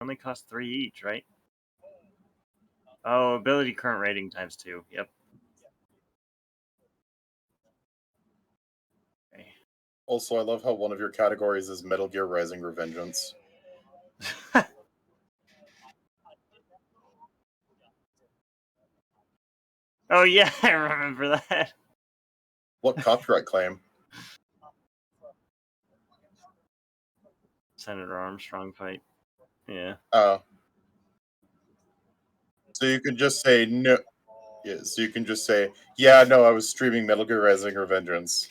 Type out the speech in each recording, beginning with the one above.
Only cost 3 each, right? Oh, ability current rating times 2. Yep. Okay. Also, I love how one of your categories is Metal Gear Rising Revengeance. Oh yeah, I remember that. What copyright claim? Senator Armstrong fight. Yeah. Oh. So you can just say no. Yeah, so you can just say, yeah, no, I was streaming Metal Gear Rising Revengeance.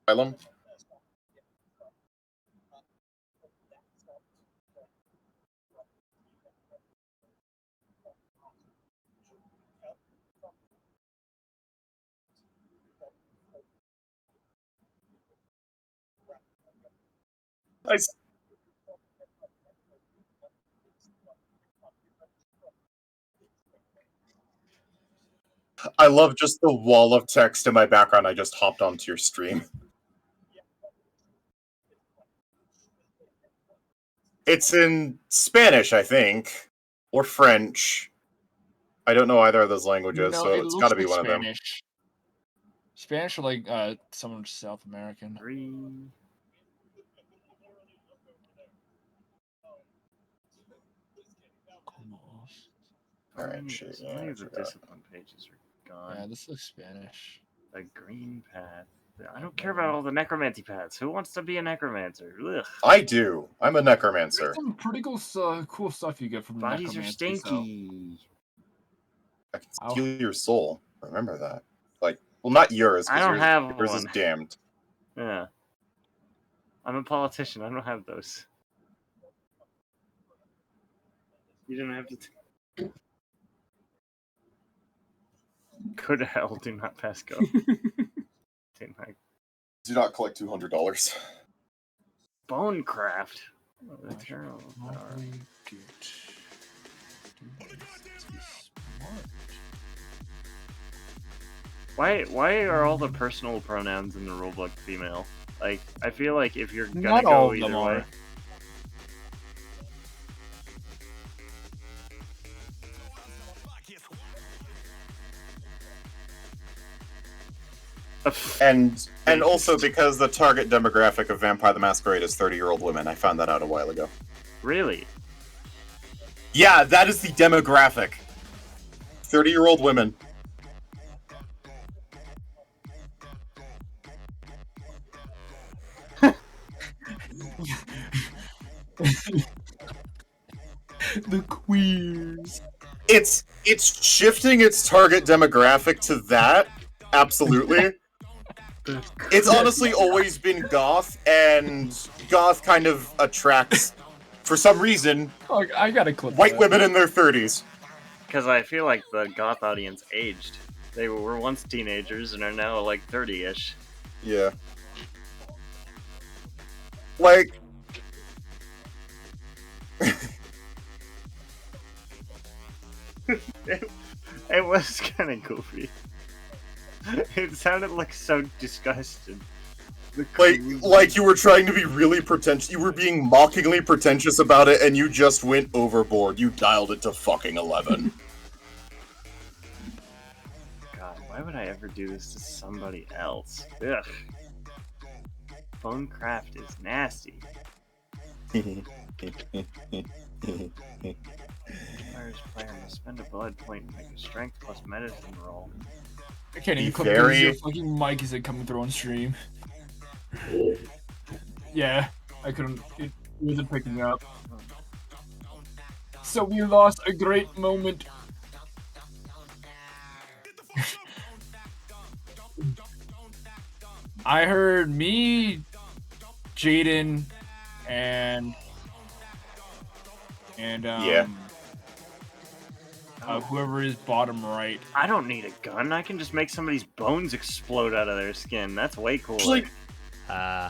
Asylum? I love just the wall of text in my background. I just hopped onto your stream. It's in Spanish, I think, or French. I don't know either of those languages, so it's got to be one of them. Spanish or like someone South American. 3. All right, So many of the discipline pages are gone. Yeah, this looks Spanish. The green path. I don't care about all the necromancy paths. Who wants to be a necromancer? Ugh. I do. I'm a necromancer. There's some pretty cool stuff you get from Bodies are necromancy. stinky. I can steal your soul. Remember that. Like, well, not yours. I don't have yours one. is damned. Yeah. I'm a politician. I don't have those. You don't have to. Go to hell. Do not pass go. Do not collect $200. Bonecraft. Why are all the personal pronouns in the rulebook female? Like, I feel like if you're gonna go either way. And also because the target demographic of Vampire the Masquerade is 30-year-old women. I found that out a while ago. Really? Yeah, that is the demographic. 30-year-old women. The queers. It's shifting its target demographic to that. Absolutely. It's honestly always been goth, and goth kind of attracts, for some reason, I gotta clip white women in their 30s. Because I feel like the goth audience aged. They were once teenagers and are now like 30-ish. Yeah. Like... it was kind of goofy. It sounded like so disgusted. Like you were trying to be really pretentious. You were being mockingly pretentious about it, and you just went overboard. You dialed it to fucking 11. God, why would I ever do this to somebody else? Ugh. Bonecraft is nasty. Player's player must spend a blood point and make a strength plus medicine roll. I can't even clip because your fucking mic isn't coming through on stream. Yeah, I couldn't. It wasn't picking up. So we lost a great moment. I heard me, Jaden, and yeah. Whoever is bottom right. I don't need a gun. I can just make somebody's bones explode out of their skin. That's way cooler.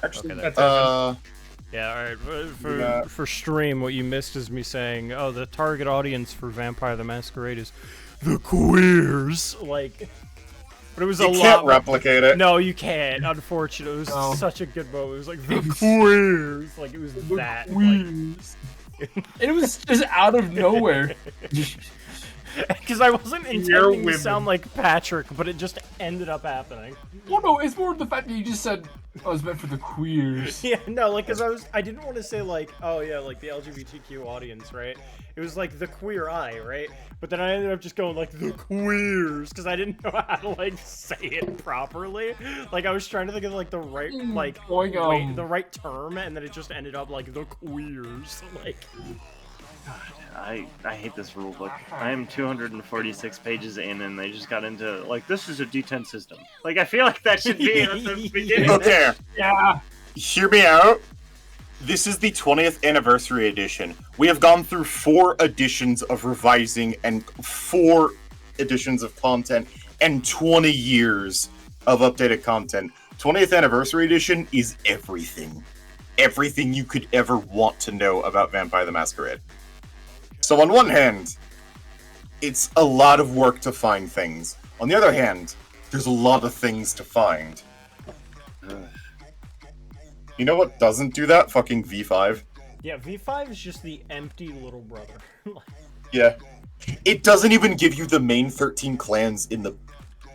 Okay, That's yeah, all right. Yeah. For stream, what you missed is me saying, "Oh, the target audience for Vampire the Masquerade is the queers." Like, but it was a You lot. can't replicate it. No, you can't. Unfortunately, it was No. such a good moment. It was like the queers. Like it was that. Queers. It was just out of nowhere. Because I wasn't Queer intending to women. sound like Patrick, but it just ended up happening. Well, no, it's more the fact that you just said, "Oh, it's meant for the queers." Yeah, no, like, because I didn't want to say, like, oh, yeah, like, the LGBTQ audience, right? It was, like, the queer eye, right? But then I ended up just going, like, the queers, because I didn't know how to, like, say it properly. Like, I was trying to think of, like, the right, like, the right term, and then it just ended up, like, the queers. Like, I hate this rule book. I am 246 pages in, and they just got into like this is a D10 system. Like I feel like that should be at the beginning. Okay, Yeah. hear me out. This is the 20th anniversary edition. We have gone through 4 editions of revising and 4 editions of content and 20 years of updated content. 20th anniversary edition is everything. Everything you could ever want to know about Vampire the Masquerade. So on one hand, it's a lot of work to find things. On the other hand, there's a lot of things to find. You know what doesn't do that? Fucking V5. yeah, V5 is just the empty little brother. Yeah. It doesn't even give you the main 13 clans in the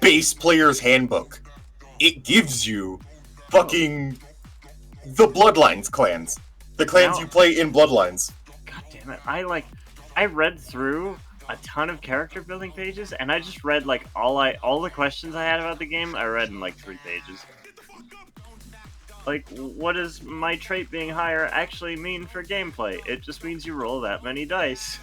base player's handbook. It gives you fucking the Bloodlines clans. The clans Now- you play in Bloodlines. God damn it! I read through a ton of character building pages, and I just read like all the questions I had about the game. I read in like 3 pages. Like, what does my trait being higher actually mean for gameplay? It just means you roll that many dice.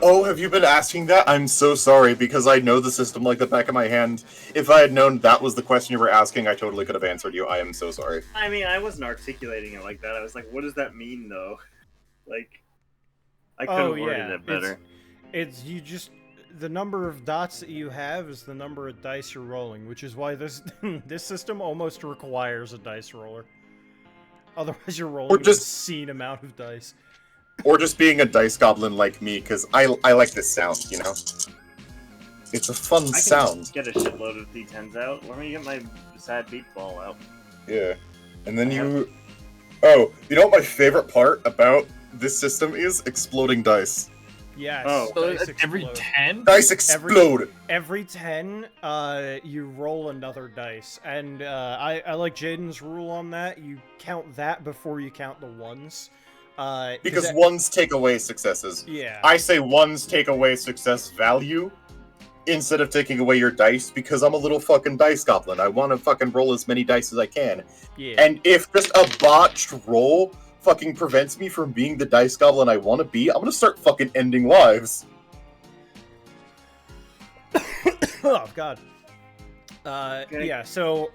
Oh, have you been asking that? I'm so sorry, because I know the system like the back of my hand. If I had known that was the question you were asking, I totally could have answered you. I am so sorry. I mean, I wasn't articulating it like that. I was like, what does that mean, though? Like, I could have worded it better. It's you just the number of dots that you have is the number of dice you're rolling, which is why this this system almost requires a dice roller. Otherwise, you're rolling just- an obscene amount of dice. Or just being a dice goblin like me, because I like this sound, you know? It's a fun I can sound. get a shitload of D10s out. Let me get my sad beat ball out. Yeah. And then you... Oh, you know what my favorite part about this system is? Exploding dice. Yes. Oh. So dice every explode. 10? Dice explode! Every 10, you roll another dice. And I like Jaden's rule on that. You count that before you count the ones. Because that- ones take away successes. Yeah. I say ones take away success value instead of taking away your dice, because I'm a little fucking dice goblin. I want to fucking roll as many dice as I can. Yeah. And if just a botched roll fucking prevents me from being the dice goblin I want to be, I'm gonna start fucking ending lives. Oh, God. Okay. Yeah, so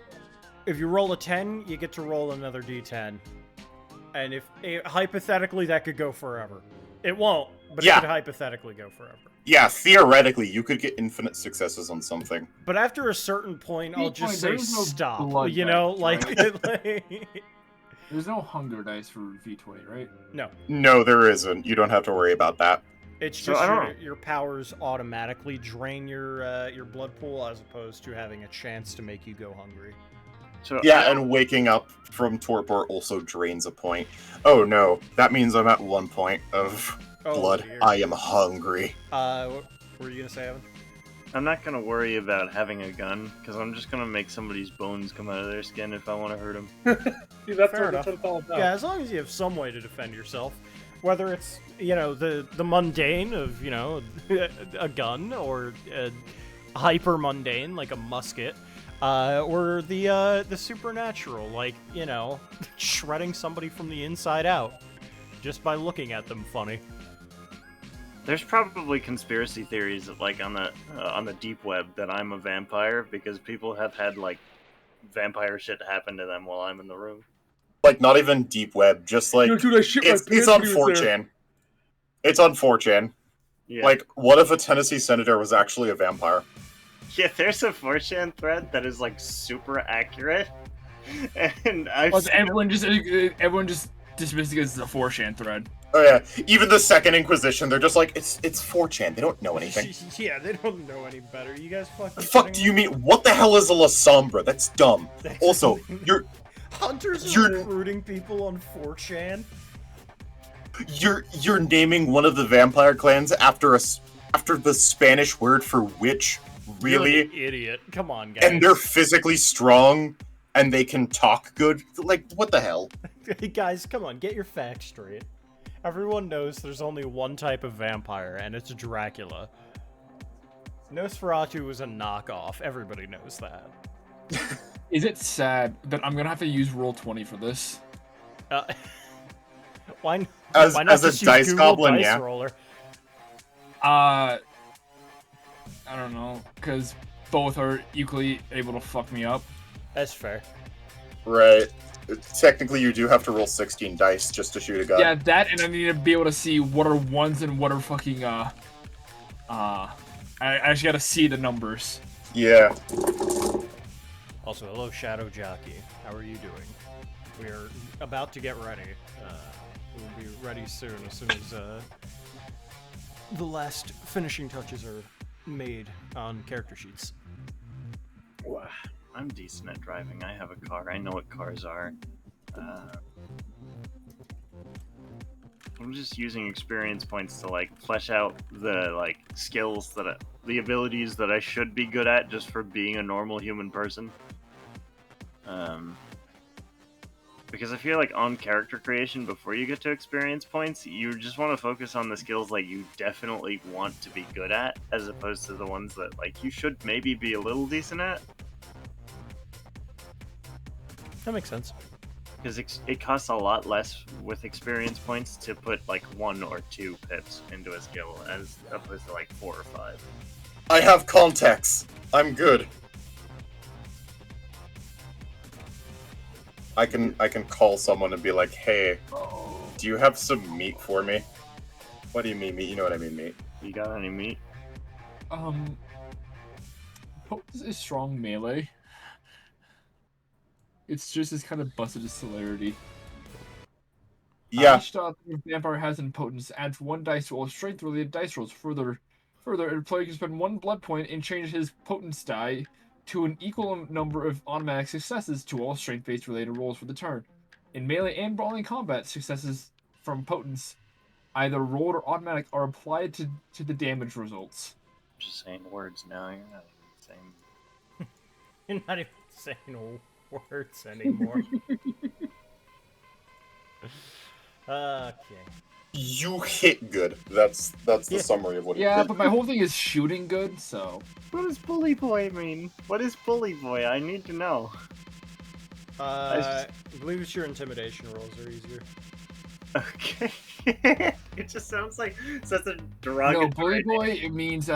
if you roll a 10, you get to roll another d10. And if hypothetically, that could go forever. It won't, but Yeah. it could hypothetically go forever. Yeah, theoretically, you could get infinite successes on something. But after a certain point, I'll just say There's no stop. blood You know, dice, like There's no hunger dice for V20, right? no. No, there isn't. You don't have to worry about that. It's So just I don't your powers automatically drain your blood pool as opposed to having a chance to make you go hungry. So Yeah, and waking up from torpor also drains a point. Oh no, that means I'm at 1 point of Oh, blood. dear. I am hungry. What were you gonna say, Evan? I'm not gonna worry about having a gun, because I'm just gonna make somebody's bones come out of their skin if I want to hurt them. See, that's Fair what enough. it's all about. Yeah, as long as you have some way to defend yourself, whether it's the mundane of a gun or hyper mundane like a musket, or the supernatural like shredding somebody from the inside out just by looking at them funny. There's probably conspiracy theories like on the deep web that I'm a vampire because people have had like vampire shit happen to them while I'm in the room. Like, not even deep web, just like... Yo, dude, I shit my It's pants on when he was there. 4chan. It's on 4chan. Yeah. Like, what if a Tennessee senator was actually a vampire? Yeah, there's a 4chan thread that is like super accurate And I've Plus, seen everyone just dismisses it as a 4chan thread. Oh yeah, even the Second Inquisition, they're just like, it's 4chan. They don't know anything. Yeah, they don't know any better. You guys fucking. The fuck kidding do you me? mean? What the hell is a La Sombra? That's dumb. That's- Also, Hunters are you're- recruiting people on 4chan. you're naming one of the vampire clans after the Spanish word for witch. Really? You're an idiot. Come on, guys. And they're physically strong, and they can talk good. Like, what the hell? Hey, guys, come on, get your facts straight. Everyone knows there's only one type of vampire, and it's Dracula. Nosferatu was a knockoff. Everybody knows that. Is it sad that I'm gonna have to use Roll20 for this? Why As not a just use dice Google goblin, Dice yeah. Roller? I don't know, because both are equally able to fuck me up. That's fair. Right. Technically, you do have to roll 16 dice just to shoot a gun. Yeah, that, and I need to be able to see what are ones and what are fucking, I just gotta see the numbers. Yeah. Also, hello, Shadow Jockey. How are you doing? We are about to get ready. We'll be ready soon as the last finishing touches are made on character sheets. Wow. I'm decent at driving. I have a car. I know what cars are. I'm just using experience points to like flesh out the like skills the abilities that I should be good at just for being a normal human person. Because I feel like on character creation, before you get to experience points, you just want to focus on the skills like you definitely want to be good at, as opposed to the ones that like you should maybe be a little decent at. That makes sense. Because it costs a lot less with experience points to put like 1 or 2 pips into a skill as opposed to like 4 or 5. I have contacts. I'm good. I can call someone and be like, hey, do you have some meat for me? What do you mean meat? You know what I mean meat. You got any meat? Potence is strong melee. It's just this kind of busted celerity. Yeah. Each dot the vampire has in potence adds 1 dice to all strength-related dice rolls. Further, a player can spend 1 blood point and change his potence die to an equal number of automatic successes to all strength-based related rolls for the turn. In melee and brawling combat, successes from potence, either rolled or automatic, are applied to the damage results. Just saying words now. You're not even saying. You're not even saying words anymore. Okay. You hit good. That's the summary of what he Yeah, did. but my whole thing is shooting good, so... What does bully boy mean? What is bully boy? I need to know. I believe it's your intimidation rolls are easier. Okay. It just sounds like such a No, derogatory. bully boy, it means,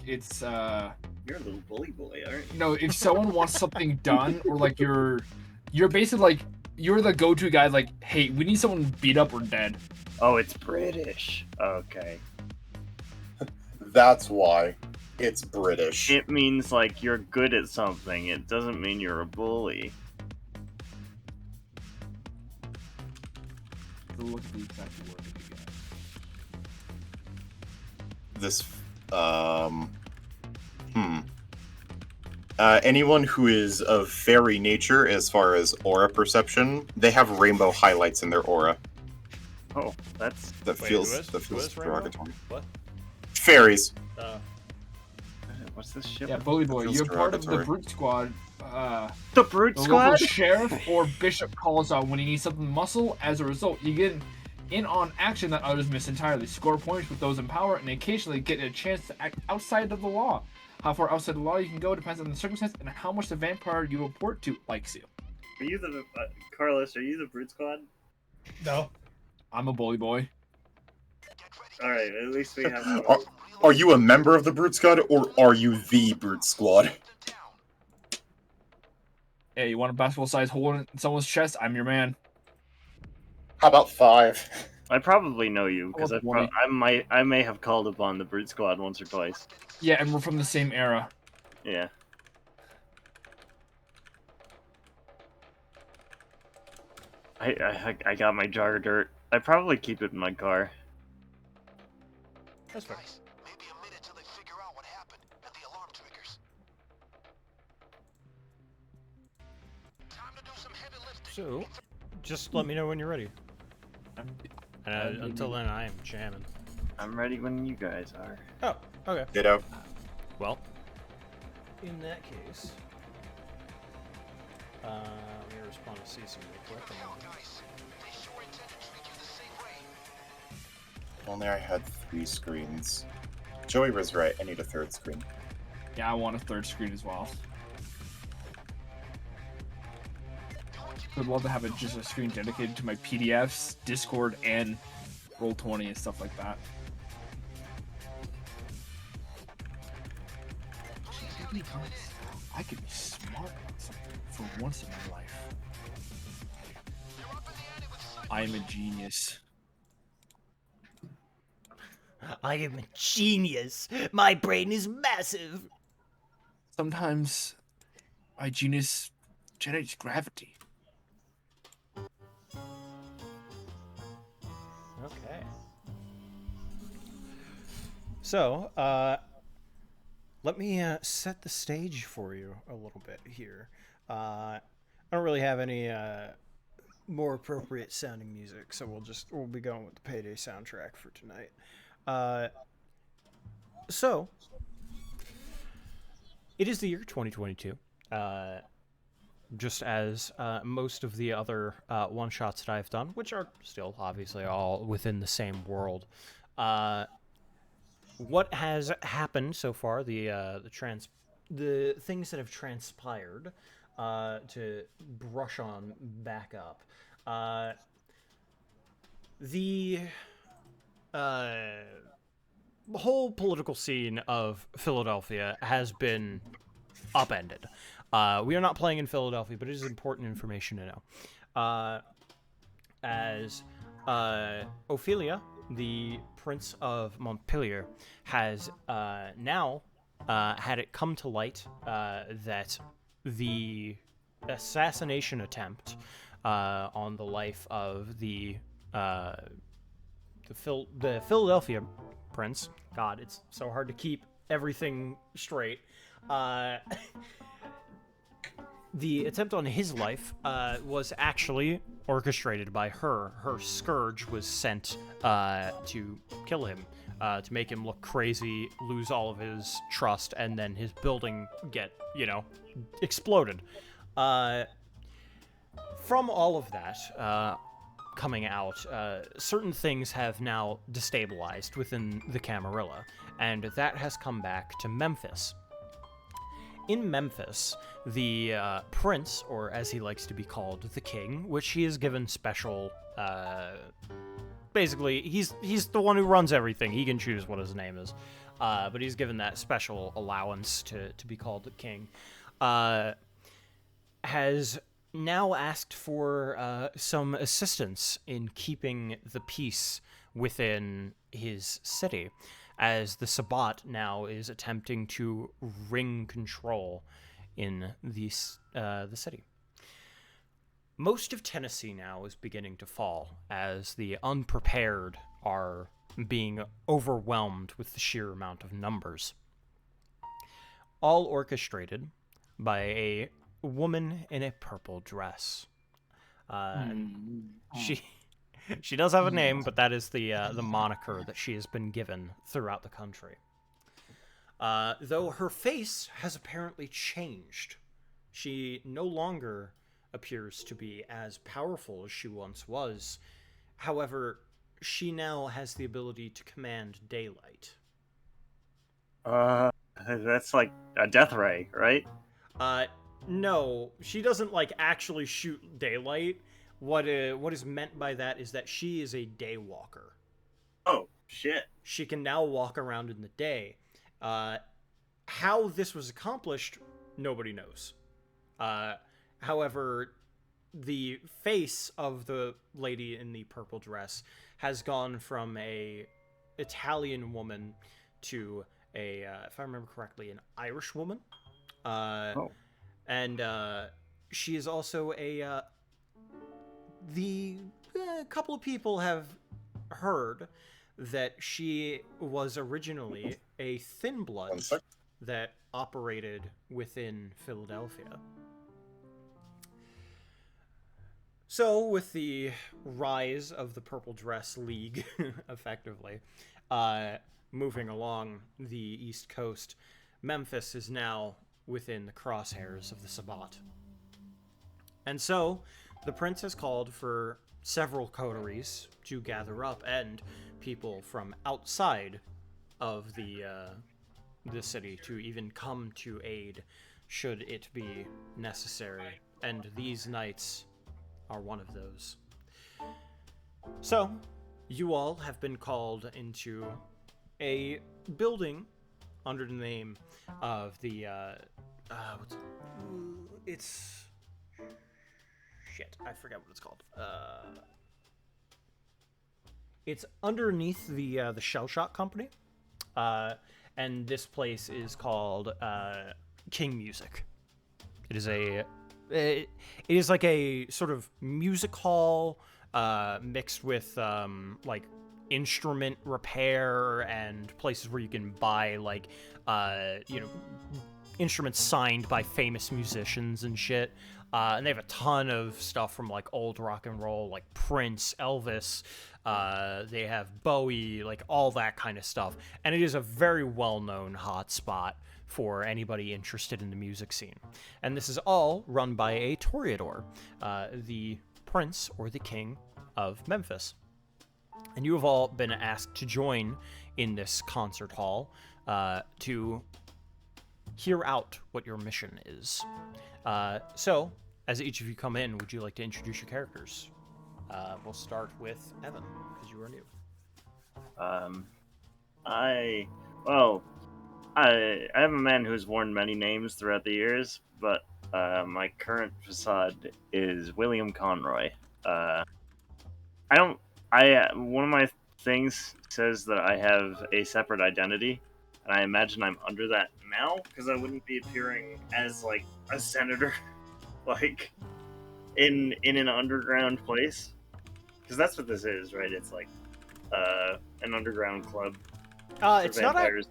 it's, You're a little bully boy, aren't you? No, if someone wants something done, or like you're basically like you're the go-to guy. Like, hey, we need someone beat up or dead. Oh, it's British. Okay. That's why. It's British. It means like you're good at something. It doesn't mean you're a bully. Look at the exact word again. This, anyone who is of fairy nature as far as aura perception, they have rainbow highlights in their aura. Oh, that's That Wait, feels who is rainbow? derogatory. What? Fairies. what's this shit? Yeah, bully boy, feels you're part of the derogatory. brute squad. The brute The local squad. sheriff or bishop calls out when he needs something muscle. As a result, you get in on action that others miss entirely. Score points with those in power, and occasionally get a chance to act outside of the law. How far outside the law you can go depends on the circumstance and how much the vampire you report to likes you. Are you the Carlos? Are you the brute squad? No, I'm a bully boy. All right, at least we have. Are you a member of the Brute Squad, or are you the Brute Squad? Hey, you want a basketball-sized hole in someone's chest? I'm your man. How about 5? I probably know you because How about I may have called upon the brute squad once or twice. Yeah, and we're from the same era. Yeah. I got my jar of dirt. I probably keep it in my car. That's fair. Guys, maybe a minute till they figure out what happened and the alarm triggers. Time to do some heavy lifting. So, just let me know when you're ready. And until then, I am jamming. I'm ready when you guys are. Oh, okay. Ditto. Well, in that case, let me respond to Cece real quick. Guys, they sure intend to treat you the same way. If only I had 3 screens. Joey was right. I need a 3rd screen. Yeah, I want a 3rd screen as well. I'd love to have just a screen dedicated to my PDFs, Discord, and Roll20 and stuff like that. I could be smart about something for once in my life. I am a genius. I am a genius. My brain is massive. Sometimes my genius generates gravity. Okay. So, let me set the stage for you a little bit here. I don't really have any more appropriate sounding music, so we'll be going with the Payday soundtrack for tonight. So, it is the year 2022. Just as most of the other one-shots that I've done, which are still obviously all within the same world. What has happened so far, the things that have transpired, to brush on back up. The whole political scene of Philadelphia has been upended. We are not playing in Philadelphia, but it is important information to know. As Ophelia, the Prince of Montpellier, has now had it come to light that the assassination attempt on the life of the Philadelphia Prince. God, it's so hard to keep everything straight. The attempt on his life was actually orchestrated by her. Her scourge was sent to kill him, to make him look crazy, lose all of his trust, and then his building get, exploded. From all of that coming out, certain things have now destabilized within the Camarilla, and that has come back to Memphis. In Memphis, the prince, or as he likes to be called, the king, which he is given special, basically, he's the one who runs everything. He can choose what his name is, but he's given that special allowance to be called the king, has now asked for some assistance in keeping the peace within his city, as the Sabbat now is attempting to wring control in the city. Most of Tennessee now is beginning to fall, as the unprepared are being overwhelmed with the sheer amount of numbers. All orchestrated by a woman in a purple dress. She does have a name, but that is the moniker that she has been given throughout the country. Though her face has apparently changed. She no longer appears to be as powerful as she once was. However, she now has the ability to command daylight. That's like a death ray, right? No, she doesn't actually shoot daylight. What is meant by that is that she is a day walker. Oh, shit. She can now walk around in the day. How this was accomplished, nobody knows. However, the face of the lady in the purple dress has gone from a Italian woman to a, if I remember correctly, an Irish woman. And she is also a the couple of people have heard that she was originally a thin blood 1 sec. that operated within Philadelphia. So, with the rise of the Purple Dress League, effectively, moving along the East Coast, Memphis is now within the crosshairs of the Sabbat. And so, the prince has called for several coteries to gather up, and people from outside of the city to even come to aid should it be necessary. And these knights are one of those. So, you all have been called into a building under the name of the, it's... Shit, I forget what it's called. It's underneath the Shell Shock Company. And this place is called King Music. It is like a sort of music hall mixed with like instrument repair and places where you can buy like instruments signed by famous musicians and shit. And they have a ton of stuff from like old rock and roll, like Prince, Elvis. They have Bowie, like all that kind of stuff. And it is a very well-known hotspot for anybody interested in the music scene. And this is all run by a Toreador, the prince or the king of Memphis. And you have all been asked to join in this concert hall to hear out what your mission is. So, as each of you come in, would you like to introduce your characters? We'll start with Evan, because you are new. I am a man who's worn many names throughout the years, but my current facade is William Conroy. One of my things says that I have a separate identity, and I imagine I'm under that now, because I wouldn't be appearing as, like, a senator, like, in an underground place. Because that's what this is, right? It's like, an underground club. It's vampires.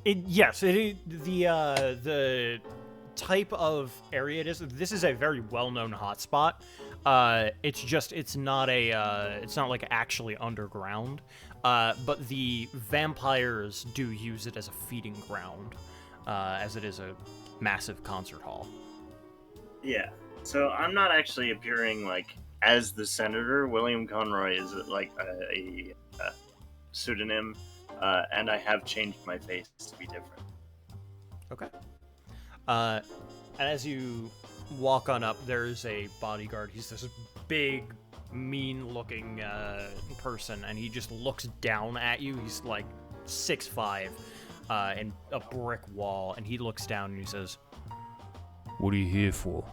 Yes, the type of area it is. This is a very well-known hotspot. It's not like actually underground. But the vampires do use it as a feeding ground, as it is a massive concert hall. Yeah. So I'm not actually appearing like as the senator. William Conroy is like a pseudonym. And I have changed my face to be different. Okay. And as you walk on up, there's a bodyguard. He's this big, mean-looking person, and he just looks down at you. He's like 6'5", and a brick wall, and he looks down and he says, "What are you here for?"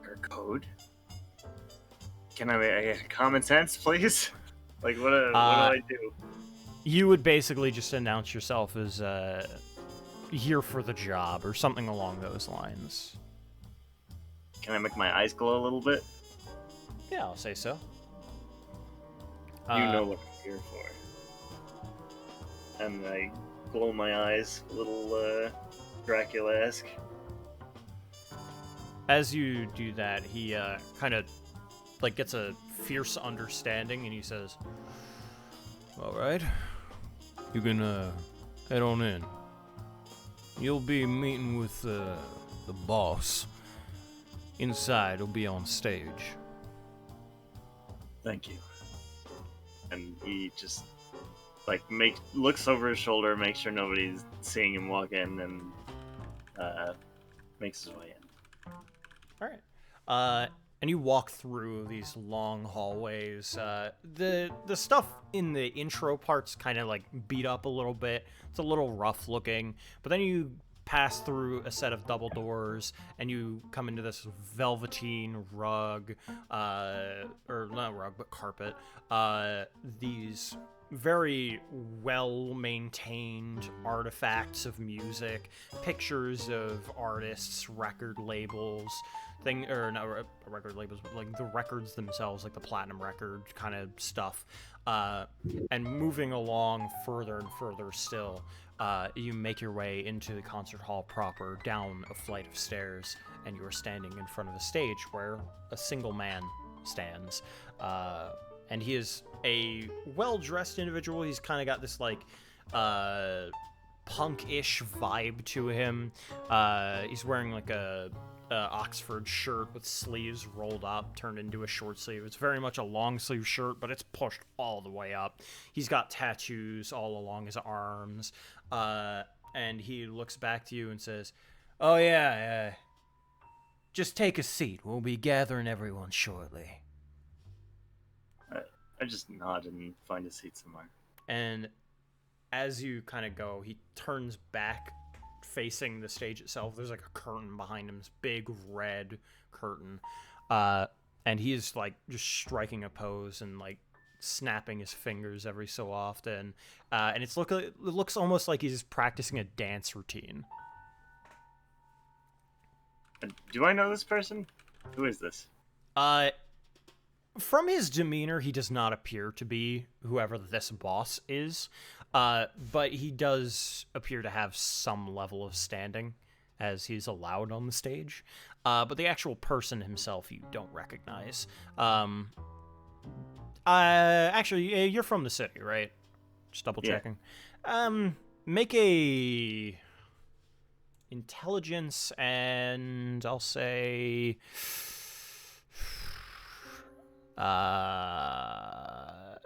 Our code? Can I common sense, please? Like, what do I do? You would basically just announce yourself as here for the job, or something along those lines. Can I make my eyes glow a little bit? Yeah, I'll say so. You know what I'm here for. And I glow my eyes, a little Dracula-esque. As you do that, he kind of like gets a fierce understanding, and he says, "All right, you can head on in. You'll be meeting with the boss. Inside, he'll be on stage." Thank you. And he just like looks over his shoulder, makes sure nobody's seeing him walk in, and makes his way in. All right. And you walk through these long hallways. The stuff in the intro part's kind of like beat up a little bit. It's a little rough looking. But then you pass through a set of double doors, and you come into this velveteen rug, or not rug, but carpet. These very well-maintained artifacts of music, pictures of artists, record labels, record labels, but like the records themselves, like the platinum record kind of stuff. And moving along further and further still, you make your way into the concert hall proper, down a flight of stairs, and you are standing in front of a stage where a single man stands. And he is a well-dressed individual. He's kind of got this, like, punk-ish vibe to him. He's wearing, like, a Oxford shirt with sleeves rolled up, turned into a short sleeve. It's very much a long-sleeve shirt, but it's pushed all the way up. He's got tattoos all along his arms. And he looks back to you and says, "Oh, yeah, just take a seat. We'll be gathering everyone shortly." I just nod and find a seat somewhere. And as you kind of go, he turns back facing the stage itself. There's like a curtain behind him, this big red curtain. And he is like just striking a pose and like snapping his fingers every so often. And it looks almost like he's practicing a dance routine. Do I know this person? Who is this? From his demeanor, he does not appear to be whoever this boss is, but he does appear to have some level of standing, as he's allowed on the stage. But the actual person himself, you don't recognize. Actually, you're from the city, right? Just double checking. Yeah. Make a intelligence, and I'll say. I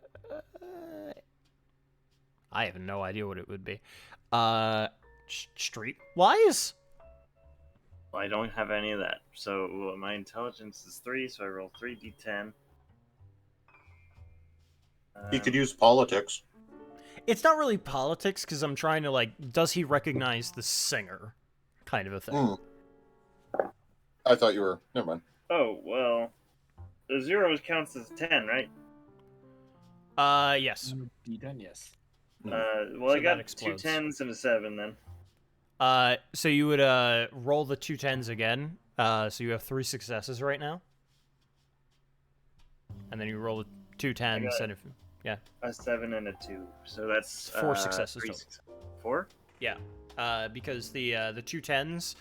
have no idea what it would be. Streetwise? Well, I don't have any of that. So my intelligence is 3, so I roll 3d10. He could use politics. It's not really politics, because I'm trying to, like, does he recognize the singer? Kind of a thing. I thought you were... Never mind. Oh, well... The 0 counts as 10, right? Yes. D10, yes. Well, So I got that 2 explodes. 10s and a 7 then. So you would roll the 2 10s again. So you have 3 successes right now. And then you roll the 2 10s and if A 7 and a 2. So that's 4 successes 3 total. 4? Yeah. Because the 2 10s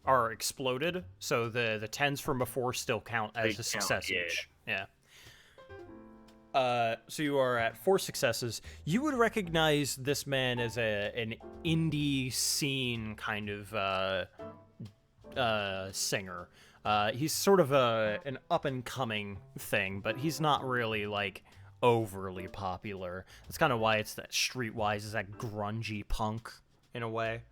are exploded, so the 10s from before still count as a success each. Yeah. So you are at 4 successes. You would recognize this man as an indie scene kind of singer. He's sort of an up-and-coming thing, but he's not really, like, overly popular. That's kind of why it's that Streetwise is that grungy punk, in a way.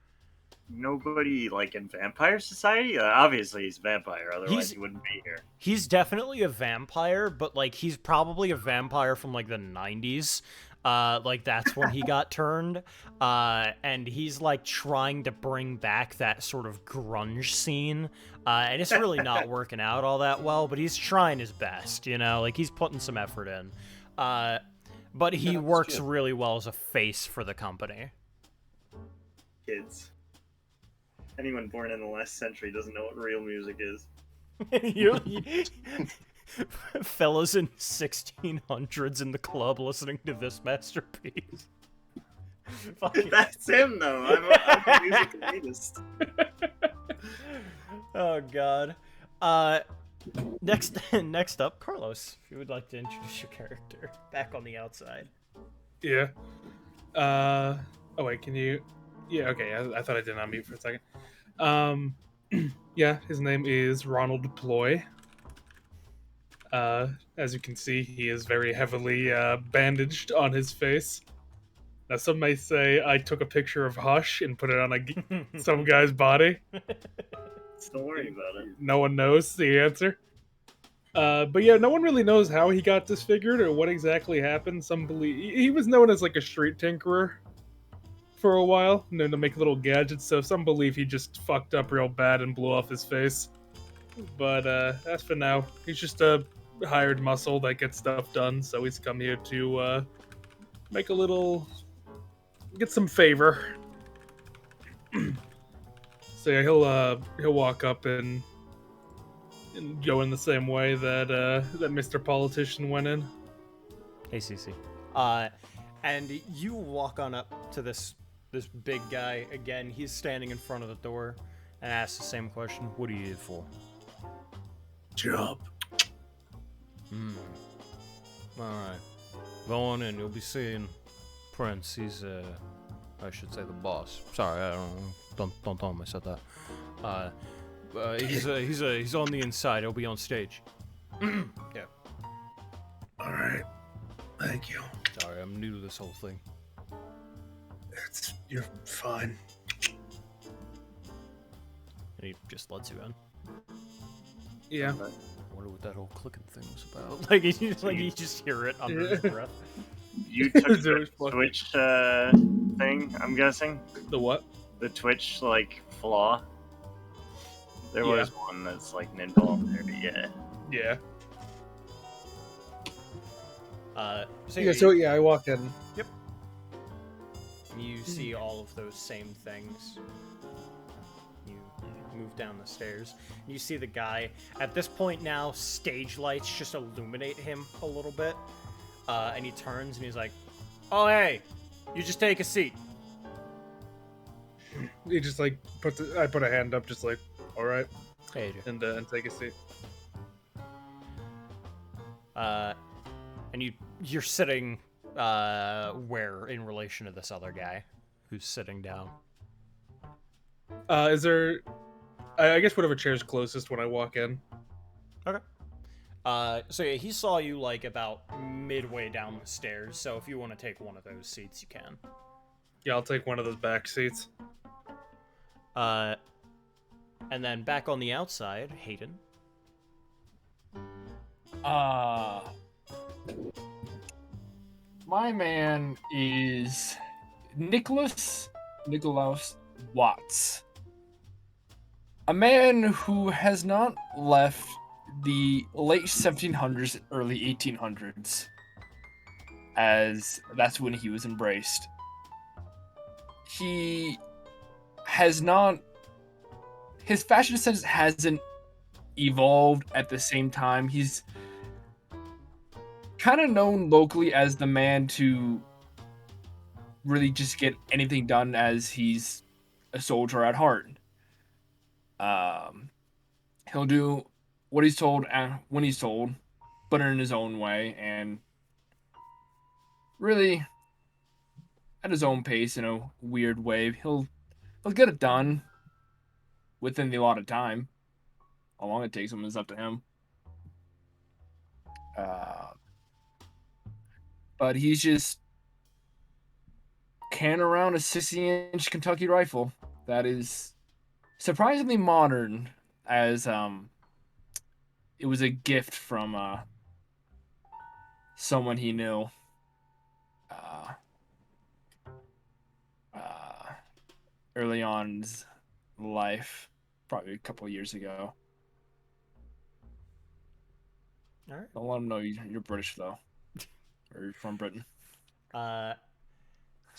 Nobody, like, in Vampire Society? Obviously he's a vampire, otherwise he wouldn't be here. He's definitely a vampire, but, like, he's probably a vampire from, like, the 90s. Like, that's when he got turned. And he's, like, trying to bring back that sort of grunge scene. And it's really not working out all that well, but he's trying his best, you know? Like, he's putting some effort in. But he works really well as a face for the company. Kids. Anyone born in the last century doesn't know what real music is. Fellas in 1600s in the club listening to this masterpiece. That's him, though. I'm a music elitist. Oh, God. Next up, Carlos, if you would like to introduce your character back on the outside. Yeah. Oh, wait, can you... Yeah, okay, I thought I did not mute for a second. Yeah, his name is Ronald Ploy. As you can see, he is very heavily bandaged on his face. Now, some may say I took a picture of Hush and put it on some guy's body. Don't worry about it. No one knows the answer. But yeah, no one really knows how he got disfigured or what exactly happened. Some believe he was known as like a street tinkerer for a while, known to make little gadgets, so some believe he just fucked up real bad and blew off his face. But as for now, he's just a hired muscle that gets stuff done, so he's come here to make a little, get some favor. So yeah, he'll walk up and go in the same way that that Mr. Politician went in. Hey, CC. And you walk on up to this big guy again. He's standing in front of the door and asks the same question. What are you here for? Job. All right. Go on in. You'll be seeing Prince. He's I should say the boss. Sorry, I don't tell him I said that. He's on the inside. He'll be on stage. Yeah. All right. Thank you. Sorry, I'm new to this whole thing. You're fine. And he just lets you in. Yeah. I wonder what that whole clicking thing was about. Like you just hear it under his breath. You took the Twitch thing, I'm guessing? The what? The Twitch, like, flaw? There was one that's, like, an involuntary, Yeah. So I walk in. Yep. You see all of those same things. You move down the stairs. You see the guy. At this point now, stage lights just illuminate him a little bit. And he turns and he's like, "Oh, hey, you just take a seat." He just like I put a hand up, just like, all right, Hey, and take a seat. and you're sitting where in relation to this other guy who's sitting down? Is there? I guess whatever chair's closest when I walk in. Okay. So yeah, he saw you like about midway down the stairs. So if you want to take one of those seats, you can. Yeah, I'll take one of those back seats. And then back on the outside, Hayden. My man is Nicholas Watts. A man who has not left the late 1700s, early 1800s, as that's when he was embraced. He has not... His fashion sense hasn't evolved at the same time. He's kind of known locally as the man to really just get anything done, as he's a soldier at heart. He'll do what he's told when he's told, but in his own way, and really at his own pace in a weird way. He'll get it done within the allotted time. How long it takes him is up to him. But he's just carrying around a 60-inch Kentucky rifle that is surprisingly modern, as it was a gift from someone he knew early on in his life, probably a couple of years ago. All right. Don't let him know you're British, though. Or you're from Britain. So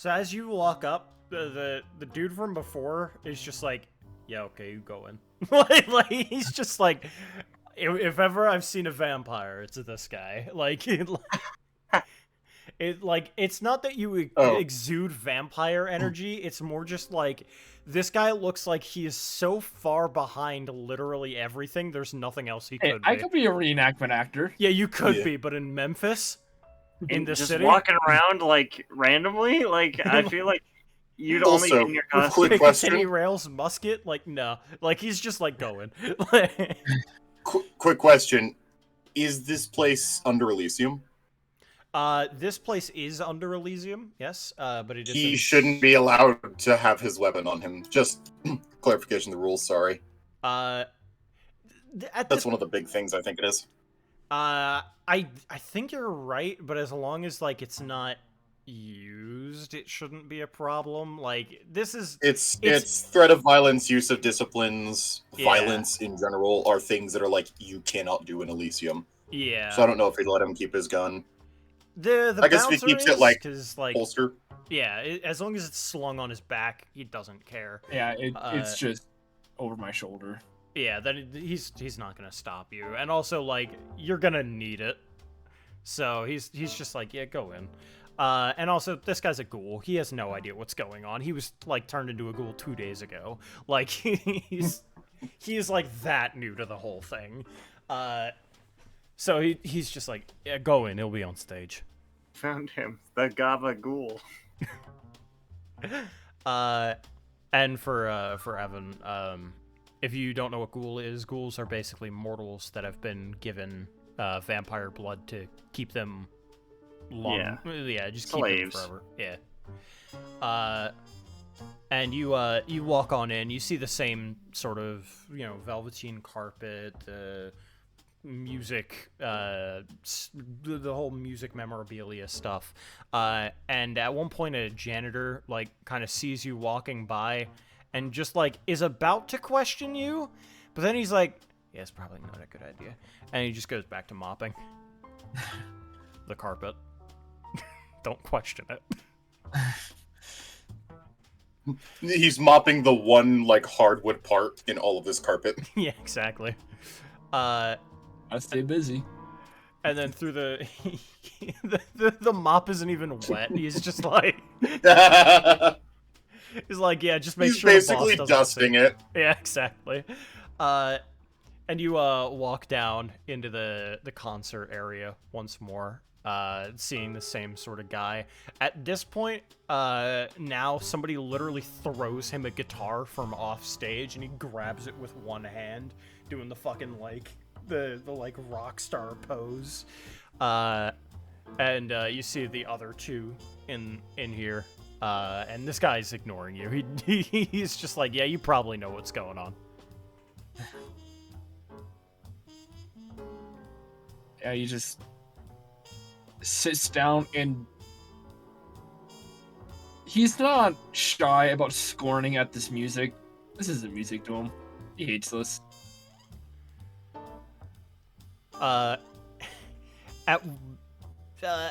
as you walk up, the dude from before is just like, "Yeah, okay, you go in." like he's just like, if ever I've seen a vampire, it's this guy. Like, it's not that you exude vampire energy. It's more just like, this guy looks like he is so far behind literally everything. There's nothing else he could be. I could be a reenactment actor. Yeah, you could be, but in Memphis, in the just city, walking around like randomly, like I feel like you'd only Also, get in your costume. quick question. Kenny Rails musket, like no, like he's just like going. Quick question: is this place under Elysium? This place is under Elysium, yes, but it is. He shouldn't be allowed to have his weapon on him. Just clarification of the rules. Sorry. That's one of the big things I think it is. I think you're right, but as long as like it's not used, it shouldn't be a problem. Like this is it's threat of violence, use of disciplines, Yeah. violence in general are things that are like you cannot do in Elysium. Yeah. So I don't know if he'd let him keep his gun. The I guess if he bouncer keeps is, it, like, 'cause, like, holster. yeah, as long as it's slung on his back, he doesn't care. Yeah, it's just over my shoulder. Yeah, then he's not gonna stop you, and also like you're gonna need it. So he's just like, yeah, go in. And also, this guy's a ghoul. He has no idea what's going on. He was like turned into a ghoul 2 days ago. Like he's like that new to the whole thing. So he's just like, yeah, go in. He'll be on stage. Found him, the Gaba Ghoul. And for Evan, if you don't know what ghoul is, ghouls are basically mortals that have been given vampire blood to keep them long. Yeah, just Slaves. keep them forever. Yeah. And you walk on in. You see the same sort of velveteen carpet, music, the whole music memorabilia stuff. And at one point, a janitor like kind of sees you walking by, and just like is about to question you, but then he's like, yeah, it's probably not a good idea, and he just goes back to mopping the carpet. Don't question it. He's mopping the one, like, hardwood part in all of this carpet. Yeah, exactly. I stay busy. And then through the the mop isn't even wet. He's just like he's like, yeah, just make He's sure basically the boss doesn't dusting see. it. Yeah, exactly. And you walk down into the concert area once more, seeing the same sort of guy. At this point, now somebody literally throws him a guitar from off stage, and he grabs it with one hand, doing the fucking like the like rock star pose. And you see the other two in here, and this guy's ignoring you. He's just like, yeah, you probably know what's going on. Yeah, he just sits down, and he's not shy about scorning at this music. This isn't music to him. He hates this.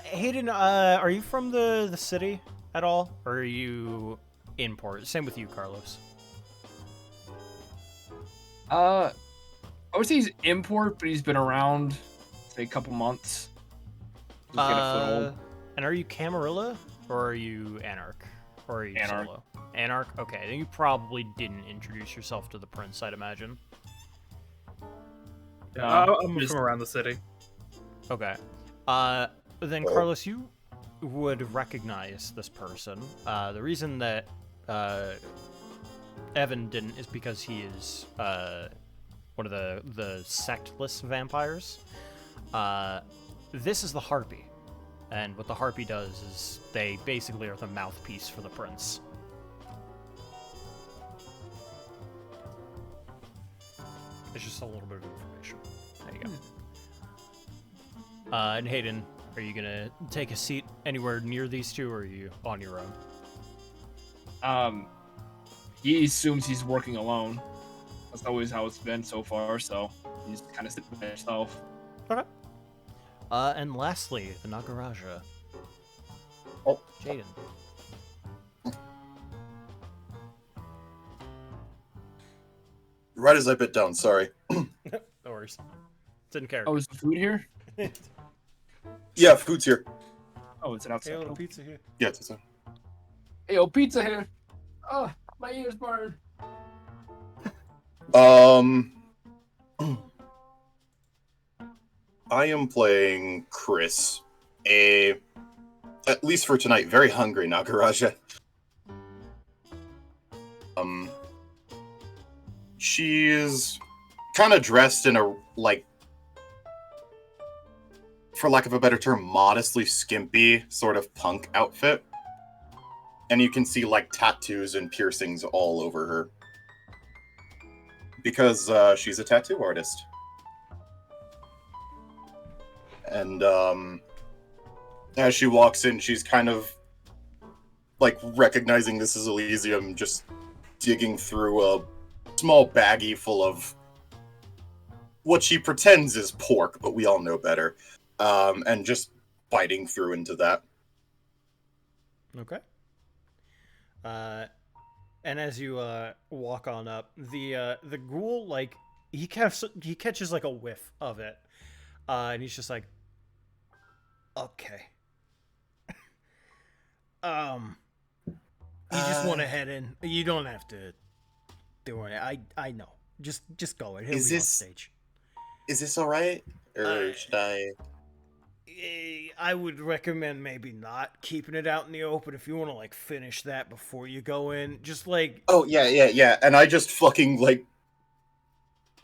Hayden, are you from the city at all, or are you in port? Same with you, Carlos. I would say he's import, but he's been around, say, a couple months. Just get a foothold. And are you Camarilla, or are you Anarch? Or are you Anarch. Solo? Anarch? Okay, then you probably didn't introduce yourself to the prince, I'd imagine. I'm just- from around the city. Okay. Then Carlos, you would recognize this person. The reason that Evan didn't is because he is one of the sectless vampires. This is the Harpy, and what the Harpy does is they basically are the mouthpiece for the prince. It's just a little bit of information. There you go. And Hayden, are you gonna take a seat anywhere near these two, or are you on your own? He assumes he's working alone. That's always how it's been so far, so he's kind of sitting by himself. Okay. And lastly, the Nagaraja. Oh. Jaden. Right as I bit down, sorry. No worries. Didn't care. Oh, is the food here? Yeah, food's here. Oh, it's an outside. Oh. pizza here. Yeah, it's Hey, oh, pizza here. Oh, my ears burn. I am playing Chris, at least for tonight, very hungry Nagaraja. She's kind of dressed in a, like, for lack of a better term, modestly skimpy sort of punk outfit. And you can see, like, tattoos and piercings all over her. Because she's a tattoo artist. And as she walks in, she's kind of, like, recognizing this is Elysium, just digging through a small baggie full of what she pretends is pork, but we all know better. And just biting through into that. Okay. And as you walk on up, the ghoul, like, he catches like a whiff of it, and he's just like, okay. You just want to head in. You don't have to do it. I know. Just go in. He'll be on stage. Is this all right, or should I? I would recommend maybe not keeping it out in the open if you want to like finish that before you go in. Just like, Oh yeah. And I just fucking like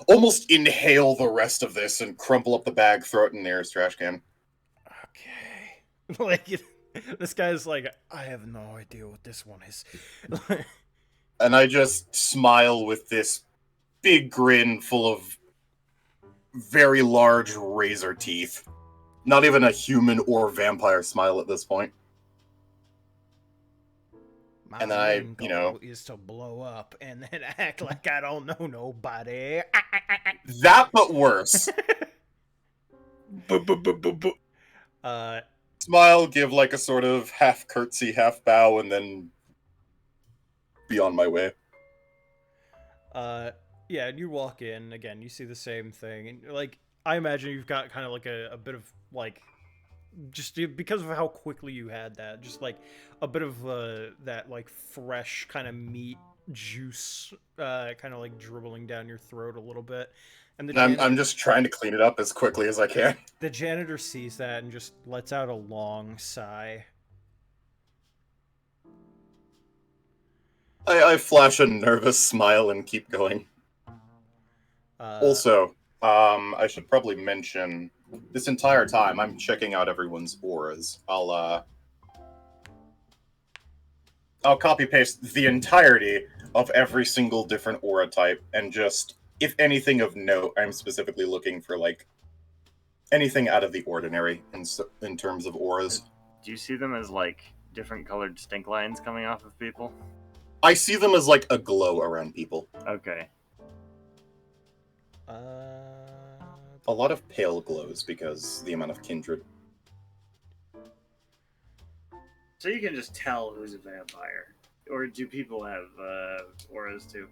almost inhale the rest of this and crumple up the bag, throw it in the nearest trash can. okay, like this guy's like, I have no idea what this one is. And I just smile with this big grin full of very large razor teeth. Not even a human or vampire smile at this point. My And then I, main you know, goal is to blow up and then act like I don't know nobody. that but worse. Smile, give like a sort of half curtsy, half bow, and then be on my way. Yeah, and you walk in again. You see the same thing, and like I imagine you've got kind of like a bit of like, just because of how quickly you had that, just like a bit of that like fresh kind of meat juice, kind of like dribbling down your throat a little bit. And I'm just trying to clean it up as quickly as I can. The janitor sees that and just lets out a long sigh. I flash a nervous smile and keep going. Also, I should probably mention, this entire time I'm checking out everyone's auras. I'll copy paste the entirety of every single different aura type, and just, if anything of note, I'm specifically looking for like anything out of the ordinary in terms of auras. Do you see them as like different colored stink lines coming off of people? I see them as like a glow around people. Okay. A lot of pale glows because the amount of kindred. So you can just tell who's a vampire, or do people have auras too?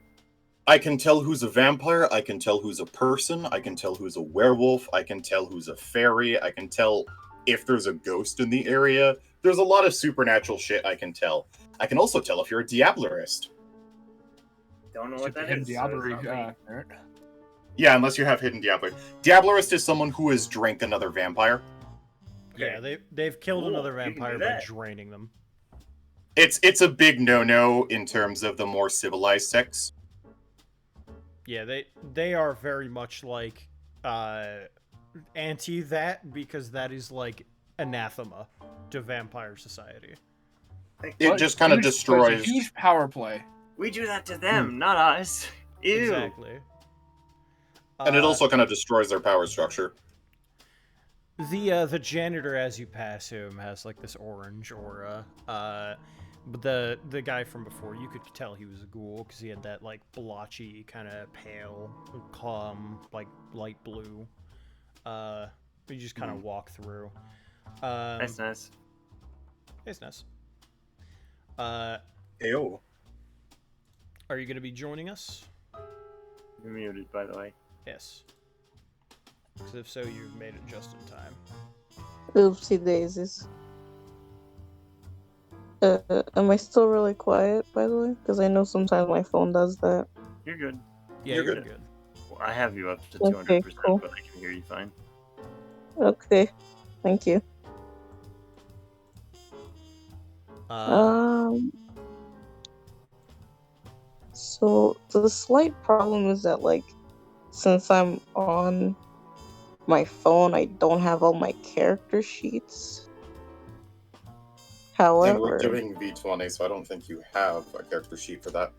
I can tell who's a vampire, I can tell who's a person, I can tell who's a werewolf, I can tell who's a fairy, I can tell if there's a ghost in the area. There's a lot of supernatural shit I can tell. I can also tell if you're a Diablerist. Don't know what that Hidden is. so Diablerie, it's not me. Yeah, unless you have hidden Diabler. Diablerist is someone who has drank another vampire. Yeah, they've killed Cool, another you can do vampire by that. draining them. It's a big no-no in terms of the more civilized sects. Yeah, they are very much like anti that, because that is like anathema to vampire society. It just kind of It's destroys. a huge power play. We do that to them, not us. Ew. Exactly. And it also kind of destroys their power structure. The janitor, as you pass him, has like this orange aura. But the guy from before, you could tell he was a ghoul because he had that like blotchy, kind of pale, calm, like light blue. You just kind of walk through. That's nice. It's nice. Ew. Are you gonna be joining us? You're muted, by the way. Yes. Because if so, you've made it just in time. Oopsie daisies. Am I still really quiet, by the way? Because I know sometimes my phone does that. You're good. Yeah, You're you're good. good. Well, I have you up to Okay, 200%, cool. but I can hear you fine. Okay, thank you. So the slight problem is that, like, since I'm on my phone, I don't have all my character sheets. And we're However, doing V20, so I don't think you have a character sheet for that.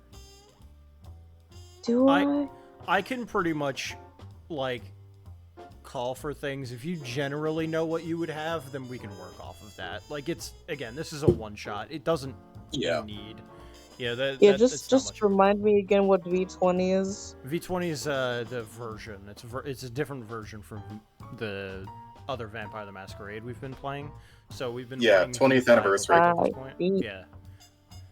do I? I can pretty much, like, call for things. If you generally know what you would have, then we can work off of that. Like, it's, again, this is a one-shot. It doesn't need... Yeah, that's not Just much. remind me again what V20 is. V20 is the version. It's a different version from the other Vampire the Masquerade we've been playing. So we've been Yeah, playing 20th V5 anniversary. at this point. see. Yeah.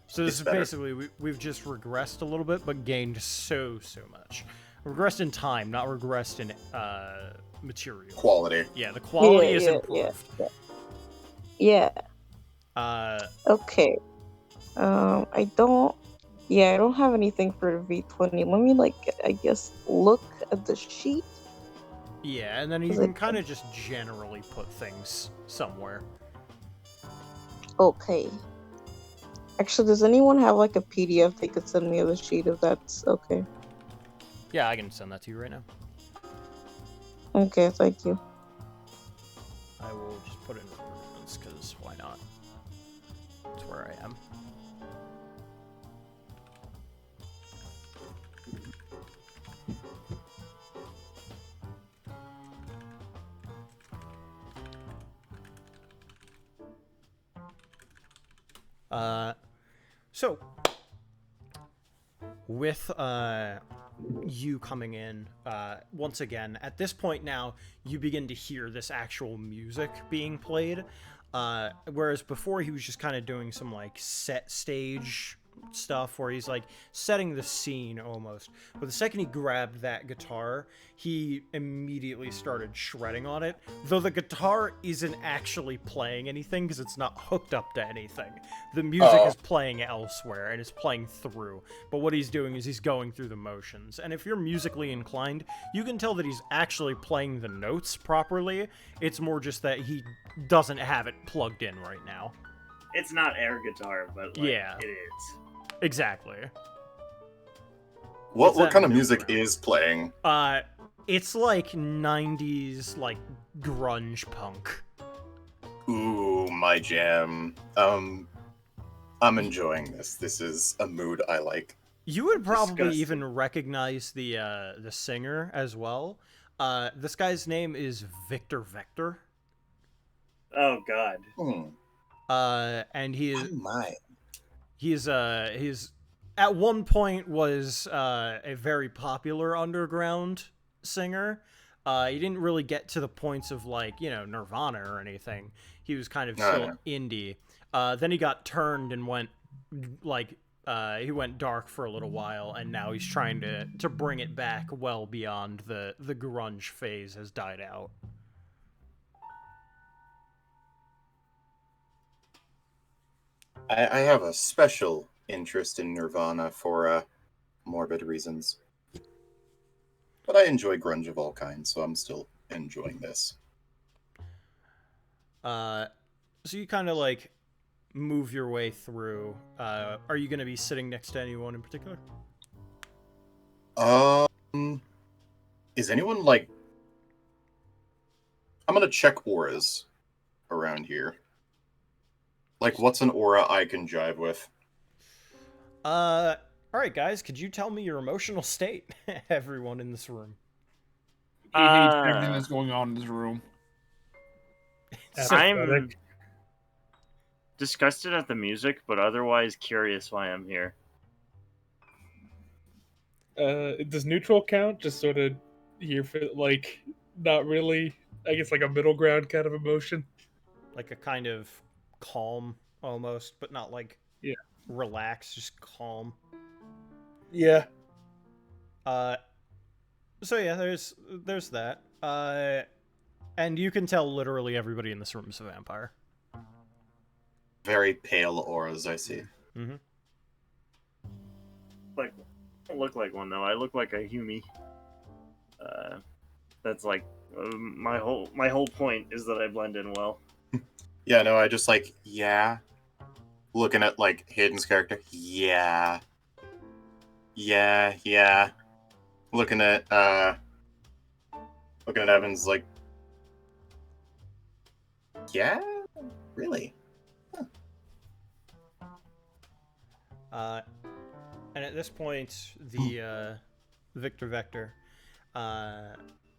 So this It's is better. basically we've just regressed a little bit, but gained so much. Regressed in time, not regressed in material. Quality. Yeah, the quality is yeah, improved. yeah. Uh, Okay. I don't. Yeah, I don't have anything for V20. Let me I guess look at the sheet. yeah, and then you Is can it- kind of just generally put things somewhere. Okay. Actually, does anyone have a PDF they could send me of the sheet if that's okay? Yeah, I can send that to you right now. Okay, thank you. I will just put it in ordinance, because why not? That's where I am. So, with you coming in, once again, at this point now, you begin to hear this actual music being played, whereas before he was just kind of doing some, set stage stuff where he's, setting the scene almost. But the second he grabbed that guitar, he immediately started shredding on it, though the guitar isn't actually playing anything because it's not hooked up to anything. The music is playing elsewhere and it's playing through, but what he's doing is he's going through the motions. And if you're musically inclined, you can tell that he's actually playing the notes properly. It's more just that he doesn't have it plugged in right now. It's not air guitar, but Yeah. it is. Exactly. What that kind of note music around? is playing? It's 90s, grunge punk. Ooh, my jam. I'm enjoying this. This is a mood I like. You would probably Disgusting. even recognize the singer as well. This guy's name is Victor Vector. Oh god. And he is Oh my. he's at one point was a very popular underground singer. He didn't really get to the points of Nirvana or anything. He was kind of still indie. Then he got turned and went he went dark for a little while, and now he's trying to bring it back well beyond the grunge phase has died out. I have a special interest in Nirvana for morbid reasons. But I enjoy grunge of all kinds, so I'm still enjoying this. So you kind of move your way through. Are you going to be sitting next to anyone in particular? Is anyone I'm gonna check auras around here. What's an aura I can jive with? All right, guys, could you tell me your emotional state? Everyone in this room. He hates everything that's going on in this room. I'm Apathetic. disgusted at the music, but otherwise curious why I'm here. Does neutral count? Just sort of here for not really. I guess a middle ground kind of emotion. Like a kind of calm almost, but not Yeah. relaxed, just calm. Yeah. So yeah, there's that. And you can tell literally everybody in this room is a vampire. Very pale auras, I see. Mm-hmm. I don't look like one though. I look like a Humi. That's my whole point is that I blend in well. Yeah, no, I just yeah. Looking at Hayden's character, yeah. Yeah. Looking at Evan's yeah? Really? And at this point, the Victor Vector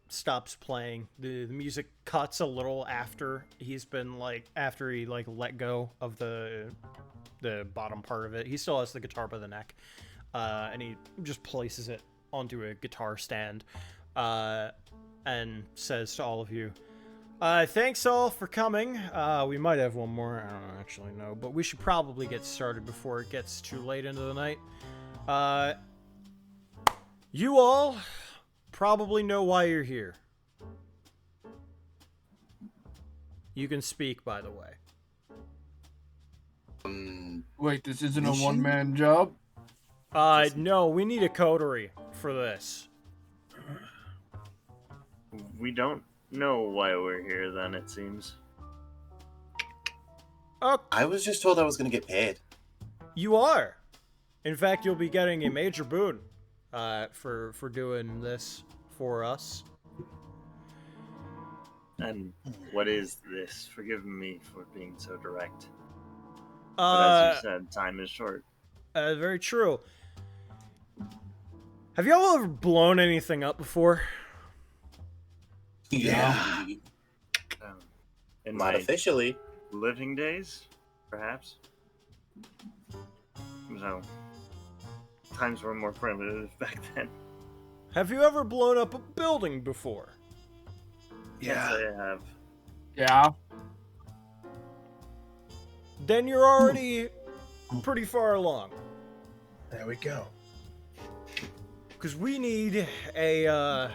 stops playing. The music cuts a little after he's been after he let go of the bottom part of it. He still has the guitar by the neck, and he just places it onto a guitar stand, and says to all of you, Thanks all for coming. We might have one more. I don't actually know, but we should probably get started before it gets too late into the night. You all probably know why you're here. You can speak, by the way. Wait, this isn't a Mission? one-man job? No, we need a coterie for this. We don't know why we're here then, it seems. I was just told I was gonna get paid. You are. In fact, you'll be getting a major boon for doing this for us. And what is this? Forgive me for being so direct. But Uh, as you said, time is short. Very true. Have y'all ever blown anything up before? Yeah. In Not my officially. living days, perhaps. So, times were more primitive back then. Have you ever blown up a building before? Yes, I have. Yeah. Then you're already pretty far along. There we go. Because we need a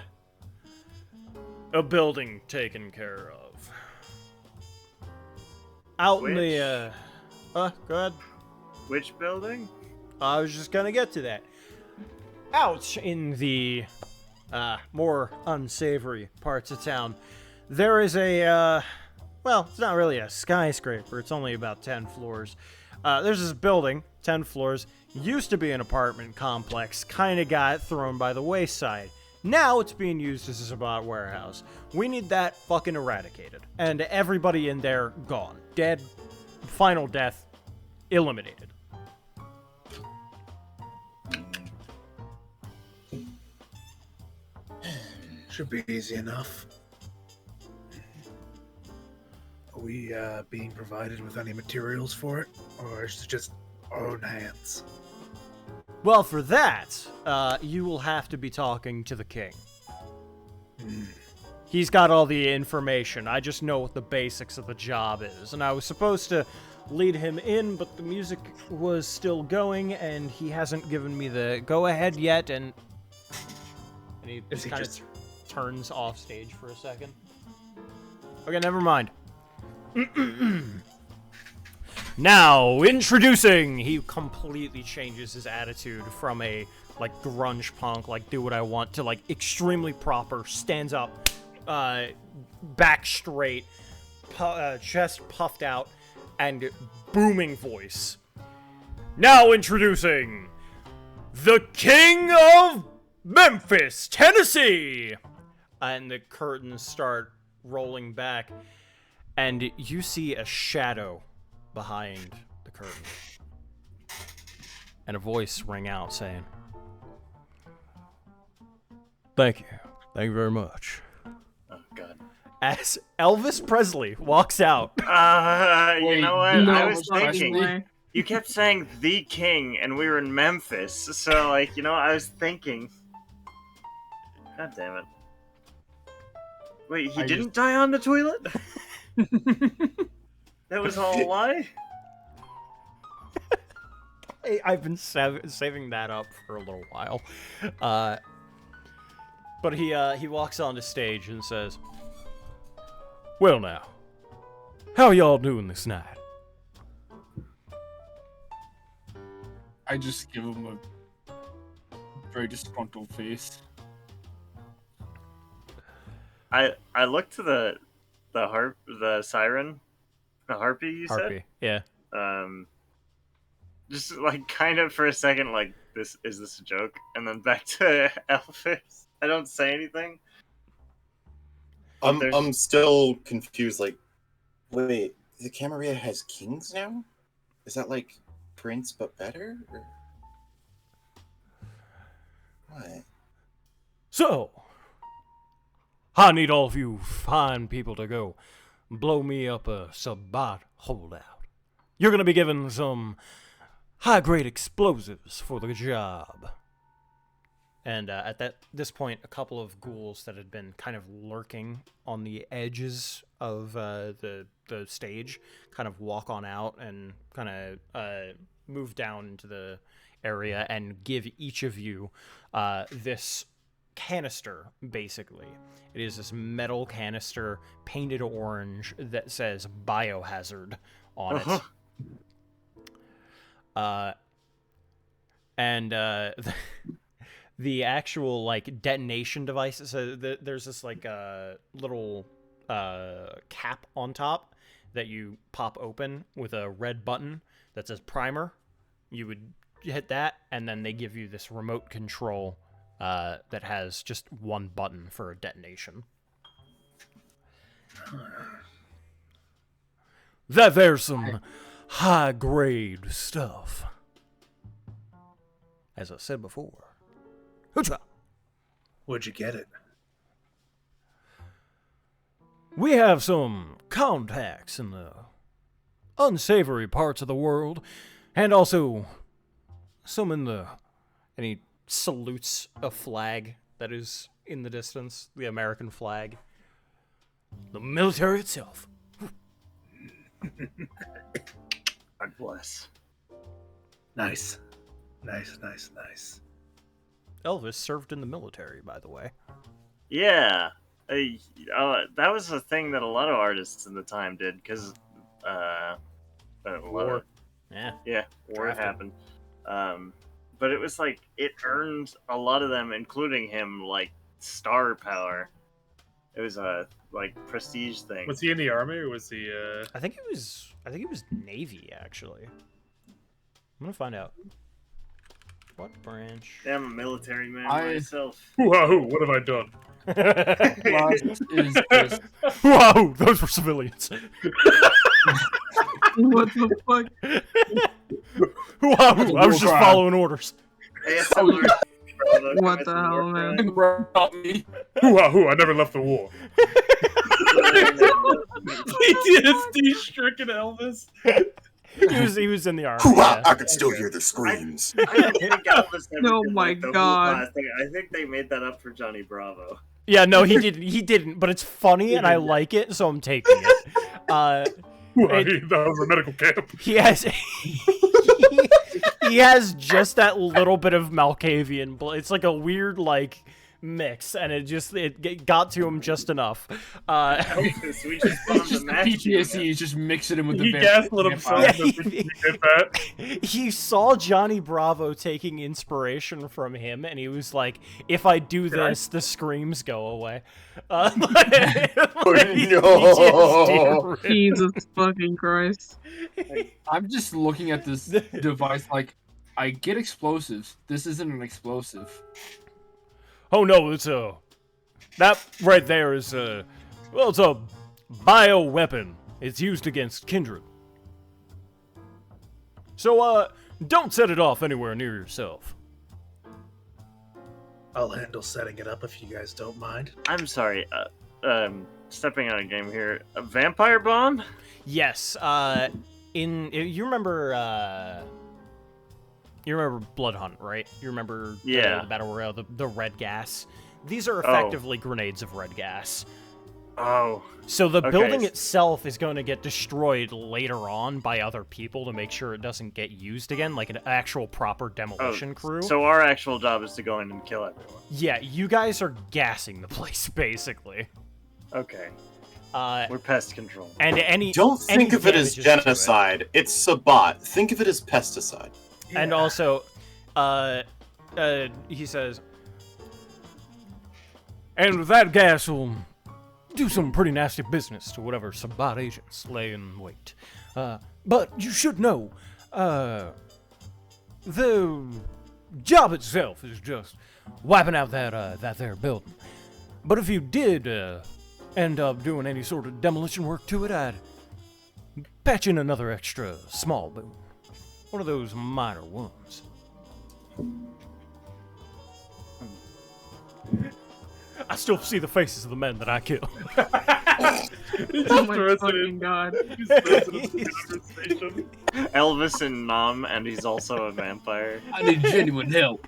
building taken care of. Out in the, go ahead. Which building? I was just gonna get to that. Out in the, more unsavory parts of town, there is a, well, it's not really a skyscraper, it's only about 10 floors. There's this building, 10 floors, used to be an apartment complex, kinda got thrown by the wayside. Now it's being used as a bot warehouse. We need that fucking eradicated. And everybody in there gone. Dead. Final death. Eliminated. Should be easy enough. Are we being provided with any materials for it? Or is it just our own hands? Well, for that, you will have to be talking to the king. He's got all the information. I just know what the basics of the job is. And I was supposed to lead him in, but the music was still going, and he hasn't given me the go-ahead yet, and he Is he kind of just- turns off stage for a second. Okay, never mind. Now, introducing! He completely changes his attitude from a, like, grunge punk, like, do what I want, to, like, extremely proper, stands up, back straight, chest puffed out, and booming voice. Now introducing the King of Memphis, Tennessee! And the curtains start rolling back, and you see a shadow behind the curtain. And a voice rang out saying, Thank you. Thank you very much. Oh, God. As Elvis Presley walks out. You Wait, know what? no, I was Presley? thinking. You kept saying the king, and we were in Memphis. So, like, you know, I was thinking. God damn it. Wait, he didn't die on the toilet? That was all a lie? I've been saving that up for a little while. But he walks onto stage and says, Well now, how y'all doing this night? I just give him a very disgruntled face. I looked to the siren, the harpy you Harpy, yeah. said. Just like kind of for a second, like is this a joke? And then back to Elvis. I don't say anything. I'm still confused. Like, wait, the Camarilla has kings now? Is that like Prince but better? Or... What? So, I need all of you fine people to go blow me up a Sabbat holdout. You're gonna be given some high-grade explosives for the job. And this point, a couple of ghouls that had been kind of lurking on the edges of the stage kind of walk on out and kind of move down into the area and give each of you this canister, basically. It is this metal canister painted orange that says biohazard on it. And the actual like detonation device, so there's this like little cap on top that you pop open with a red button that says primer. You would hit that, and then they give you this remote control that has just one button for a detonation. That there's some high-grade stuff. As I said before. Hoocha! Where'd you get it? We have some contacts in the unsavory parts of the world, and also some in the... And he salutes a flag that is in the distance, the American flag. The military itself. God bless. Nice. Elvis served in the military, by the way. Yeah. That was a thing that a lot of artists in the time did, because War. Yeah. War Drafted. happened. But it was like, it earned a lot of them, including him, like, star power. It was a, like, prestige thing. Was he in the army or was he? I think it was Navy, actually. I'm gonna find out. What branch? Yeah, I'm a military man myself. Whoa! What have I done? Is just Whoa! Those were civilians. What the fuck? Whoa! I was just following orders. ASMR. What the hell, man? not me. Whoa! I never left the war. PTSD stricken Elvis. He was in the army. I Yeah. could still hear the screams. I don't think Elvis ever Oh did, my like, the God. whoop-ass thing. I think they made that up for Johnny Bravo. Yeah, no, he didn't, but it's funny and I like it, so I'm taking it. That was a medical camp. He has he has just that little bit of Malkavian blood. It's like a weird like mix, and it got to him just enough. Elvis, we just found It's just the the match. PTSD. He's just mixing it with the He vampire. gaslit himself. Yeah, that he did that. He saw Johnny Bravo taking inspiration from him, and he was like, "If I do this, the screams go away." Oh, no. Jesus fucking Christ. I'm just looking at this device like, I get explosives. This isn't an explosive. Oh no, it's that right there is it's a bioweapon. It's used against kindred. So don't set it off anywhere near yourself. I'll handle setting it up if you guys don't mind. I'm sorry. Stepping out of game here. A vampire bomb? Yes, you remember Blood Hunt, right? You remember Yeah. the Battle Royale, the red gas? These are effectively grenades of red gas. Oh. So the Okay. building itself is going to get destroyed later on by other people to make sure it doesn't get used again, like an actual proper demolition crew. So our actual job is to go in and kill everyone. Yeah, you guys are gassing the place, basically. Okay. Uh, We're pest control. and any Don't any think of it as damages to it. genocide. It's Sabat. Think of it as pesticide. And also, he says, and that gas will do some pretty nasty business to whatever Sabbat agents lay in wait. But you should know, the job itself is just wiping out that there building. But if you did end up doing any sort of demolition work to it, I'd patch in another extra small boon. One of those minor ones. I still see the faces of the men that I kill. Oh my fucking god. Elvis and Mom, and he's also a vampire. I need genuine help.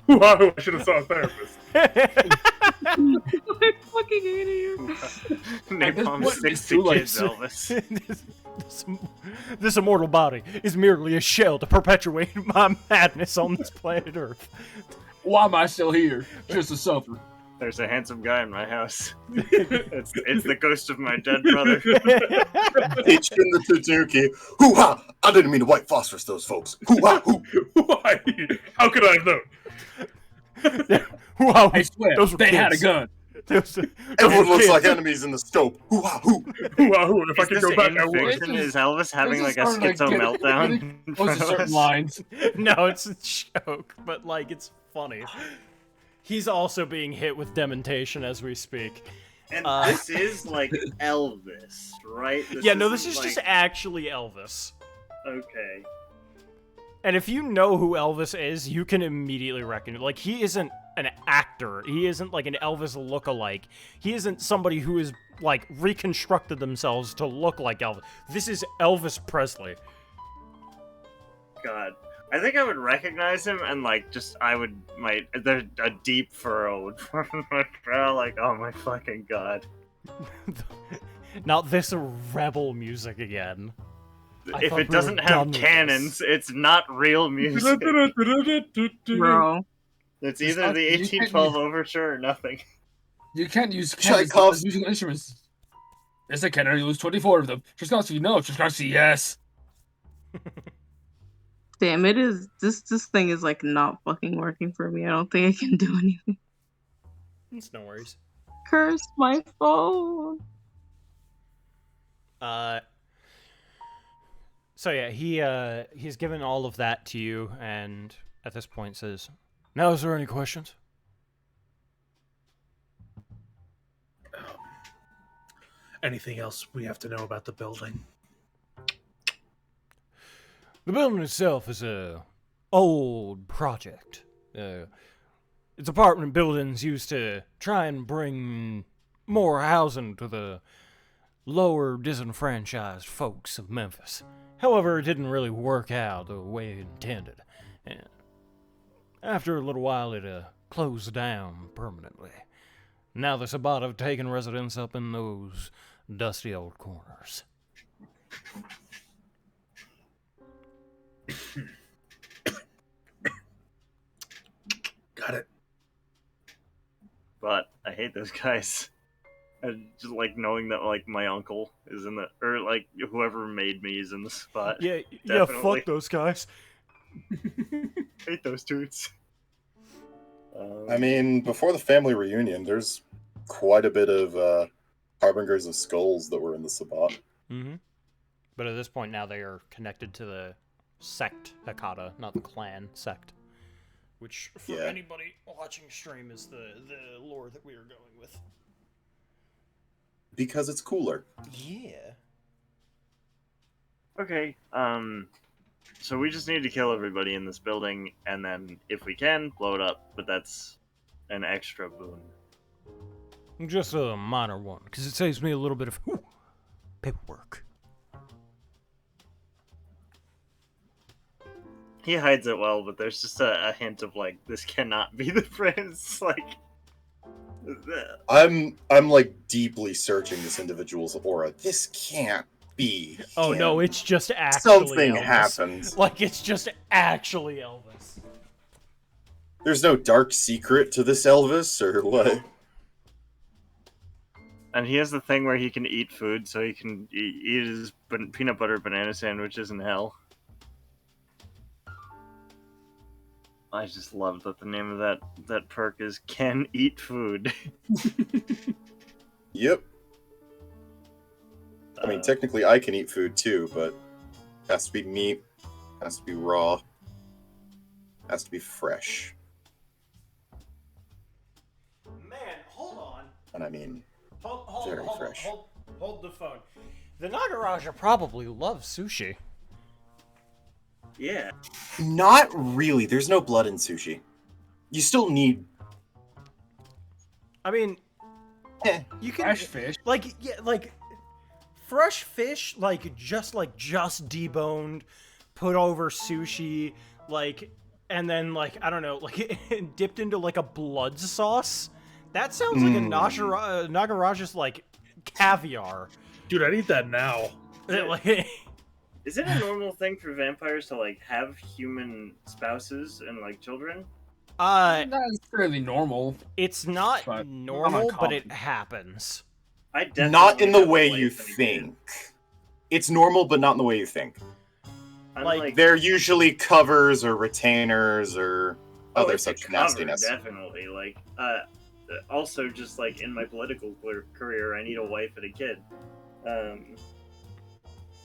Wow, I should have saw a therapist. I fucking hate you. Napalm What? sticks It's to too late. kids, Elvis. This immortal body is merely a shell to perpetuate my madness on this planet Earth. Why am I still here? Just to suffer. There's a handsome guy in my house. It's the ghost of my dead brother. H in the Tanuki. Hoo ha! I didn't mean to white phosphorus those folks. Hoo ha! Hoo. Why? How could I have known? Wow, I swear, those were they had a kids. gun. Everyone looks like enemies in the scope. Hoo ha! Hoo. Wow, if I Is could this go back, I in would. fiction? Is Elvis having This like a is starting to schizo get- meltdown getting in close front to of certain us? lines. No, it's a joke, but like it's funny. He's also being hit with dementation as we speak. And Uh, this is like Elvis, right? Yeah, no, this is isn't, just like- actually Elvis. okay. And if you know who Elvis is, you can immediately recognize. Like, he isn't an actor. He isn't like an Elvis look-alike. He isn't somebody who is like reconstructed themselves to look like Elvis. This is Elvis Presley. God. I think I would recognize him and like just there's a deep furrow would form in my brow, like, oh my fucking god. Now this rebel music again. I If thought it we were doesn't done have with cannons, it's not real music. Bro. It's It's either not- the you can't 1812 use- overture or nothing. You can't use cannons Tchaikovsky. as musical instruments. Yes, I can. I use 24 of them. Tchaikovsky, no. Tchaikovsky, yes. Damn, it is. This thing is like not fucking working for me. I don't think I can do anything. It's no worries. Curse my phone. So yeah, he's given all of that to you, and at this point says, "Now, is there any questions?" Anything else we have to know about the building? The building itself is a old project. It's apartment buildings used to try and bring more housing to the lower disenfranchised folks of Memphis. However, it didn't really work out the way it intended. And after a little while, it closed down permanently. Now the Sabbat have taken residence up in those dusty old corners. Got it. But I hate those guys. And just like knowing that like my uncle is in the or like whoever made me is in the spot. Yeah, Definitely. fuck those guys. Hate those dudes. I mean, before the family reunion, there's quite a bit of harbingers of skulls that were in the Sabbat. Mm-hmm. But at this point now they are connected to the sect Hakata, not the clan sect. Which, for Yeah. anybody watching stream, is the lore that we are going with. Because it's cooler. Yeah. Okay, so we just need to kill everybody in this building, and then, if we can, blow it up, but that's an extra boon. Just a minor one, because it saves me a little bit of paperwork. He hides it well, but there's just a hint of, like, this cannot be the prince, like... I'm like deeply searching this individual's aura. This can't be. Oh him. no, it's just actually Something Elvis. happens. Like, it's just actually Elvis. There's no dark secret to this Elvis, or what? And he has the thing where he can eat food, so he can eat his peanut butter banana sandwiches in hell. I just love that the name of that perk is Can Eat Food. Yep. I mean, technically, I can eat food too, but it has to be meat, has to be raw, has to be fresh. Man, hold on. And I mean, Hold Very fresh. Hold the phone. The Nagaraja probably loves sushi. Yeah. not really. There's no blood in sushi. You still need. I mean, Eh. you can Fresh fish. like fresh fish, just deboned, put over sushi. Like and then like I don't know, like dipped into like a blood sauce. That sounds like a Nagaraja's like caviar. Dude, I need that now. Is it a normal thing for vampires to like have human spouses and like children? That is fairly normal. It's not But normal, but it uncommon. happens. I definitely Not in the have a way wife you and a kid. think. It's normal, but not in the way you think. I'm Like, like, They're usually covers or retainers or other it's a such cover, nastiness. definitely. Like, also just like in my political career, I need a wife and a kid.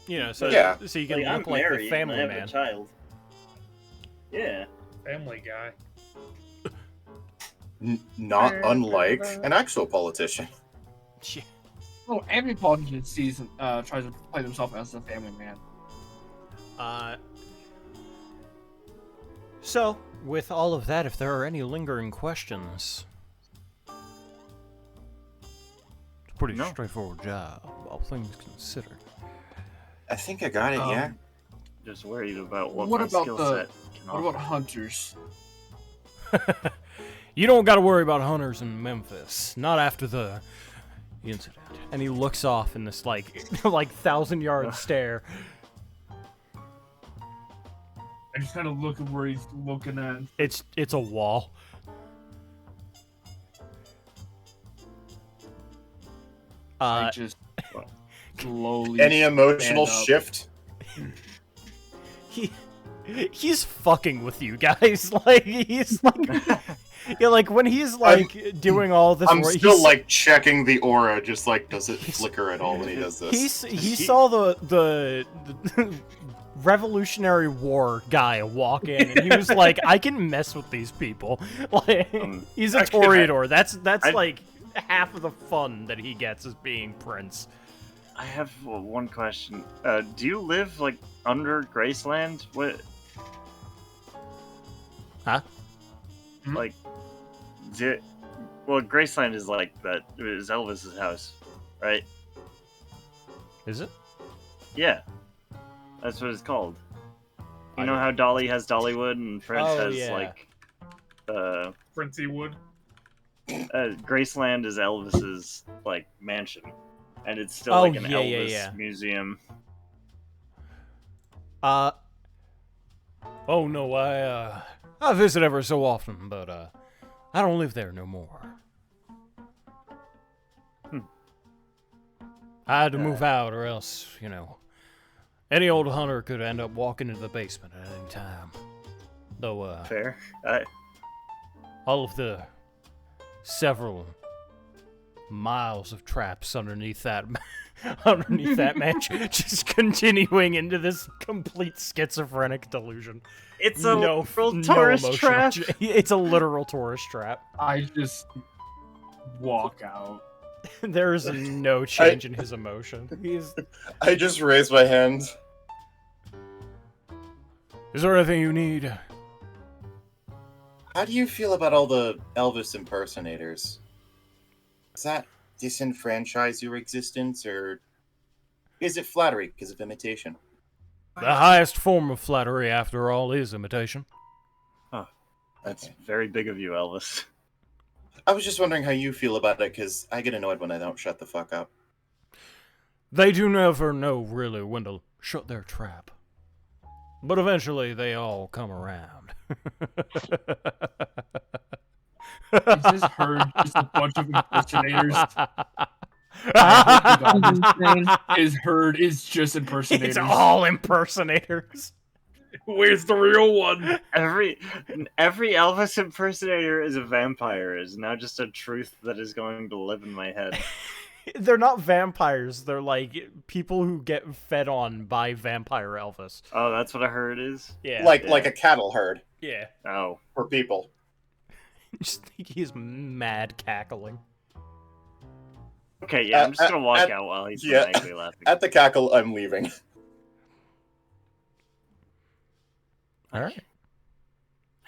You know, so Yeah. so you can Like, I'm look like married the and family I have man. a child. Yeah. Family Guy. Not unlike an actual politician. Shit. Oh, every politician tries to play themselves as a family man. So, with all of that, if there are any lingering questions, it's a pretty No. straightforward job, all things considered. I think I got it, yeah. Just worried about what What my about skill the- set can What offer. about hunters? You don't got to worry about hunters in Memphis, not after the incident. And he looks off in this like 1,000-yard stare. I just kind of look at where he's looking at. It's a wall. I just slowly. Any emotional stand up. shift? He's fucking with you guys. Like he's like yeah, like when he's like doing all this. I'm wor- still he's- like checking the aura, just like, does it flicker at all when he does this? he saw the Revolutionary War guy walk in, and he was like, "I can mess with these people." Like he's a actually, Toreador. That's I- like half of the fun that he gets as being Prince. I have one question. Do you live like under Graceland? What? Huh? Like, well, Graceland is like that. It was Elvis's house, right? Is it? Yeah, that's what it's called. I You know don't- how Dolly has Dollywood and Prince Oh, has yeah. like, Princey Wood. Graceland is Elvis's like mansion, and it's still Oh, like an yeah, Elvis yeah. museum. Oh no, I visit ever so often, but I don't live there no more. I had to move out, or else, you know, any old hunter could end up walking into the basement at any time. Though, Fair. all of the several miles of traps underneath that mansion, just continuing into this complete schizophrenic delusion. It's a No, literal no tourist emotional trap. It's a literal tourist trap. I just walk out. There is no change in his emotion. He's. I just raised my hand. Is there anything you need? How do you feel about all the Elvis impersonators? Does that disenfranchise your existence, or is it flattery because of imitation? The highest form of flattery, after all, is imitation. That's Okay. very big of you, Elvis. I was just wondering how you feel about it, because I get annoyed when I don't shut the fuck up. They do never know really when to shut their trap. But eventually they all come around. Is this herd just a bunch of impersonators? I hope you guys understand. His herd is just impersonators. It's all impersonators. Where's the real one? Every Elvis impersonator is a vampire. Is now just a truth that is going to live in my head. They're not vampires. They're like people who get fed on by vampire Elvis. Oh, that's what a herd is. Yeah. Like a cattle herd yeah. Oh, for people. Just think he's mad cackling. okay. Yeah, I'm just gonna walk at- out while he's yeah. maniacally laughing. At the cackle, I'm leaving. All right.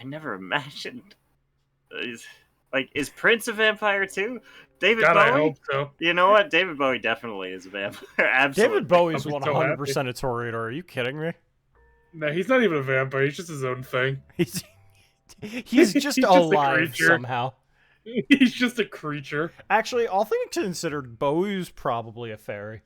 I never imagined. Is Prince a vampire too? David God, I Bowie. hope so. You know what? David Bowie definitely is a vampire. Absolutely. David Bowie's I'm so 100% a Toreador. Are you kidding me? No, he's not even a vampire. He's just his own thing. He's He's just He's just a alive creature. somehow. He's just a creature. Actually, all things considered, Bo's probably a fairy.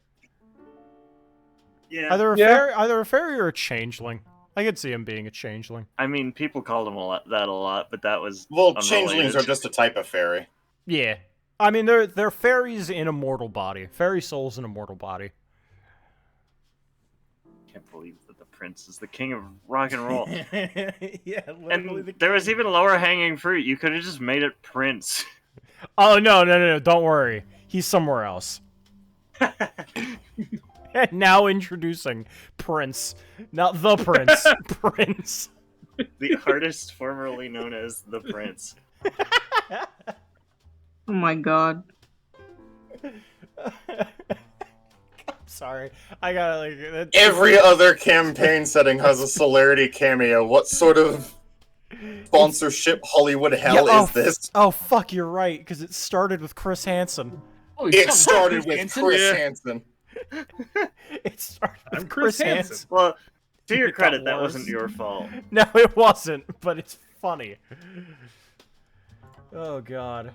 Yeah. Either Yeah. either a fairy or a changeling. I could see him being a changeling. I mean, people called him that a lot, but that was Well, unrelated. changelings are just a type of fairy. Yeah. I mean, they're fairies in a mortal body. Fairy souls in a mortal body. Can't believe that the prince is the king of rock and roll. Yeah, And there was even lower hanging fruit. You could have just made it Prince. Oh, no, don't worry. He's somewhere else. Now introducing Prince. Not the Prince. Prince. The artist formerly known as the Prince. Oh my god. Sorry. I gotta like... Every other campaign setting has a celerity cameo. What sort of sponsorship Hollywood hell is this? Oh, fuck, you're right, because it started with Chris Hansen. Holy It fuck, started with Hansen? Chris Yeah. Hansen. It started with I'm Chris Hansen. Well, to your It got credit, that worse. wasn't your fault. No, it wasn't, but it's funny. Oh, God.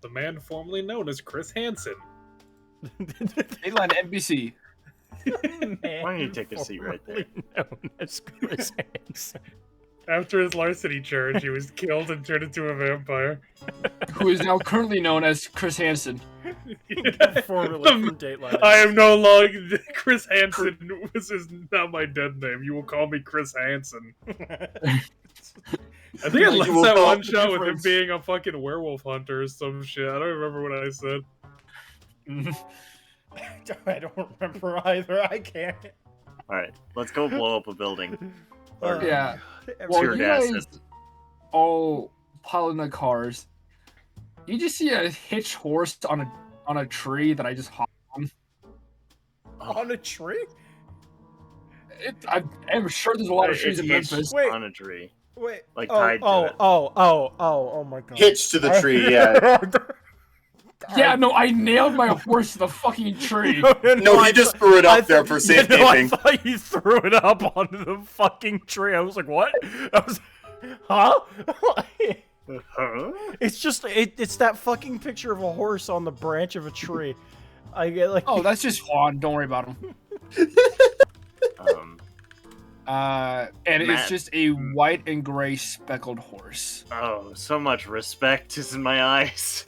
The man formerly known as Chris Hansen. Dateline NBC. Why don't you take a seat right there? Known as Chris Hansen. After his larceny charge, he was killed and turned into a vampire. Who is now currently known as Chris Hansen. Formerly from Dateline. I am no longer Chris Hansen. This is not my dead name. You will call me Chris Hansen. I think I You left will that call one me shot with him Prince. being a fucking werewolf hunter or some shit. I don't remember what I said. I don't remember either. I can't. Alright, let's go blow up a building. Yeah. Every- Well, Pure you gas guys all pile in the cars. You just see a hitched horse on a tree that I just hopped on. on a tree? I'm sure there's a lot of trees in It's Memphis. Wait. on a tree. Wait. Like, oh, tied to oh, it. oh my god. Hitched to the tree, yeah. Yeah, no, I nailed my horse to the fucking tree. No, he just threw it up there for Yeah, no, I safekeeping. thought you threw it up onto the fucking tree. I was like, what? I was, huh? Huh? It's just, it's that fucking picture of a horse on the branch of a tree. I get like, Oh, that's just Juan. Don't worry about him. And it's Matt. just a white and gray speckled horse. Oh, so much respect is in my eyes.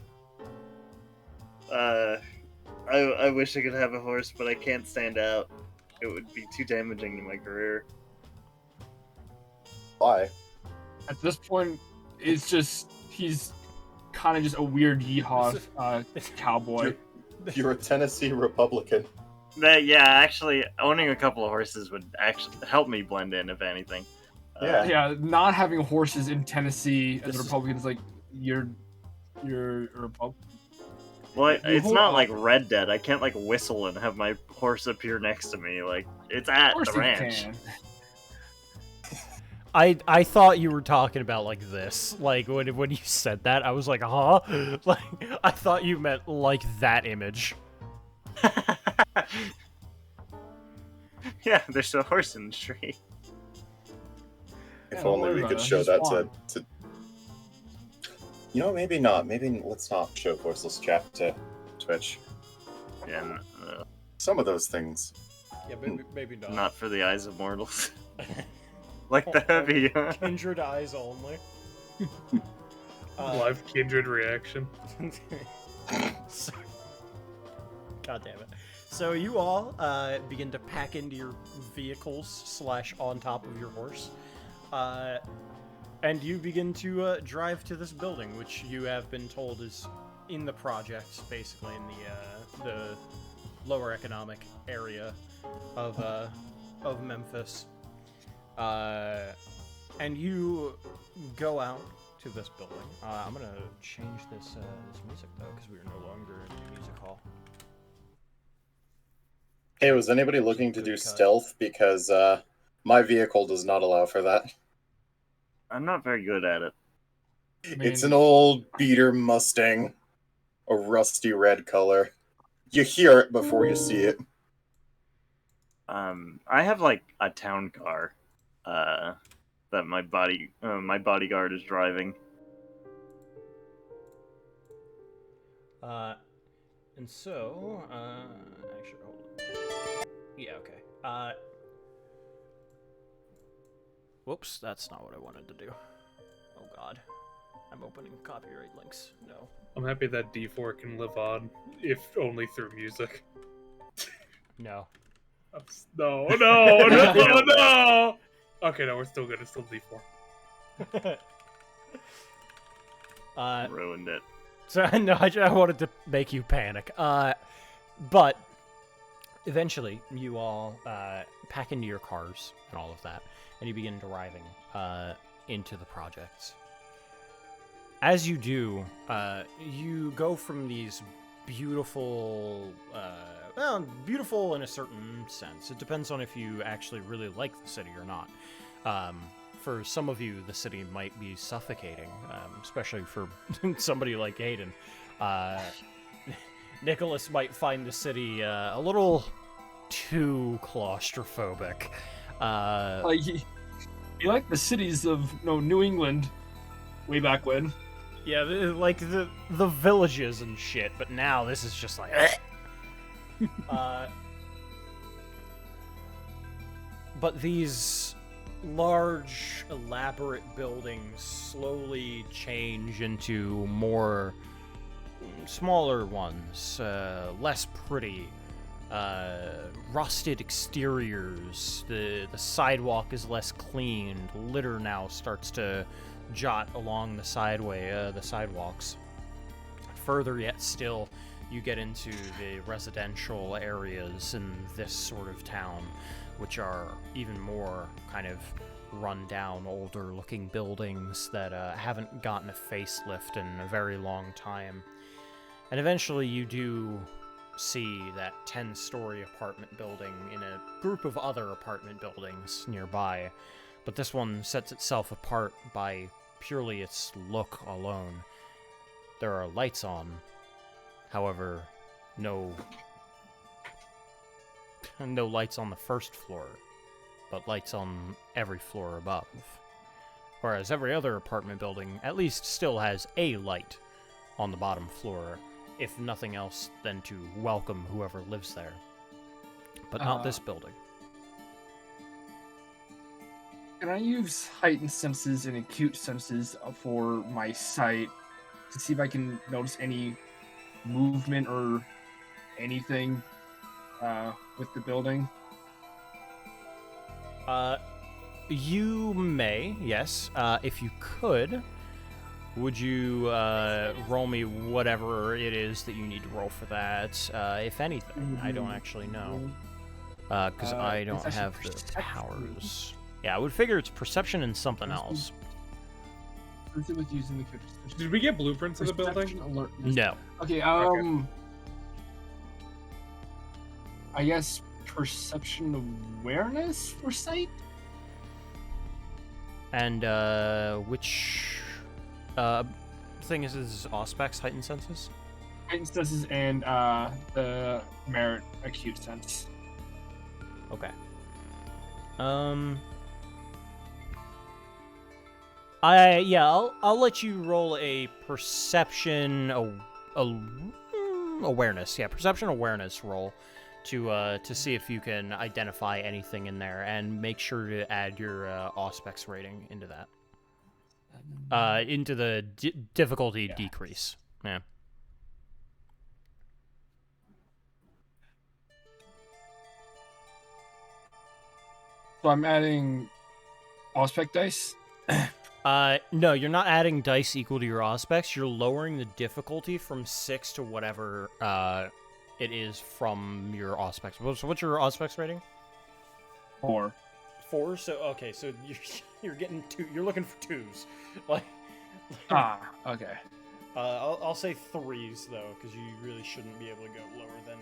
I wish I could have a horse, but I can't stand out. It would be too damaging to my career. Why? At this point, it's just he's kind of just a weird yeehaw cowboy. You're a Tennessee Republican. Yeah, actually, owning a couple of horses would actually help me blend in, if anything. Yeah. Yeah, not having horses in Tennessee as This a is- Republican is like you're a Republican. Well, it's hold not on. like Red Dead. I can't like whistle and have my horse appear next to me. Like it's at Of course the you ranch. can. I thought you were talking about like this. Like when you said that, I was like, huh? Like I thought you meant like that image. Yeah, there's a horse in the tree. If Yeah, don't only worry we about could it, show it's that fine. to. You know, maybe not. Maybe let's not show voiceless chat to Twitch. And Some of those things. Yeah, maybe not for the eyes of mortals. Like the heavy. Kindred eyes only. Live kindred reaction. So- God damn it. So you all begin to pack into your vehicles / on top of your horse. And you begin to drive to this building, which you have been told is in the projects, basically in the lower economic area of Memphis. And you go out to this building. I'm gonna change this music though, because we are no longer in the music hall. Hey, was anybody looking to do Good cut. stealth? Because my vehicle does not allow for that. I'm not very good at it. It's an old beater Mustang, a rusty red color. You hear it before you see it. I have like a town car, that that my bodyguard is driving. And so, actually, hold on. Yeah, okay. Whoops, that's not what I wanted to do. Oh god. I'm opening copyright links. No. I'm happy that D4 can live on, if only through music. No. No, no, no, no! Okay, no, we're still good. It's still D4. Ruined it. So, no, I wanted to make you panic. But eventually, you all pack into your cars and all of that, and you begin driving into the projects. As you do, you go from these beautiful, well, beautiful in a certain sense. It depends on if you actually really like the city or not. For some of you, the city might be suffocating, especially for somebody like Aiden. Nicholas might find the city a little too claustrophobic. You like the cities of New England way back when. Yeah, like the villages and shit, but now this is just like... but these large, elaborate buildings slowly change into more smaller ones, less pretty, rusted exteriors. The sidewalk is less cleaned. Litter now starts to jot along the sidewalks. Further yet still, you get into the residential areas in this sort of town, which are even more kind of run-down, older-looking buildings that haven't gotten a facelift in a very long time. And eventually you do see that 10-story apartment building in a group of other apartment buildings nearby, but this one sets itself apart by purely its look alone. There are lights on, however, no lights on the first floor, but lights on every floor above. Whereas every other apartment building at least still has a light on the bottom floor, if nothing else than to welcome whoever lives there. But not this building. Can I use heightened senses and acute senses for my sight to see if I can notice any movement or anything with the building? You may, yes. If you could, would you roll me whatever it is that you need to roll for that, if anything? I don't actually know. Because I don't have the powers. Yeah, I would figure it's perception and something else. With using the Did we get blueprints of the building? No. Okay, I guess perception awareness for sight? And which thing is this? Auspex heightened senses? Heightened senses and the merit acute sense. Okay. I'll let you roll a perception awareness. Yeah, perception awareness roll to see if you can identify anything in there, and make sure to add your Auspex rating into that. Into the difficulty decrease. Yeah. So I'm adding Auspex dice? No, you're not adding dice equal to your Auspex. You're lowering the difficulty from 6 to whatever it is from your Auspex. So what's your Auspex rating? 4. 4? So okay, so you're getting 2. You're looking for 2s. Like Okay. I'll say 3s though, because you really shouldn't be able to go lower than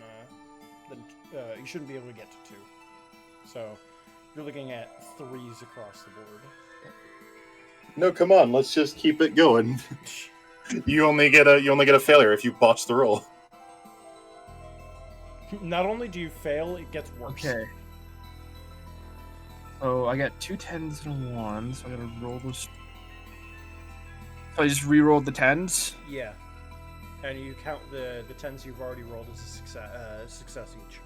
you shouldn't be able to get to 2. So you're looking at 3s across the board. No, come on, let's just keep it going. You only get a failure if you botch the roll. Not only do you fail, it gets worse. Okay. So I got 2 10s and a 1, so I gotta roll those. So I just re-rolled the 10s? Yeah. And you count the 10s you've already rolled as a success each.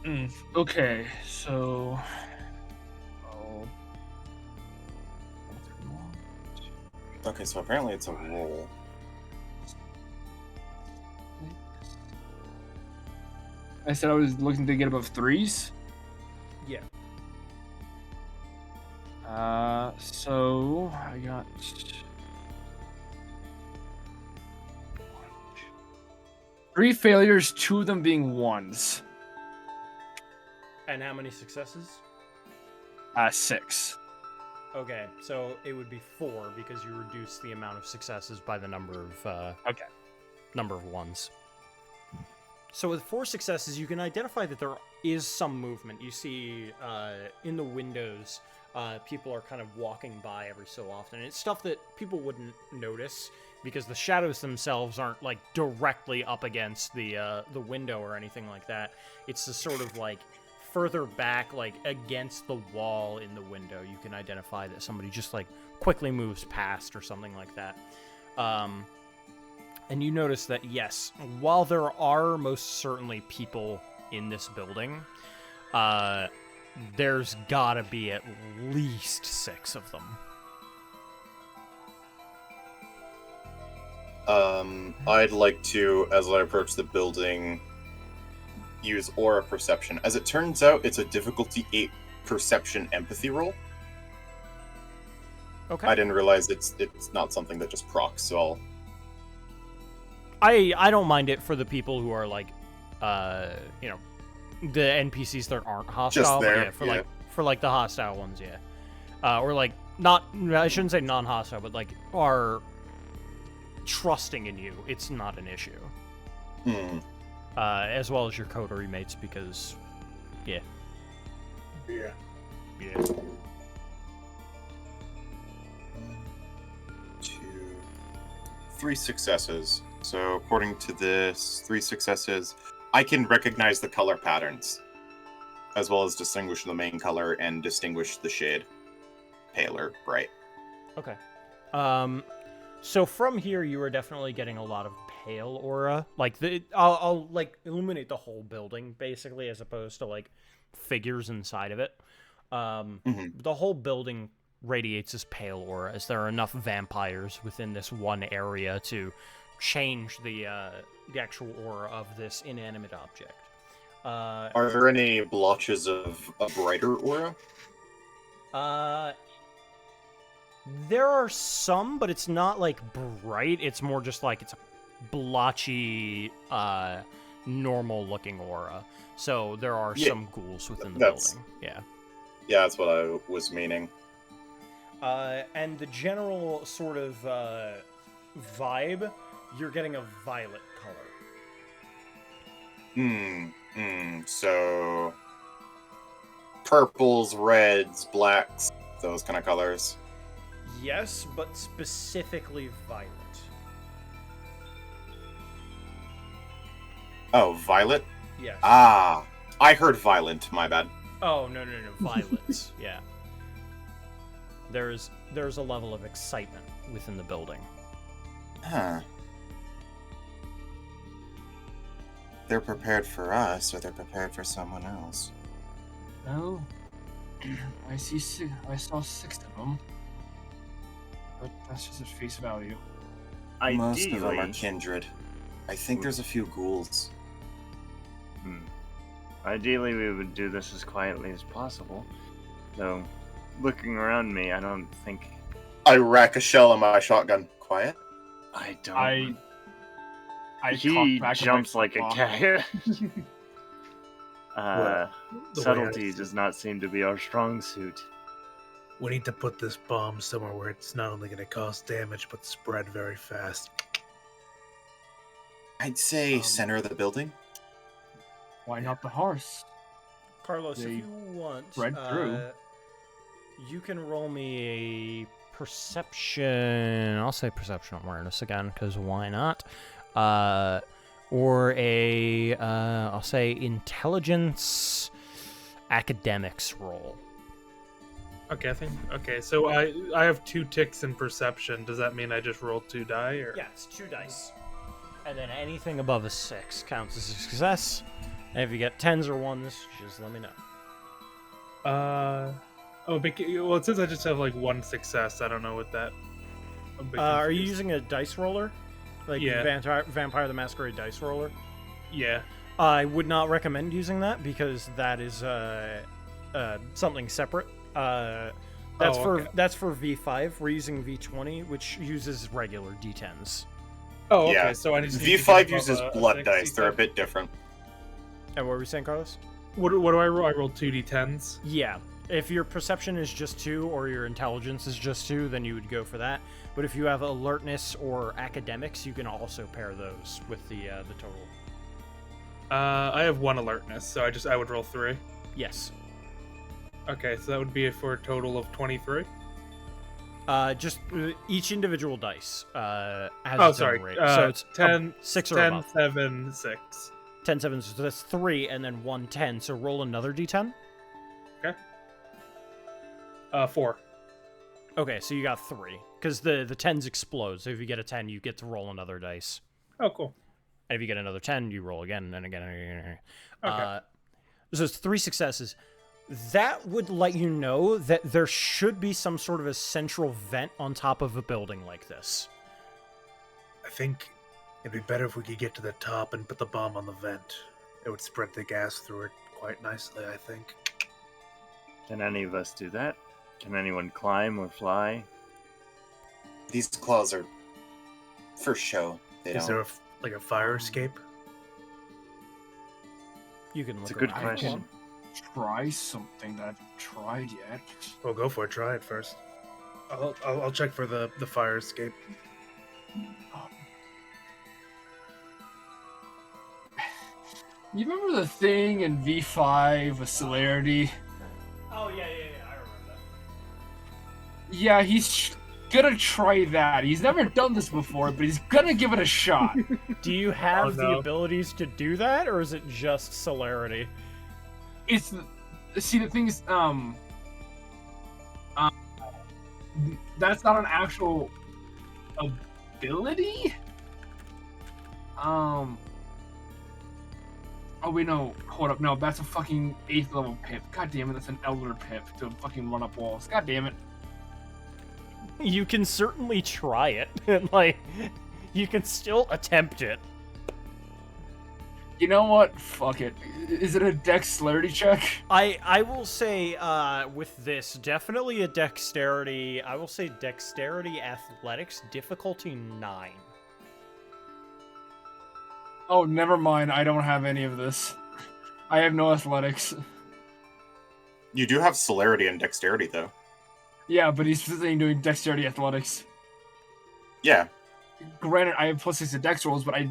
Okay. Okay, so... Oh. Okay, so apparently it's a roll. I said I was looking to get above 3s? Yeah. So I got 3 failures, 2 of them being 1s. And how many successes? 6. Okay, so it would be 4 because you reduce the amount of successes by the number of number of ones. So with 4 successes, you can identify that there is some movement. You see in the windows, people are kind of walking by every so often. It's stuff that people wouldn't notice because the shadows themselves aren't like directly up against the window or anything like that. It's the sort of like further back, like against the wall in the window. You can identify that somebody just like quickly moves past or something like that. And you notice that, yes, while there are most certainly people in this building, there's gotta be at least 6 of them. I'd like to, as I approach the building, use aura perception. As it turns out, it's a difficulty 8 perception empathy roll. Okay. I didn't realize it's not something that just procs, so I'll... I don't mind it for the people who are like, you know, the NPCs that aren't hostile. Just there, but yeah, for like the hostile ones, yeah. Or like I shouldn't say non-hostile, but like are trusting in you. It's not an issue. As well as your coterie mates, because yeah. 3 successes. So according to this, 3 successes, I can recognize the color patterns, as well as distinguish the main color and distinguish the shade. Pale or bright. Okay. So from here, you are definitely getting a lot of pale aura. Like I'll like illuminate the whole building basically, as opposed to like figures inside of it. The whole building radiates this pale aura, as there are enough vampires within this one area to change the actual aura of this inanimate object. Are there any blotches of a brighter aura? There are some, but it's not like bright. It's more just like it's a blotchy, normal-looking aura. So there are some ghouls within the building. Yeah. Yeah, that's what I was meaning. And the general sort of vibe, you're getting a violet color. So purples, reds, blacks, those kind of colors. Yes, but specifically violet. Oh, violet? Yes. Ah, I heard violent, my bad. Oh, no, violets. Yeah. There's a level of excitement within the building. Huh. They're prepared for us, or they're prepared for someone else. Oh, I saw 6 of them, but that's just at face value. Most of them are kindred. I think there's a few ghouls. Ideally, we would do this as quietly as possible. Though, looking around me, I don't think... I rack a shell on my shotgun. Quiet? I don't... He jumps like a cat. Well, the way Subtlety I see does not seem to be our strong suit. We need to put this bomb somewhere where it's not only going to cause damage, but spread very fast. I'd say center of the building. Why not the horse? Carlos, if They you want, read through. You can roll me a perception. I'll say perception awareness again, because why not? or a, I'll say, intelligence academics roll. Okay, okay, so I have 2 ticks in perception. Does that mean I just roll 2 die, or? Yeah, it's 2 dice. And then anything above a 6 counts as a success. And if you get 10s or 1s, just let me know. Well, it says I just have like 1 success. I don't know what that. Are you using a dice roller? Like Yeah. Vampire the Masquerade dice roller? Yeah. I would not recommend using that because that is something separate. That's for V5. We're using V20, which uses regular D10s. Oh, okay. Yeah. So I just need to get V5 above uses a blood 6, dice. you They're a said? bit different. And what were we saying, Carlos? What do I roll? I roll 2 d10s. Yeah. If your perception is just 2 or your intelligence is just 2, then you would go for that. But if you have alertness or academics, you can also pair those with the total. I have 1 alertness, so I would roll 3. Yes. Okay, so that would be for a total of 23. Just each individual dice has Oh, its sorry. own rate. So it's 10, 6 or 10, above. 7, 6. 10, 7, so that's 3, and then 1, 10. So roll another d10. 4. Okay, so you got 3. Because the 10s explode, so if you get a 10, you get to roll another dice. Oh, cool. And if you get another 10, you roll again, and again, and again, and again. Okay. So it's 3 successes. That would let you know that there should be some sort of a central vent on top of a building like this. I think it'd be better if we could get to the top and put the bomb on the vent. It would spread the gas through it quite nicely, I think. Can any of us do that? Can anyone climb or fly? These claws are for show. Is there a fire escape? You can It's look a good around. question. Try something that I haven't tried yet. Well, go for it. Try it first. I'll check for the fire escape. You remember the thing in V5 with celerity? Oh, yeah, I remember that. Yeah, he's gonna try that. He's never done this before, but he's gonna give it a shot. Do you have Oh, the no. abilities to do that, or is it just celerity? See, the thing is, that's not an actual ability. Oh wait, no. Hold up, no. That's a fucking 8th level pip. God damn it, that's an elder pip to fucking run up walls. God damn it. You can certainly try it. Like, you can still attempt it. You know what? Fuck it. Is it a dexterity check? I will say, with this, definitely a dexterity. I will say dexterity athletics, difficulty 9. Oh, never mind. I don't have any of this. I have no athletics. You do have celerity and dexterity, though. Yeah, but he's specifically doing dexterity athletics. Yeah. Granted, I have +6 to dex rolls, but I...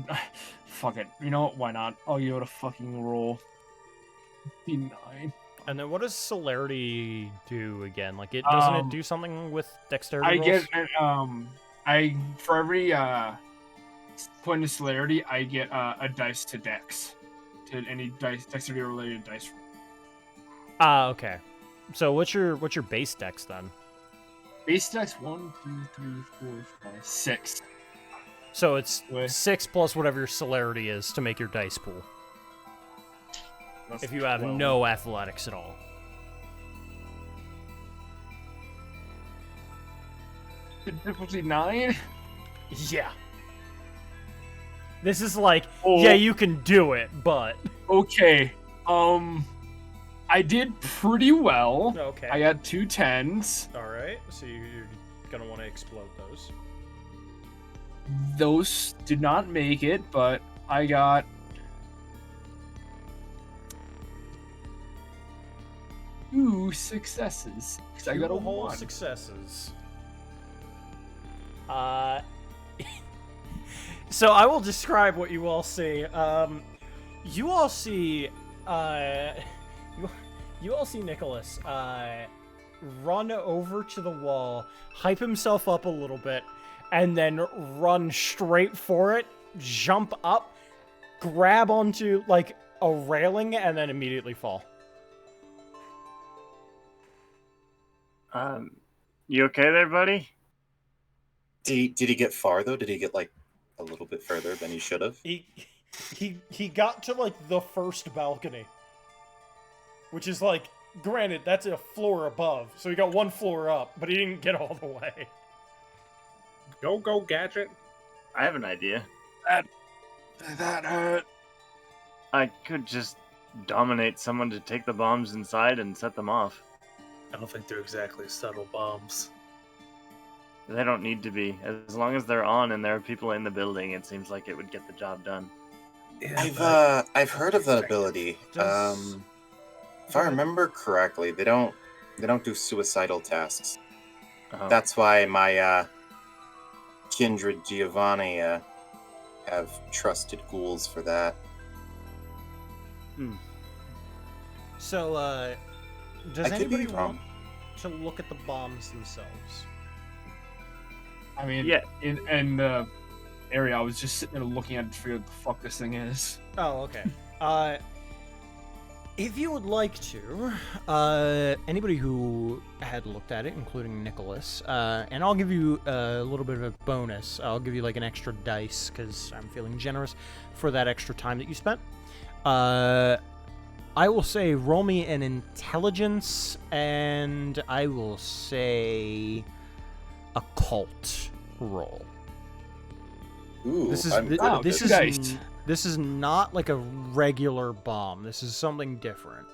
Fuck it. You know what? Why not? I'll give it a fucking roll. Be 9. And then what does celerity do again? Like, it doesn't it do something with dexterity I rolls? get for every point of celerity, I get a dice to dex, to any dexterity related dice roll. Ah, okay. So what's your base dex then? Base dex 1, 2, 3, 4, 5, 6. So it's Wait. 6 plus whatever your celerity is to make your dice pool. That's If you have 12. no athletics at all. Difficulty 9. Yeah. This is like, Oh. yeah, you can do it, but... Okay. I did pretty well. Okay. I got 2 10s. Alright, so you're gonna want to explode those. Those did not make it, but I got 2 successes. 'Cause I got a Two whole 1. successes. So I will describe what you all see. You all see, you all see Nicholas, run over to the wall, hype himself up a little bit, and then run straight for it, jump up, grab onto like a railing and then immediately fall. You okay there, buddy? Did he get far though? Did he get like a little bit further than he should have? He got to like the first balcony, which is like, granted, that's a floor above, so he got one floor up, but he didn't get all the way. Go, Gadget. I have an idea. That hurt. I could just dominate someone to take the bombs inside and set them off. I don't think they're exactly subtle bombs. They don't need to be. As long as they're on and there are people in the building, it seems like it would get the job done. Yeah, I've heard of that ability. Does- If I remember correctly, they don't do suicidal tasks. Oh. That's why my kindred Giovanni have trusted ghouls for that. So, does I could be anybody wrong. want to look at the bombs themselves? I mean, Yeah. in the area, I was just sitting there looking at it to figure out what the fuck this thing is. Oh, okay. If you would like to, anybody who had looked at it, including Nicholas, and I'll give you a little bit of a bonus. I'll give you like an extra dice because I'm feeling generous for that extra time that you spent. I will say roll me an intelligence, and I will say occult roll. Ooh, This is I'm good at this two is dice. this is not like a regular bomb. This is something different.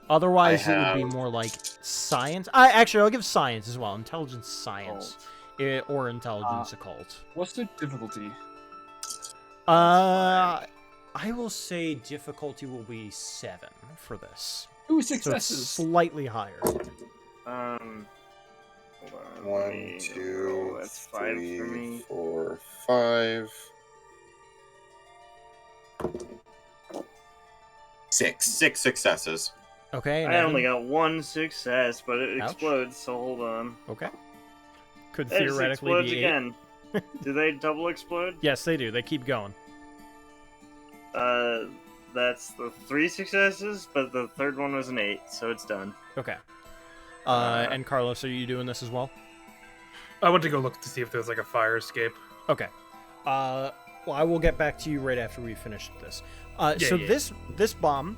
Otherwise, it would be have- more like science. Actually, I'll give science as well. Intelligence, science, or intelligence occult. What's the difficulty? I will say difficulty will be 7 for this, Ooh, so it's successes. slightly higher. Hold on. Let 1, me 2, roll. That's 5 for 3, me. 4, 5. 6 successes. Okay. and I only Evan? got 1 success, but it Ouch. explodes, so hold on. Okay. Could It theoretically explodes be 8. again. Do they double explode? Yes, they do. They keep going. That's the 3 successes, but the third one was an 8, so it's done. Okay. And Carlos, are you doing this as well? I went to go look to see if there's like a fire escape. Okay. Well, I will get back to you right after we finish this. So yeah. this bomb,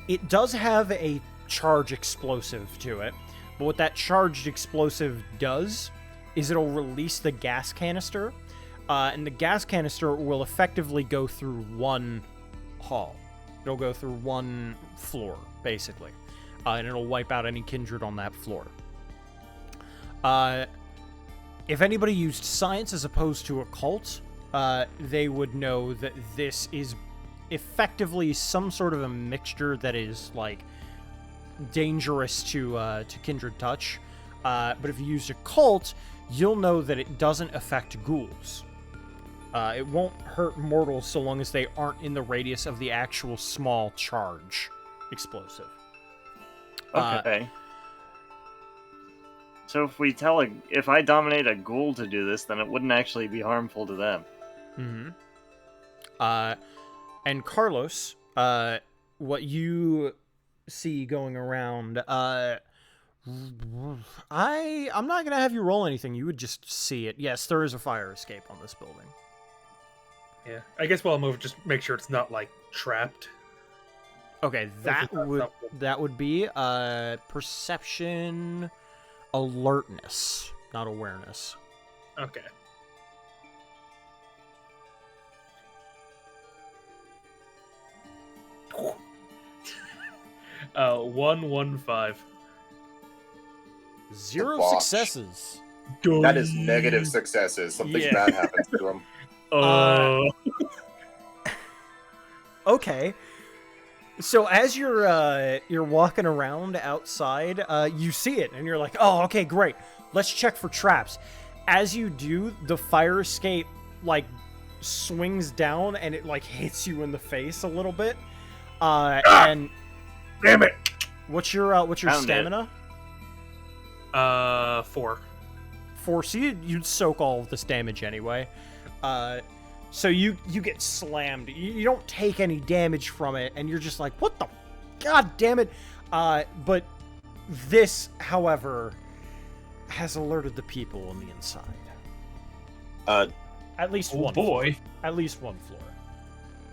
it does have a charge explosive to it, but what that charged explosive does is it'll release the gas canister, and the gas canister will effectively go through one hall. It'll go through one floor, basically, and it'll wipe out any kindred on that floor. If anybody used science as opposed to occult, they would know that this is effectively some sort of a mixture that is like dangerous to kindred touch. But if you used occult, you'll know that it doesn't affect ghouls. It won't hurt mortals so long as they aren't in the radius of the actual small charge explosive. Okay. So if I dominate a ghoul to do this, then it wouldn't actually be harmful to them. Mm-hmm. And Carlos, what you see going around, I'm not gonna have you roll anything. You would just see it. Yes, there is a fire escape on this building. Yeah, I guess while I move, just make sure it's not like trapped. Okay, that would be perception, alertness, not awareness. Okay. Uh, 115. 0 Botch. successes. That is negative successes. Something Yeah. bad happens to him. Okay. So as you're walking around outside, you see it, and you're like, "Oh, okay, great. Let's check for traps." As you do, the fire escape like swings down, and it like hits you in the face a little bit. And Damn it! what's your Found stamina? 4. 4. So you'd soak all of this damage anyway. So you get slammed. You don't take any damage from it, and you're just like, what the? God damn it. But this, however, has alerted the people on the inside. At least Oh one boy. floor. At least one floor.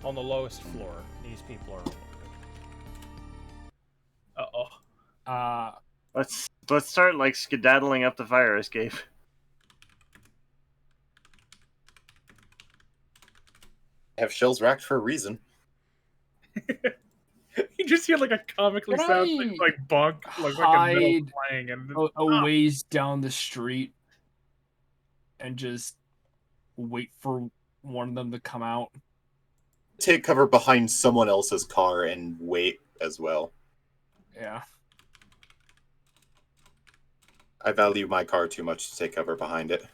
On the lowest floor, these people are alerted. Uh-oh. Let's start like skedaddling up the fire escape. Have shells racked for a reason. You just hear like a comically Can sounding I like bonk, like a metal hide clang, and a ways down the street and just wait for one of them to come out? Take cover behind someone else's car and wait as well. Yeah. I value my car too much to take cover behind it.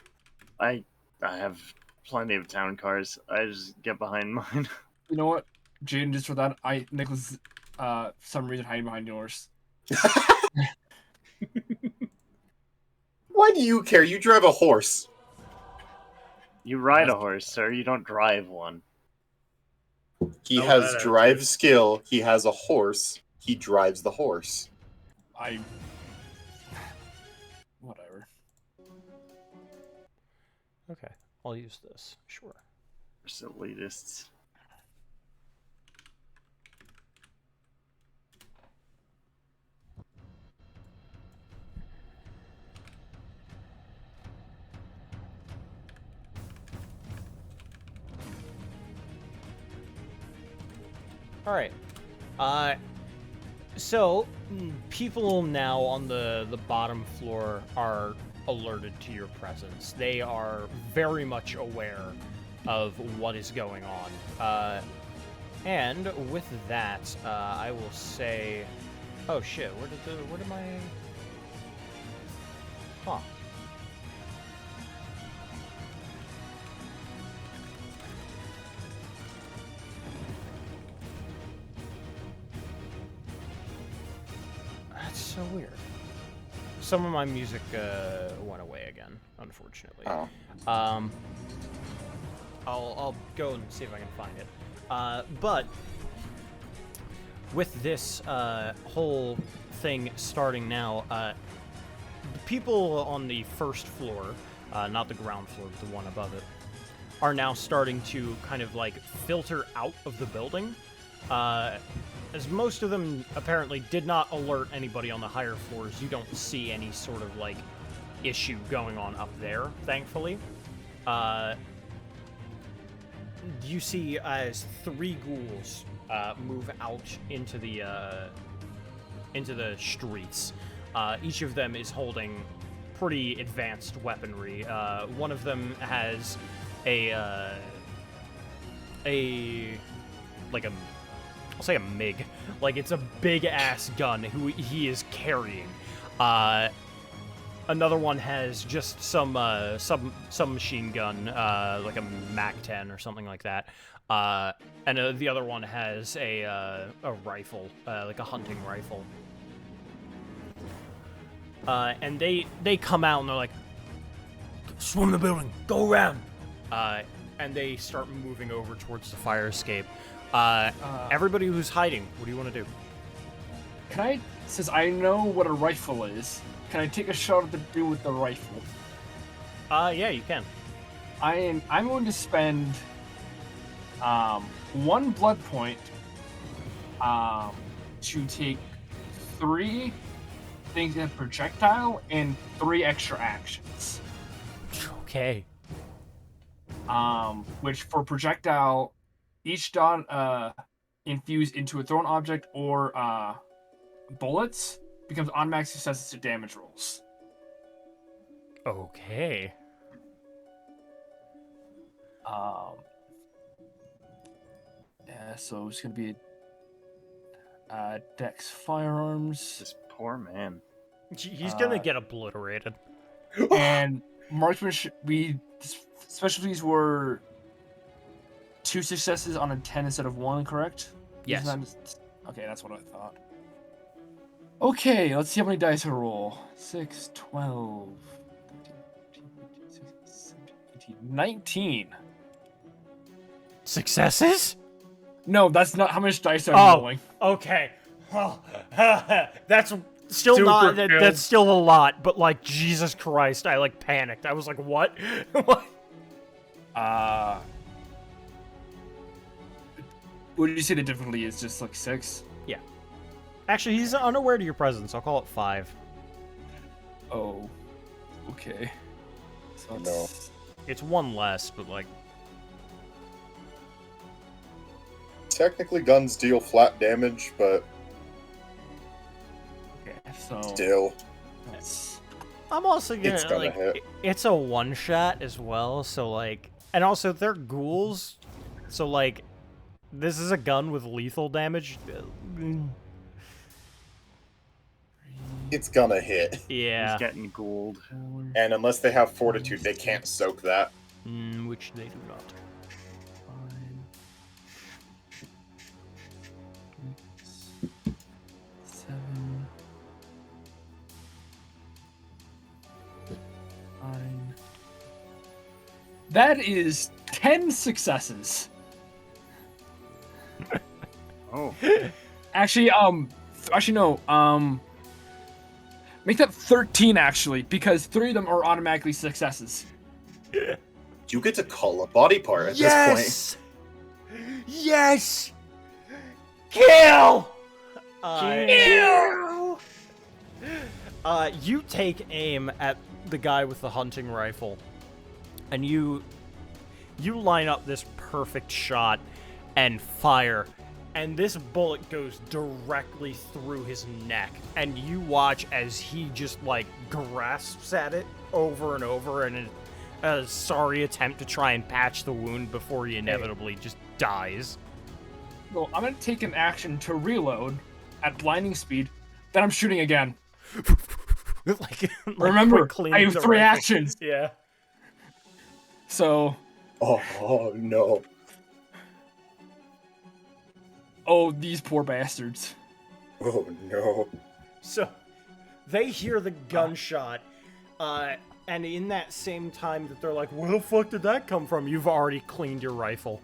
I have plenty of town cars. I just get behind mine. You know what, Jaden? Just for that, Nicholas, for some reason hiding behind yours. Why do you care? You drive a horse. You ride a horse, sir. You don't drive one. He No, has that drive is- skill. He has a horse. He drives the horse. Whatever. Okay, I'll use this. Sure. Just elitists. All right. So people now on the bottom floor are alerted to your presence. They are very much aware of what is going on. And with that, I will say, oh shit, where did my, huh? That's so weird. Some of my music went away again, unfortunately. Oh. I'll go and see if I can find it. But with this whole thing starting now, the people on the first floor, not the ground floor, but the one above it, are now starting to kind of like filter out of the building. As most of them apparently did not alert anybody on the higher floors, you don't see any sort of like issue going on up there, thankfully. You see as 3 ghouls move out into the streets. Each of them is holding pretty advanced weaponry. One of them has I'll say a MiG. Like, it's a big-ass gun who he is carrying. Another one has just some machine gun, like a MAC-10 or something like that. And the other one has a rifle, like a hunting rifle. And they come out and they're like, "Swarm the building, go around!" And they start moving over towards the fire escape. Everybody who's hiding, what do you want to do? Can I, since I know what a rifle is, can I take a shot at the dude with the rifle? Yeah, you can. I'm going to spend 1 blood point to take 3 things in projectile and 3 extra actions. Okay. Which for projectile, each dot infused into a thrown object or bullets becomes automatic successes to damage rolls. Okay. Yeah, so it's gonna be Dex firearms This poor man. He's gonna get obliterated. and marksmanship. Specialties were 2 successes on a 10 instead of 1, correct? Yes. Okay, that's what I thought. Okay, let's see how many dice I roll. 6, 12, 13, 14, 15, 16, 17, 18, 19. Successes? No, that's not how much dice I'm rolling. Okay. Oh, that's still Super not. good. That's still a lot, but like Jesus Christ, I like panicked. I was like, what? What? What did you say the difficulty is? Just like 6? Yeah. Actually, he's unaware to your presence. I'll call it 5. Oh. Okay. So No. It's 1 less, but like. Technically, guns deal flat damage, but Okay, so still. that's I'm also It's gonna gonna like. hit. It's a 1-shot as well, so like, and also they're ghouls, so like, this is a gun with lethal damage. It's gonna hit. Yeah. He's getting gold. And unless they have fortitude, they can't soak that. Which they do not. 7, 9. That is 10 successes. Oh. Actually, no. Make that 13 actually, because 3 of them are automatically successes. You get to call a body part at this Yes! Kill! Kill! You take aim at the guy with the hunting rifle, and you line up this perfect shot and fire, and this bullet goes directly through his neck, and you watch as he just, like, grasps at it over and over in a sorry attempt to try and patch the wound before he inevitably just dies. Well, I'm gonna take an action to reload at blinding speed, then I'm shooting again. like, Remember, quick I have cleaning the 3 rifle. actions. Yeah. So, point. Oh no. oh, these poor bastards. Oh no. So, they hear the gunshot, and in that same time that they're like, where the fuck did that come from? You've already cleaned your rifle.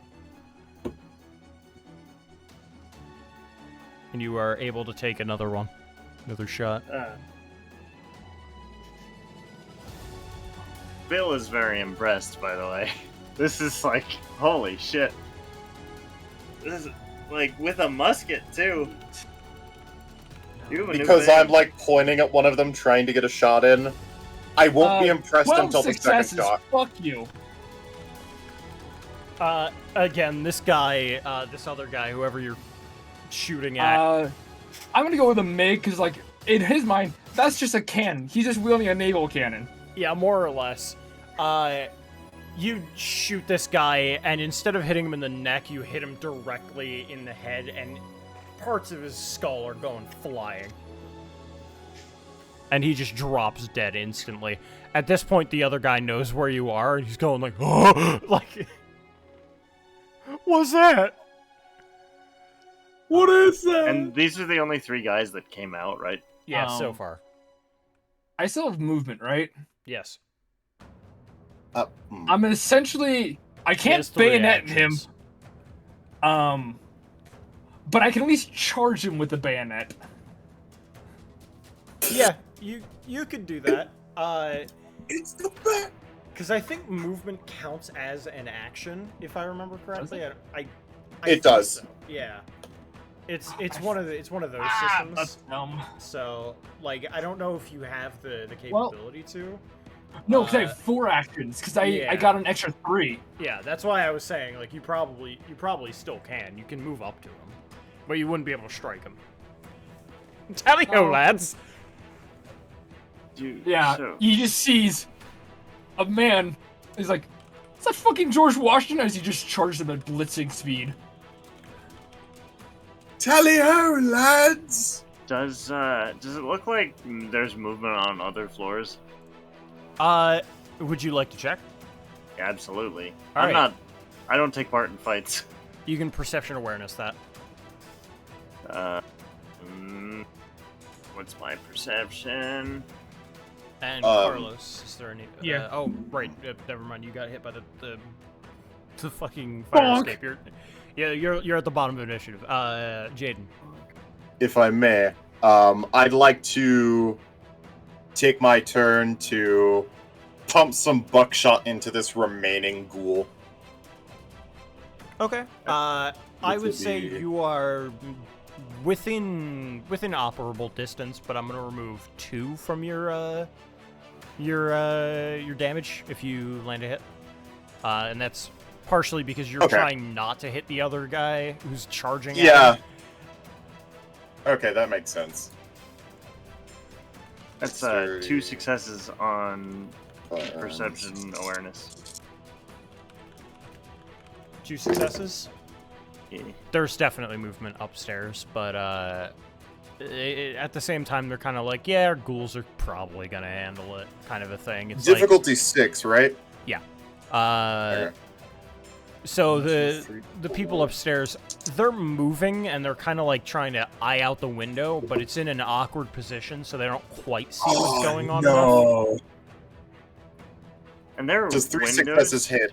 And you are able to take another one. Another shot. Bill is very impressed, by the way. This is like, holy shit. This is like with a musket too. You Because I'm like pointing at one of them trying to get a shot in. I won't be impressed 12 until the second successes. shot. Fuck you. Again, this guy, this other guy, whoever you're shooting at. I'm gonna go with a MiG, because, like, in his mind, that's just a cannon. He's just wielding a naval cannon. Yeah, more or less. You shoot this guy, and instead of hitting him in the neck, you hit him directly in the head, and parts of his skull are going flying. And he just drops dead instantly. At this point, the other guy knows where you are, and he's going like, oh, like, what's that? What is that? And these are the only 3 guys that came out, right? Yeah, so Um, far. I still have movement, right? Yes. I'm essentially... I He can't has 3 bayonet him. actions. But I can at least charge him with the bayonet. Yeah, you could do that. It's the back. Because I think movement counts as an action, if I remember correctly. I It think does. so. Yeah. It's one of those That's systems. dumb. So like I don't know if you have the capability to. No, because I have 4 actions, because yeah. I got an extra 3. Yeah, that's why I was saying like you probably still can. You can move up to him, but you wouldn't be able to strike him. Tally ho, Oh. lads! Dude, Yeah, so- he just sees a man. He's like, "Is that fucking George Washington?" As he just charged him at blitzing speed. Tally ho, lads! Does it look like there's movement on other floors? Would you like to check? Yeah, absolutely. All I'm right. not. I don't take part in fights. You can perception awareness that. What's my perception? And Um, Carlos, is there any? Yeah. Oh, right. Never mind. You got hit by the the fucking fire escape. You're at the bottom of initiative. Jaden. If I may, I'd like to take my turn to pump some buckshot into this remaining ghoul. Okay. I would would say be- you are within operable distance, but I'm gonna remove 2 from your damage if you land a hit, and that's partially because you're Okay. trying not to hit the other guy who's charging. Yeah. At him. Okay, that makes sense. That's 30. 2 successes on perception awareness. 2 successes. Yeah. There's definitely movement upstairs, but at the same time, they're kind of like, yeah, our ghouls are probably gonna handle it, kind of a thing. It's Difficulty 6, right? like, Okay. so 1, 2, the 3, the people 4. upstairs, they're moving and they're kind of like trying to eye out the window, but it's in an awkward position, so they don't quite see what's going on. Enough. No. And there are Does 3 windows. successes hit?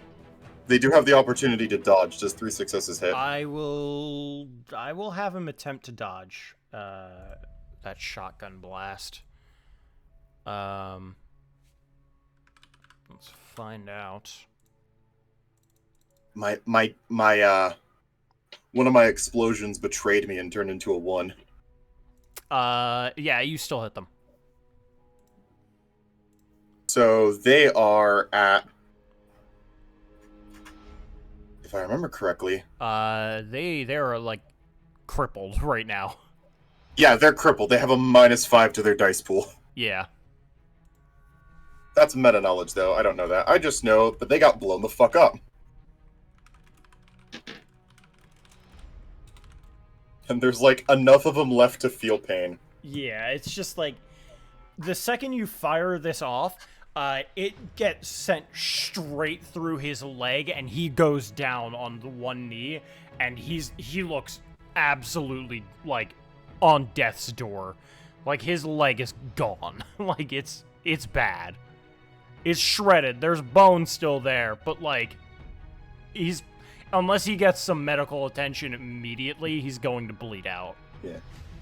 They do have the opportunity to dodge. Does 3 successes hit? I will have him attempt to dodge that shotgun blast. Let's find out. My one of my explosions betrayed me and turned into a 1. Yeah, you still hit them. So they are at, if I remember correctly, They're like crippled right now. yeah, they're crippled. They have a -5 to their dice pool. Yeah. That's meta knowledge, though. I don't know that. I just know that they got blown the fuck up. And there's like enough of them left to feel pain. Yeah, it's just like the second you fire this off, it gets sent straight through his leg, and he goes down on the one knee, and he looks absolutely like on death's door. Like his leg is gone. Like it's bad. It's shredded. There's bone still there, but like he's, unless he gets some medical attention immediately, he's going to bleed out. Yeah.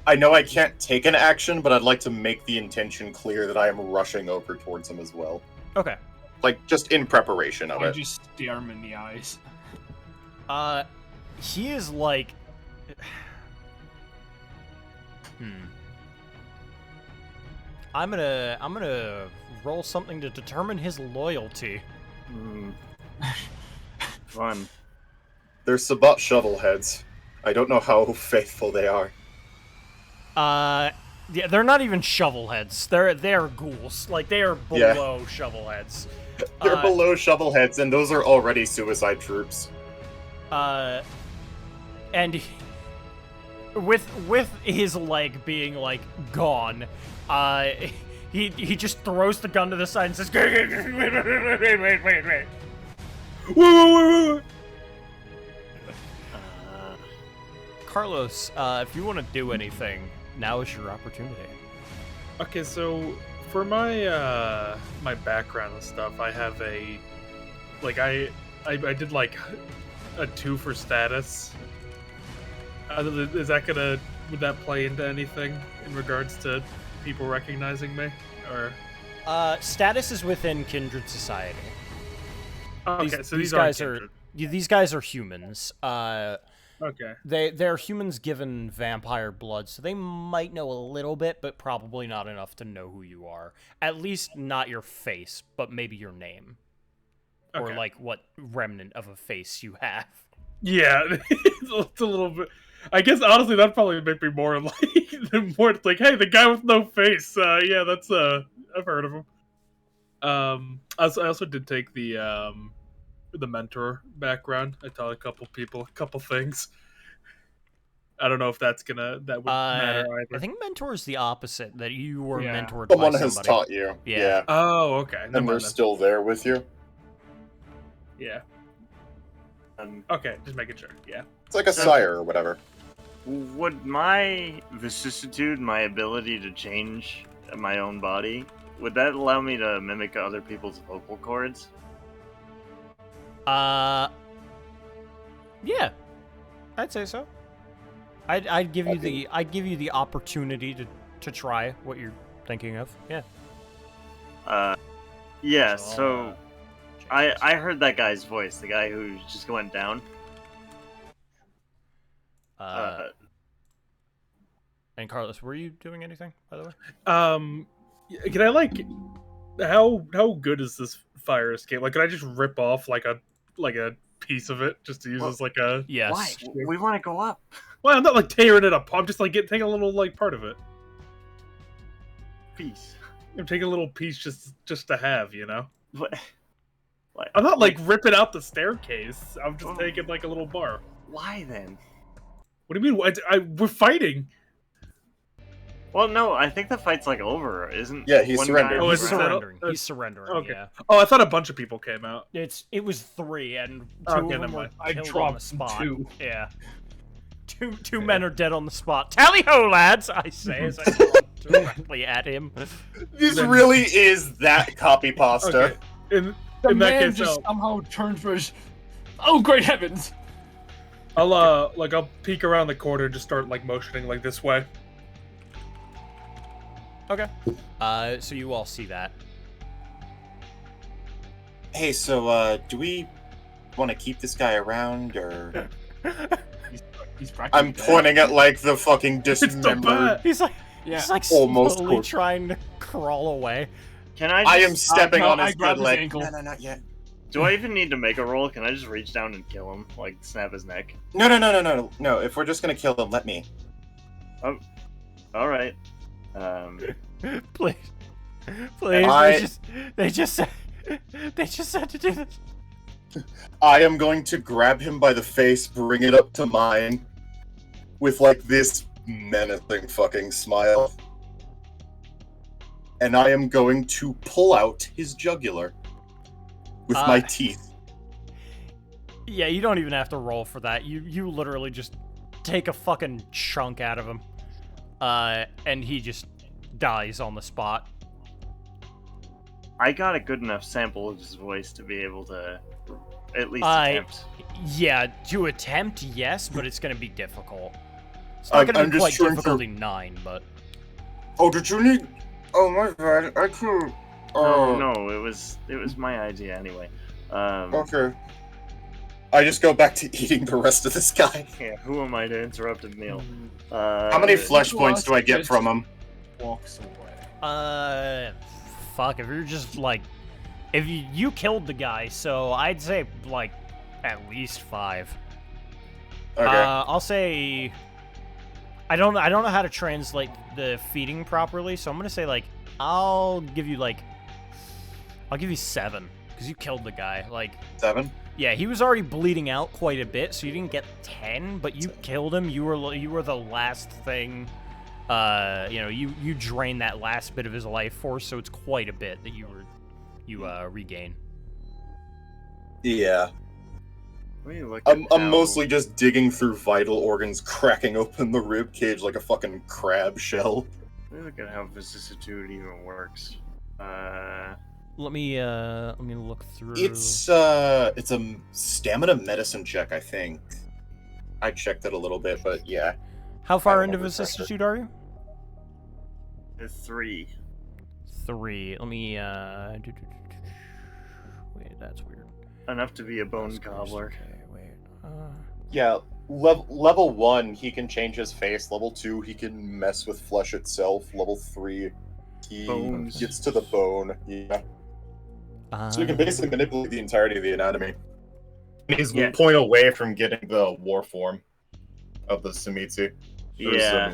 I know I can't take an action, but I'd like to make the intention clear that I am rushing over towards him as well. Okay. Like, just in preparation of I it. just stare him in the eyes. He is like... I'm gonna roll something to determine his loyalty. Fun. They're Sabat shovelheads. I don't know how faithful they are. Yeah, they're not even shovelheads. They're ghouls. Like, they are below shovelheads. They're below shovelheads, and those are already suicide troops. And with his leg being like gone, he just throws the gun to the side and says, wait. Wait. Carlos, if you want to do anything, now is your opportunity. Okay, so for my my background and stuff, I have a I did like a 2 for status. Is that would that play into anything in regards to people recognizing me, or? Status is within Kindred Society. Okay, so these these guys aren't these guys are humans. Okay. They're humans given vampire blood, so they might know a little bit, but probably not enough to know who you are. At least not your face, but maybe your name. Or Okay. like what remnant of a face you have. Yeah, it's a little bit. I guess honestly, that'd probably make me more like like, hey, the guy with no face. Yeah, that's I've heard of him. I also did take the mentor background. I taught a couple people a couple things. I don't know if that would matter either. I think mentor is the opposite, that you were Yeah. mentored by Someone somebody. has taught you. Yeah. Oh, okay. Never And mind they're then. still there with you. Yeah. Um, Okay, just making sure. Yeah. It's like a sire or whatever. Would my vicissitude, my ability to change my own body, would that allow me to mimic other people's vocal cords? Yeah, I'd say so. I'd give you the opportunity to try what you're thinking of. Yeah. Yeah. So, So change I heard that guy's voice, the guy who just went down. this. And Carlos, were you doing anything, by the way? Can I like how good is this fire escape? Like, can I just rip off like a piece of it just to use Well, as like a? Yes. Why? We want to go up. Well, I'm not like tearing it up. I'm just like taking a little like part of it. Peace. I'm taking a little piece just to have, you know. What? I'm not like ripping out the staircase. I'm just Oh. taking like a little bar. Why then? What do you mean? We're fighting. Well, no, I think the fight's like over, isn't? Yeah, he one surrendered. guy Oh, He's is it settled? surrendering. He's surrendering. Okay. Yeah. Oh, I thought a bunch of people came out. It was 3, and two Okay, of them never were mind. I killed on the dropped spot. 2. Yeah. Two men are dead on the spot. Tally ho, lads! I say as I look directly at him. This really is that copy pasta. Okay. In The that man case, just somehow turned for his... Oh, great heavens! I'll peek around the corner and just start like motioning like this way. Okay. So you all see that. Hey, so do we want to keep this guy around, or He's practically I'm dead. pointing at like the fucking the dismembered. bat. He's like, Yeah. he's like Almost slowly corpse. trying to crawl away. Can I? I am Just, stepping no, on I his grabbed good his leg. ankle. No, not yet. Do I even need to make a roll? Can I just reach down and kill him, like snap his neck? No. If we're just gonna kill him, let me. All right. Please, please. I- They just said to do this. I am going to grab him by the face, bring it up to mine, with like this menacing fucking smile. And I am going to pull out his jugular with my teeth. Yeah, you don't even have to roll for that. You literally just take a fucking chunk out of him, and he just dies on the spot. I got a good enough sample of his voice to be able to at least I- attempt. Yeah, to attempt, yes, but it's gonna be difficult. It's I'm- not gonna I'm be just quite trying to- difficulty 9, but Oh, did you need? Oh my bad. I could. Oh No, it was my idea anyway. Okay. I just go back to eating the rest of this guy. Yeah, who am I to interrupt a meal? How many flesh points do I get from him? Walks away. fuck, if you're just like, if you killed the guy, so I'd say like at least 5. Okay. I'll say, I don't know how to translate the feeding properly, so I'm gonna say like, I'll give you 7 because you killed the guy. Like, 7. yeah, he was already bleeding out quite a bit, so you didn't get 10, but you killed him. You were the last thing. You drained that last bit of his life force, so it's quite a bit that you regain. Yeah. Let me look I'm at how- mostly just digging through vital organs, cracking open the rib cage like a fucking crab shell. Let me look at how vicissitude even works. Let me look through. It's a stamina medicine check, I think. I checked it a little bit, but yeah. How far I into don't know the sector. vicissitude are you? It's 3. 3. Let me wait, that's weird. Enough to be a bone cobbler. Okay, wait. Yeah, level 1, he can change his face. Level 2, he can mess with flesh itself. Level 3, he Bones. gets to the bone. Yeah. So he can basically manipulate the entirety of the anatomy. And he's Yeah. a point away from getting the war form of the Samitsu. Yeah.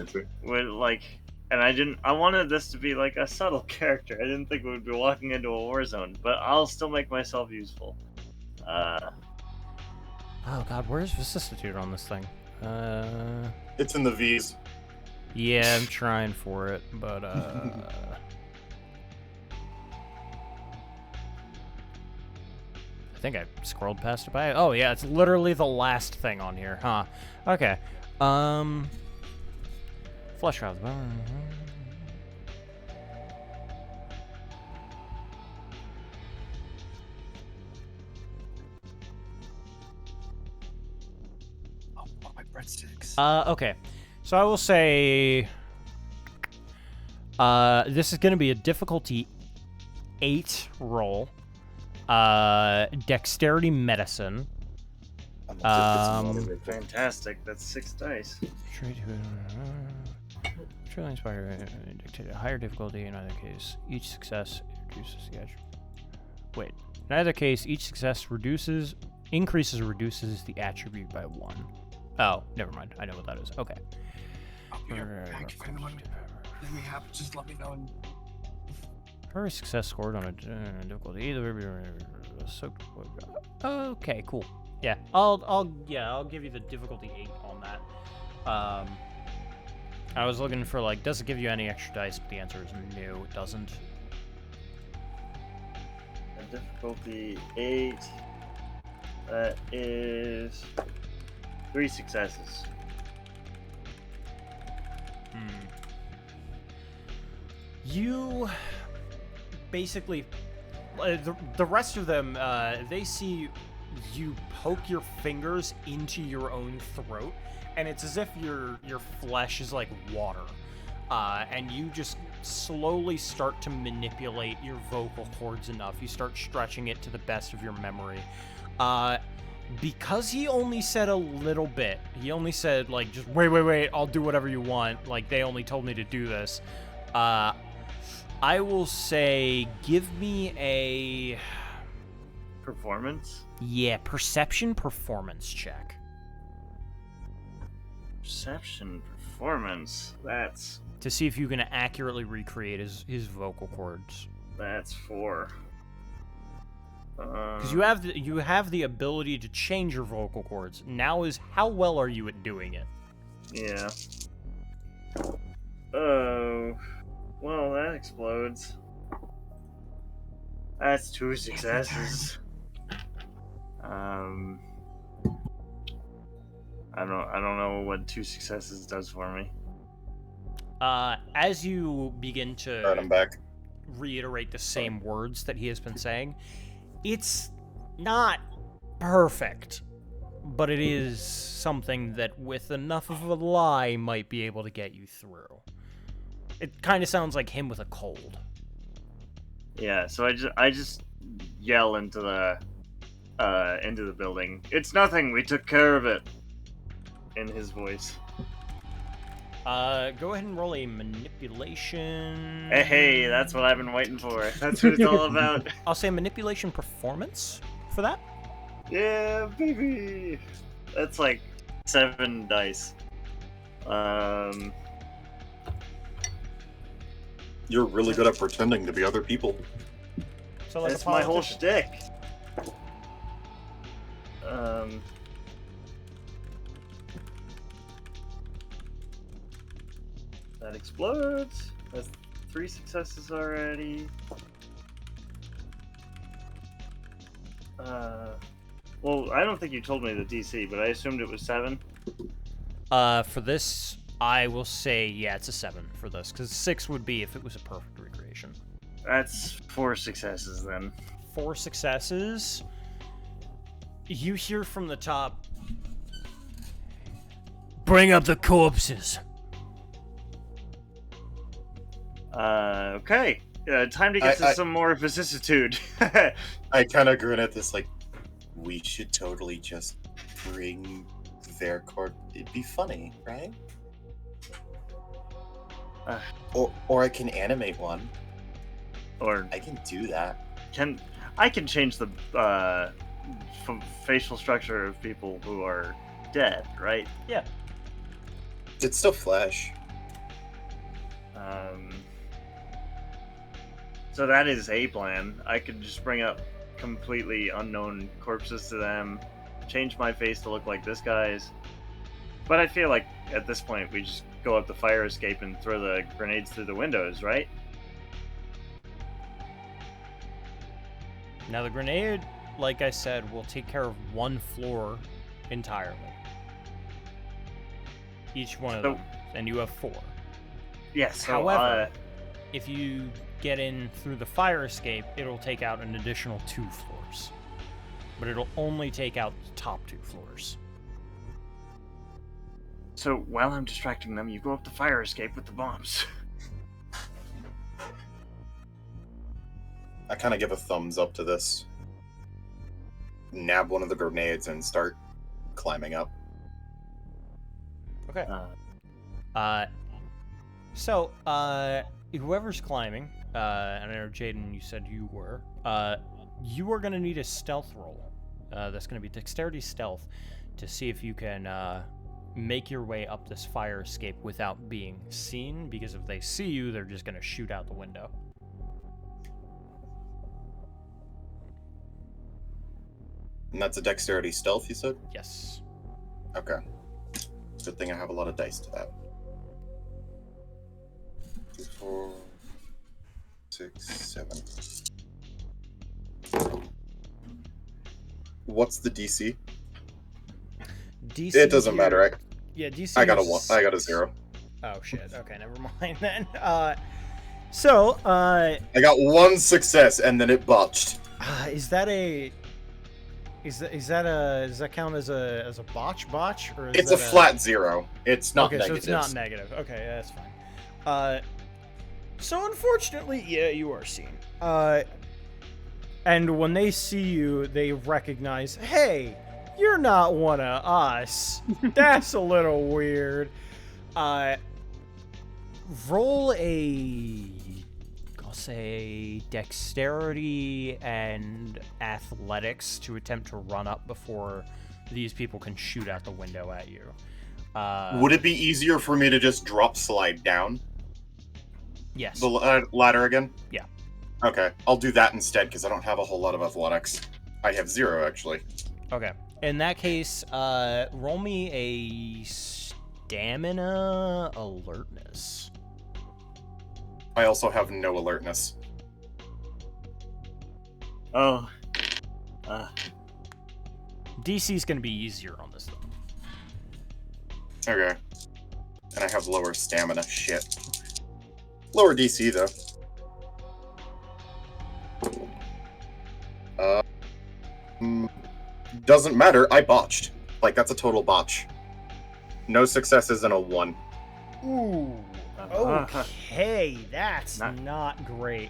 And I wanted this to be like a subtle character. I didn't think we would be walking into a war zone, but I'll still make myself useful. Oh god, where's vicissitude on this thing? It's in the V's. Yeah, I'm trying for it, but I think I scrolled past it by. Oh yeah, it's literally the last thing on here, huh? Okay. Flesh rounds. breadsticks. Okay. So I will say this is going to be a difficulty 8 roll. Dexterity medicine. Fantastic. That's 6 dice. Truly inspired. Dictated a higher difficulty in either case. Each success reduces the attribute. Wait. In either case, each success increases or reduces the attribute by 1. Oh, never mind. I know what that is. Okay. I'll be back if anything happens. Just let me know. Her success scored on a difficulty either. Okay, cool. Yeah, I'll give you the difficulty 8 on that. I was looking for like, does it give you any extra dice? But the answer is no, it doesn't. Difficulty 8. That is 3 successes. You basically, the rest of them, they see you poke your fingers into your own throat, and it's as if your flesh is like water. And you just slowly start to manipulate your vocal cords enough. You start stretching it to the best of your memory. Because he only said a little bit, he only said, like, just wait, I'll do whatever you want. Like, they only told me to do this. I will say, give me a... Performance? Yeah, perception performance check. Perception performance. That's... To see if you can accurately recreate his vocal cords. That's 4. Because you have the ability to change your vocal cords. Now is how well are you at doing it? Yeah. Oh. Well, that explodes. That's 2 successes. I don't know what 2 successes does for me. As you begin to Alright, I'm back. reiterate the same words that he has been saying, it's not perfect, but it is something that with enough of a lie might be able to get you through. It kind of sounds like him with a cold. Yeah, so I just yell into the building. It's nothing. We took care of it. In his voice. Go ahead and roll a manipulation. Hey, that's what I've been waiting for. That's what it's all about. I'll say manipulation performance for that. Yeah, baby. That's like 7 dice. You're really good at pretending to be other people. So like that's my whole shtick. That explodes. That's 3 successes already. Well, I don't think you told me the DC, but I assumed it was 7. For this, I will say, yeah, it's a 7 for this, because 6 would be if it was a perfect recreation. That's 4 successes then. 4 successes. You hear from the top, bring up the corpses. Okay. Time to get to some more vicissitude. I kind of grin at this, like, we should totally just bring their corpse. It'd be funny, right? Or I can animate one. Or I can do that. I can change the facial structure of people who are dead, right? Yeah. It's still flesh. So that is a plan. I could just bring up completely unknown corpses to them, change my face to look like this guy's. But I feel like at this point we just go up the fire escape and throw the grenades through the windows, right? Now the grenade, like I said, will take care of 1 floor entirely. Each one of them. And you have 4. Yes. So, however, if you get in through the fire escape, it'll take out an additional 2 floors. But it'll only take out the top 2 floors. So while I'm distracting them, you go up the fire escape with the bombs. I kind of give a thumbs up to this. Nab one of the grenades and start climbing up. Okay. Uh, So, whoever's climbing, and I know Jaden, you said you were, you are going to need a stealth roll. That's going to be dexterity stealth to see if you can make your way up this fire escape without being seen, because if they see you, they're just going to shoot out the window. And that's a dexterity stealth, you said? Yes. Okay. Good thing I have a lot of dice to that. 2, 4, 6, 7. What's the DC? DC It doesn't here- matter. Yeah, DC. I got a is- 1. I got a 0. Oh shit. Okay, never mind then. So, I got 1 success and then it botched. is that a? Does that count as a botch, or is It's that a flat 0. It's not okay, negative. so it's not negative. Okay, that's fine. So unfortunately, yeah, you are seen. And when they see you, they recognize, hey, you're not one of us. That's a little weird. Roll I'll say dexterity and athletics to attempt to run up before these people can shoot out the window at you. Would it be easier for me to just drop slide down Yes. the ladder again? Yeah. Okay, I'll do that instead because I don't have a whole lot of athletics. I have 0 actually. Okay. In that case, roll me a stamina alertness. I also have no alertness. oh. DC's gonna be easier on this though. Okay. And I have lower stamina. Shit. Lower DC though. Doesn't matter. I botched. Like that's a total botch. No successes and a 1. Ooh. Okay, that's not great.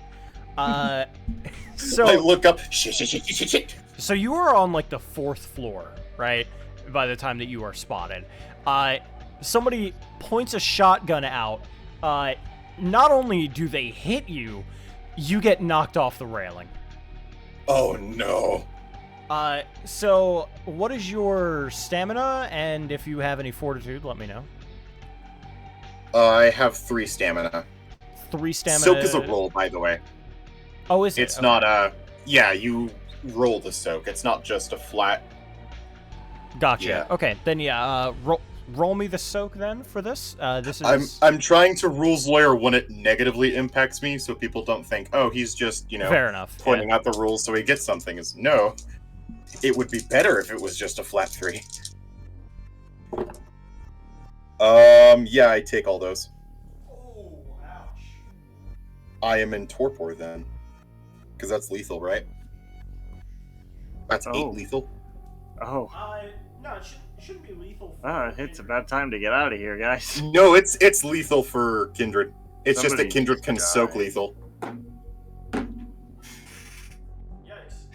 So I look up. Shit. So you are on like the 4th floor, right? By the time that you are spotted. Somebody points a shotgun out. Not only do they hit you, you get knocked off the railing. Oh no. So what is your stamina? And if you have any fortitude, let me know. I have 3 stamina. 3 stamina. Soak is a roll, by the way. Oh, is it? It's not a. Yeah, you roll the soak. It's not just a flat. Gotcha. Yeah. Okay, then yeah. Roll me the soak then for this. This is. I'm trying to rules lawyer when it negatively impacts me, so people don't think, oh, he's just Fair enough. pointing out the rules so he gets something. Is no. It would be better if it was just a flat 3. Yeah, I take all those. Oh, ouch. I am in torpor then. Because that's lethal, right? That's 8 lethal. Oh. No, it shouldn't be lethal. It's about time to get out of here, guys. No, it's lethal for Kindred. It's just Somebody that Kindred can die. soak lethal. Yikes.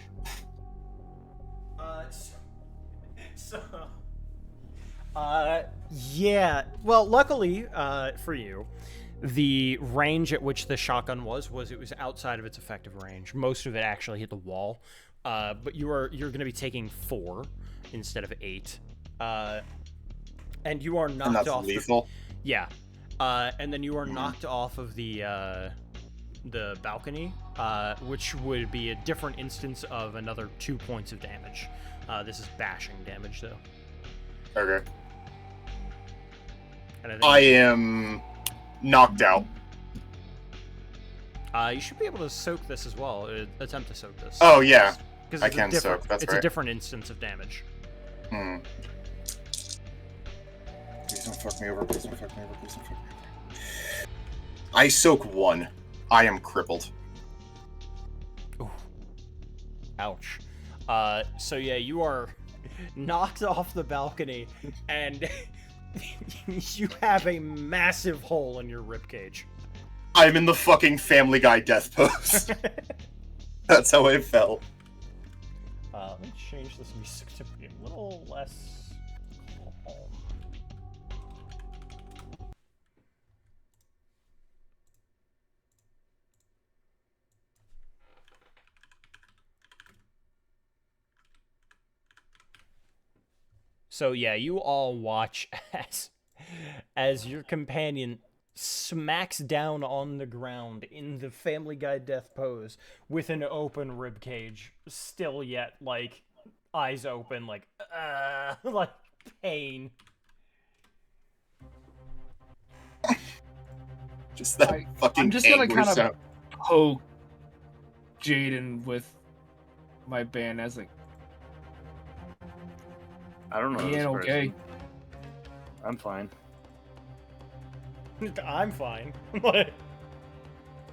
Yeah. Well, luckily for you, the range at which the shotgun was it was outside of its effective range. Most of it actually hit the wall. But you're going to be taking 4 instead of 8. And you are knocked And that's off. lethal. Yeah. And then you are knocked off of the balcony, which would be a different instance of another 2 points of damage. This is bashing damage, though. Okay. And I think I am knocked out. you should be able to soak this as well. Attempt to soak this. Oh, yeah. Because I can soak, that's it's right. a different instance of damage. Please don't fuck me over. Please don't fuck me over. Please don't fuck me over. I soak 1. I am crippled. Ooh. Ouch. So yeah, you are knocked off the balcony, and You have a massive hole in your ribcage. I'm in the fucking Family Guy death pose. That's how I felt. Let me change this music to be a little less calm. So yeah, you all watch as your companion smacks down on the ground in the Family Guy death pose with an open rib cage, still yet like eyes open, like like pain. Just that fucking I'm just gonna angry kind of sound. poke Jaden with my band as like, I don't know he this ain't person. okay. I'm fine. I'm fine.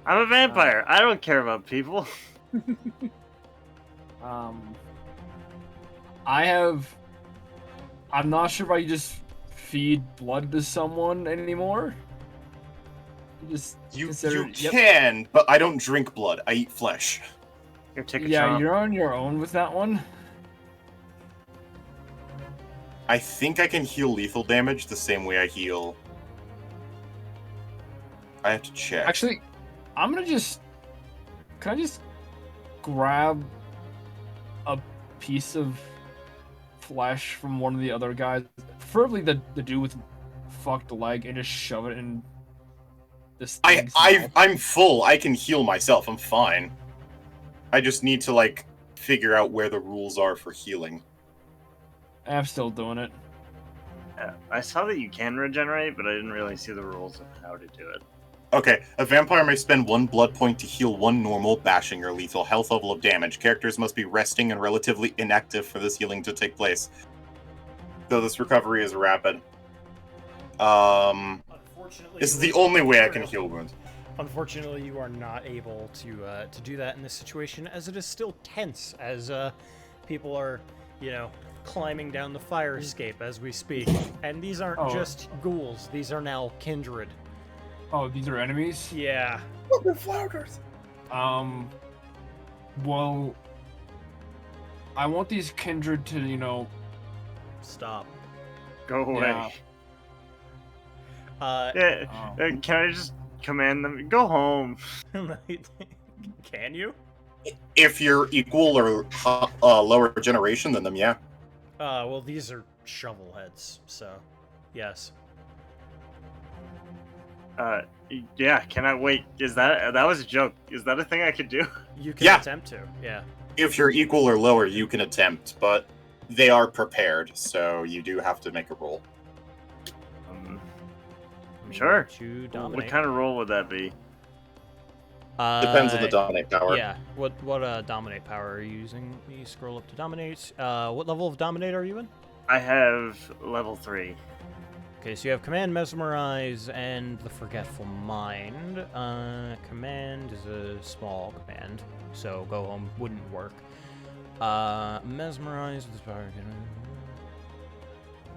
I'm a vampire. I don't care about people. I'm not sure if I just feed blood to someone anymore. You Yep. can, but I don't drink blood. I eat flesh. Here, take a Yeah, chomp. you're on your own with that one. I think I can heal lethal damage the same way I heal. I have to check. Actually, I'm gonna just. Can I just grab a piece of flesh from one of the other guys, preferably the dude with fucked leg, and just shove it in this thing's mouth? I'm full. I can heal myself. I'm fine. I just need to like figure out where the rules are for healing. I'm still doing it. Yeah, I saw that you can regenerate, but I didn't really see the rules of how to do it. Okay, a vampire may spend 1 blood point to heal 1 normal, bashing, or lethal health level of damage. Characters must be resting and relatively inactive for this healing to take place, though this recovery is rapid. Unfortunately, This is the only way I can heal wounds. Unfortunately, you are not able to do that in this situation, as it is still tense, as people are, climbing down the fire escape as we speak. And these aren't just ghouls; these are now kindred. Oh, these are enemies? Yeah. They're flounders. Well, I want these kindred to, Stop. Go away. Yeah. Can I just command them? Go home. Can you? If you're equal or lower generation than them, yeah. Well, these are shovel heads, so yes. Yeah, can I wait? That was a joke. Is that a thing I could do? You can attempt to, yeah. If you're equal or lower, you can attempt, but they are prepared, so you do have to make a roll. Sure. To What dominate. kind of roll would that be? Depends on the dominate power. Yeah. What dominate power are you using? You scroll up to dominate. What level of dominate are you in? I have level 3. Okay, so you have command, mesmerize, and the forgetful mind. Command is a small command, so go home wouldn't work. Mesmerize with power.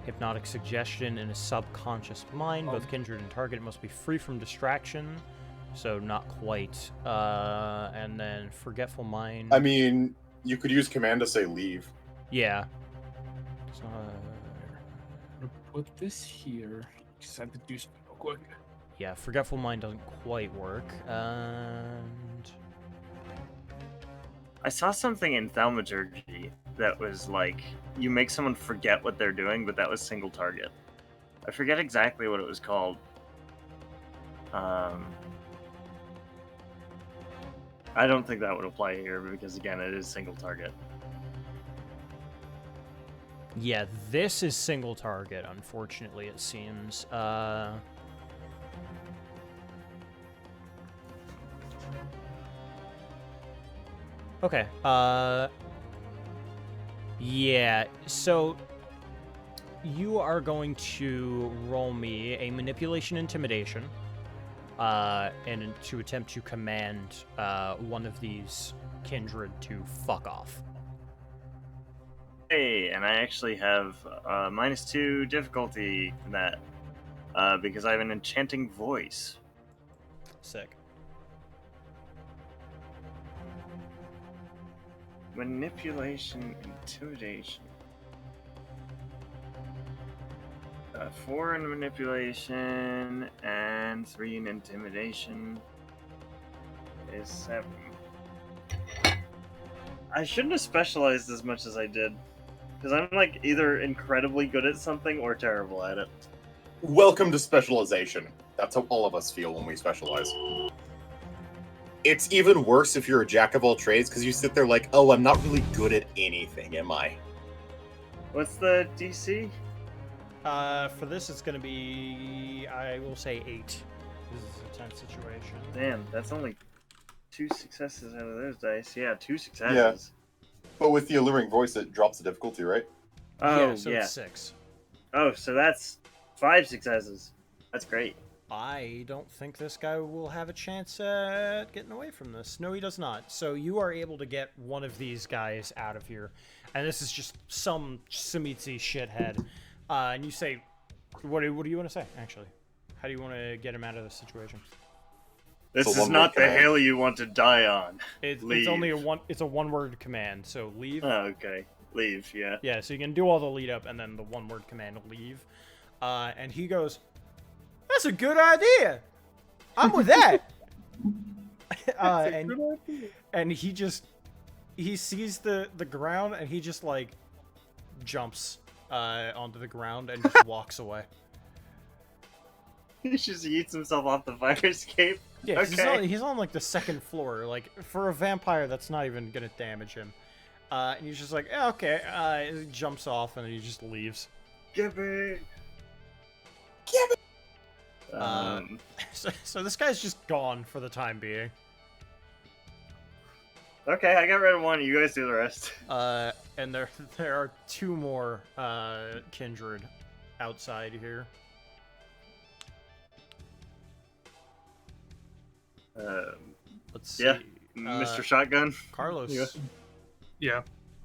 Hypnotic suggestion in a subconscious mind. Both kindred and target must be free from distraction. So not quite. And then forgetful mind. I mean, you could use command to say leave. Yeah. So, put this here. Just have to do something real quick. yeah, forgetful mind doesn't quite work. And I saw something in thaumaturgy that was like, you make someone forget what they're doing, but that was single target. I forget exactly what it was called. I don't think that would apply here because, again, it is single target. yeah, this is single target, unfortunately, it seems. Okay, yeah, so you are going to roll me a manipulation intimidation, and to attempt to command one of these kindred to fuck off. Hey, and I actually have -2 difficulty in that because I have an enchanting voice. Sick. Manipulation, intimidation. 4 in manipulation and 3 in intimidation is 7. I shouldn't have specialized as much as I did, because I'm like either incredibly good at something or terrible at it. Welcome to specialization. That's how all of us feel when we specialize. It's even worse if you're a jack of all trades, because you sit there like, oh, I'm not really good at anything, am I? What's the DC? For this, it's gonna be, I will say 8. This is a tense situation. Damn, that's only 2 successes out of those dice. Yeah, 2 successes. But with the alluring voice, it drops the difficulty, right? Oh, yeah, so it's 6. Oh, so that's 5 successes. That's great. I don't think this guy will have a chance at getting away from this. No, he does not. So you are able to get one of these guys out of here. And this is just some Samitsi shithead. And you say, what do you want to say, actually? How do you want to get him out of this situation? This It's a is not the one-word hill you want to die on. It's Leave. only it's a one-word command, so leave. Oh, okay. Leave, yeah. Yeah, so you can do all the lead up and then the one-word command, leave. And he goes, that's a good idea. I'm with that. And he sees the ground and he just like jumps onto the ground and just walks away. He just eats himself off the fire escape. Yeah, 'cause Okay. he's on like the second floor. Like for a vampire, that's not even gonna damage him. And he's just like, yeah, okay. He jumps off and then he just leaves. Give me. So this guy's just gone for the time being. Okay, I got rid of one. You guys do the rest. And there are 2 more kindred outside here. Let's see. Yeah, Mr. Shotgun. Carlos. Yeah. Yeah.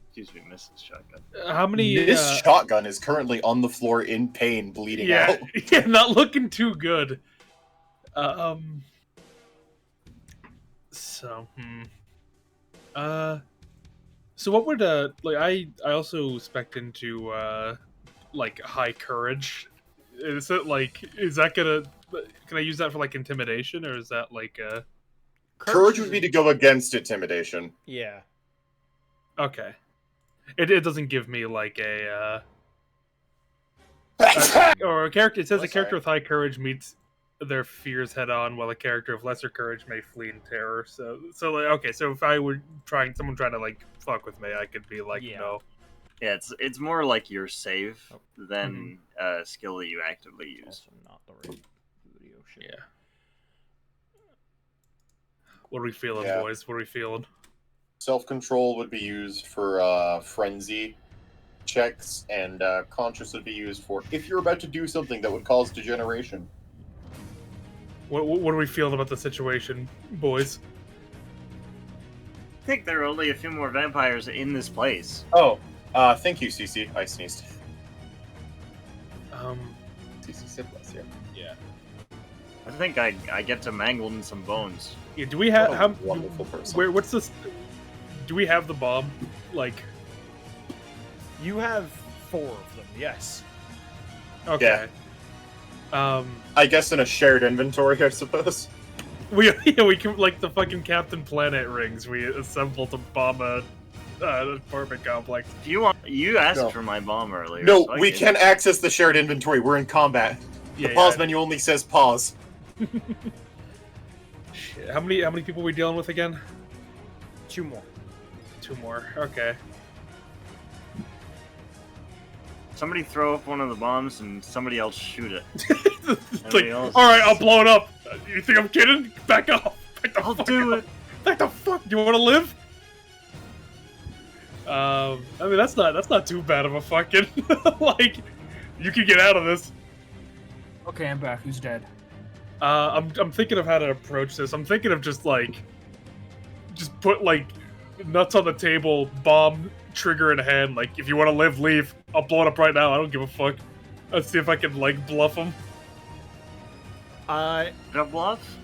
Excuse me, Mrs. Shotgun. How many? This shotgun is currently on the floor in pain, bleeding Yeah, out. yeah, not looking too good. So, so what would like I also spec into like high courage. Is it like is that gonna can I use that for like intimidation or is that like Courage would be to go against intimidation. Yeah. okay? It doesn't give me like a or a character. It says Oh, a character sorry. with high courage meets their fears head on, while a character of lesser courage may flee in terror. So like, okay, so if I were someone trying to like fuck with me, I could be like, Yeah. no. Yeah, it's more like your save than a skill that you actively use. Also not the right video shit. Yeah. What are we feeling, Yeah. boys? What are we feeling? Self-control would be used for frenzy checks, and conscious would be used for if you're about to do something that would cause degeneration. What are we feeling about the situation, boys? I think there are only a few more vampires in this place. Oh, thank you, CC. I sneezed. CC said bless you. Yeah. I think I get to mangle in some bones. Yeah. Do we have What a how? wonderful person. What's this? Do we have the bomb? Like, You have 4 of them, yes. okay. I guess in a shared inventory, I suppose. We can like the fucking Captain Planet rings. We assembled to bomb a apartment complex. If you want, you asked No. for my bomb earlier. No, so I we gave can't it. access the shared inventory. We're in combat. Yeah, The pause yeah. menu only says pause. Shit. How many people are we dealing with again? 2 more. 2 more. Okay. Somebody throw up one of the bombs and somebody else shoot it. It's like, Nobody else. all right, I'll blow it up. You think I'm kidding? Back off. Back the I'll fuck do up. it. Back the fuck. Do you want to live? I mean that's not too bad of a fucking like. You can get out of this. Okay, I'm back. Who's dead? I'm thinking of how to approach this. I'm thinking of just put like nuts on the table, bomb trigger in hand. Like, if you want to live, leave. I'll blow it up right now. I don't give a fuck. Let's see if I can like bluff him. The bluff?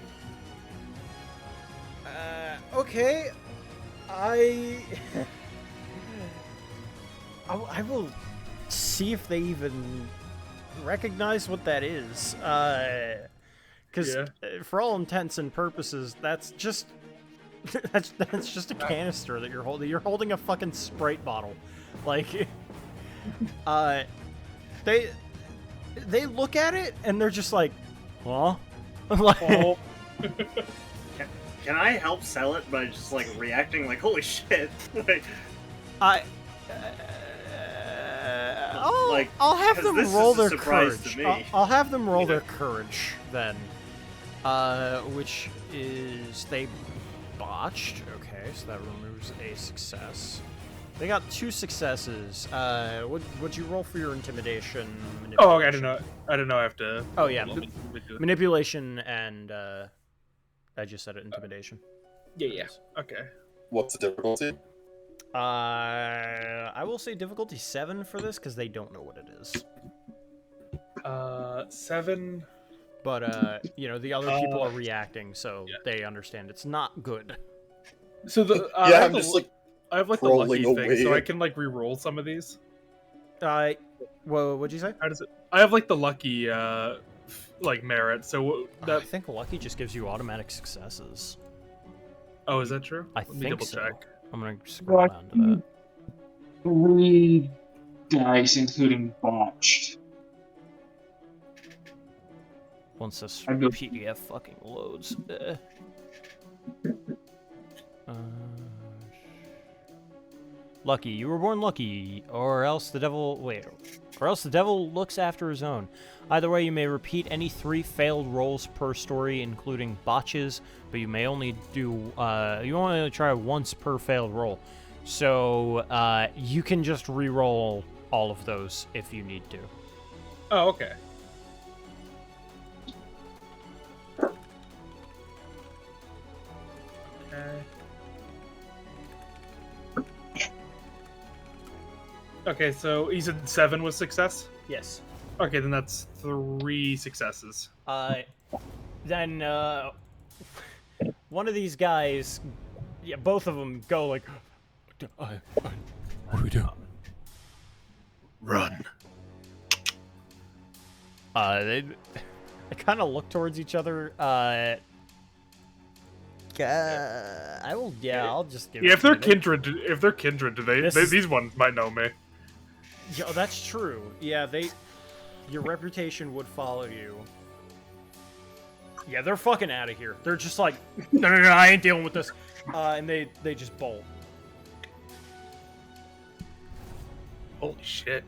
Okay. I will see if they even recognize what that is. Because for all intents and purposes, that's just that's just a canister that you're holding. You're holding a fucking Sprite bottle. Like, they look at it and they're just like, "Huh?" Like, Oh. Can I help sell it by just like reacting like, holy shit? Like, I'll have 'cause them this roll is a their surprise courage. to me. I'll have them roll their courage then. Which is they botched. Okay, so that removes a success. They got 2 successes. What'd you roll for your intimidation? Oh, okay, I didn't know I have to. Oh yeah, manipulation and I just said it, intimidation. Yeah. Okay. What's the difficulty? I will say difficulty 7 for this because they don't know what it is. 7. But you know, the other people are reacting, so they understand it's not good. So the Yeah, I'm just like I have like the rolling lucky away. thing, so I can like re-roll some of these. What'd you say? How does it? I have like the lucky like merit. So I think lucky just gives you automatic successes. Oh, is that true? I Let me think double so. check. I'm gonna scroll down to that. 3 dice, including botched. Once this I go- PDF fucking loads. Lucky. You were born lucky, or else the devil... Wait. Or else the devil looks after his own. Either way, you may repeat any 3 failed rolls per story, including botches, but you may only do... you only try once per failed roll. So, you can just re-roll all of those if you need to. Oh, okay. Okay, so you said 7 was success? Yes. Okay, then that's 3 successes. Then, one of these guys, yeah, both of them go like, what do we do? Run. They kind of look towards each other. I will. Yeah, I'll just give. Yeah, it if they're to you. kindred, do they? This is- These ones might know me. Yeah, that's true. Yeah, your reputation would follow you. Yeah, they're fucking out of here. They're just like, no, I ain't dealing with this. And they just bolt. Holy shit.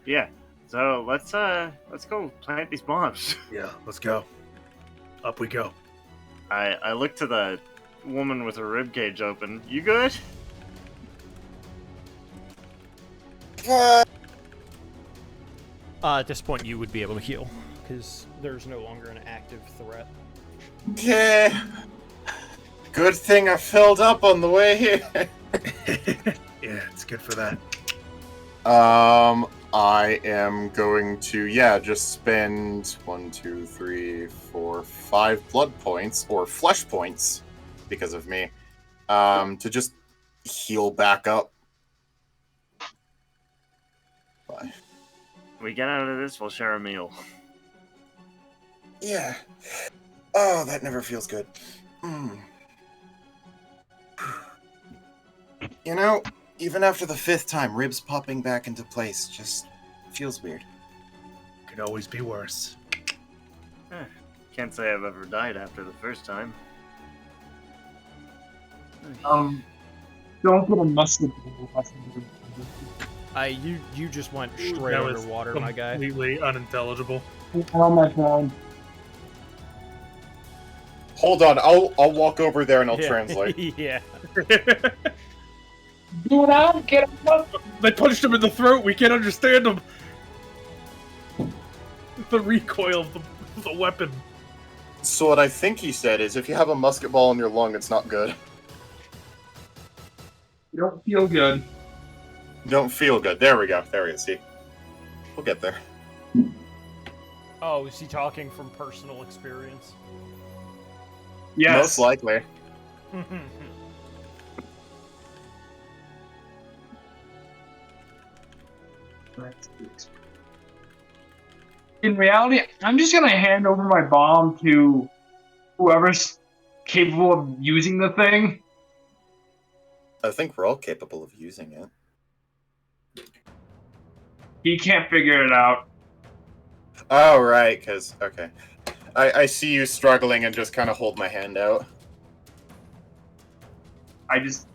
Yeah. So let's go plant these bombs. Yeah, let's go. Up we go. I look to the woman with her rib cage open. You good? At this point, you would be able to heal because there's no longer an active threat. Okay. Good thing I filled up on the way here. Yeah, it's good for that. I am going to, just spend 1, 2, 3, 4, 5 blood points, or flesh points, because of me, to just heal back up. Bye. We get out of this, we'll share a meal. Yeah. Oh, that never feels good. You know, even after the 5th time, ribs popping back into place just feels weird. Could always be worse. Can't say I've ever died after the first time. Don't put a musket. You just went straight That was underwater, my guy. Completely unintelligible. On my phone. Hold on, I'll walk over there and I'll translate. Yeah. Do it out, get up. They punched him in the throat. We can't understand him. The recoil of the weapon. So what I think he said is, if you have a musket ball in your lung, it's not good. You don't feel good. Don't feel good. There we go. There we go. See, we'll get there. Oh, is he talking from personal experience? Yes. Most likely. In reality, I'm just gonna hand over my bomb to whoever's capable of using the thing. I think we're all capable of using it. He can't figure it out. Oh, right, because, okay. I see you struggling and just kind of hold my hand out. I just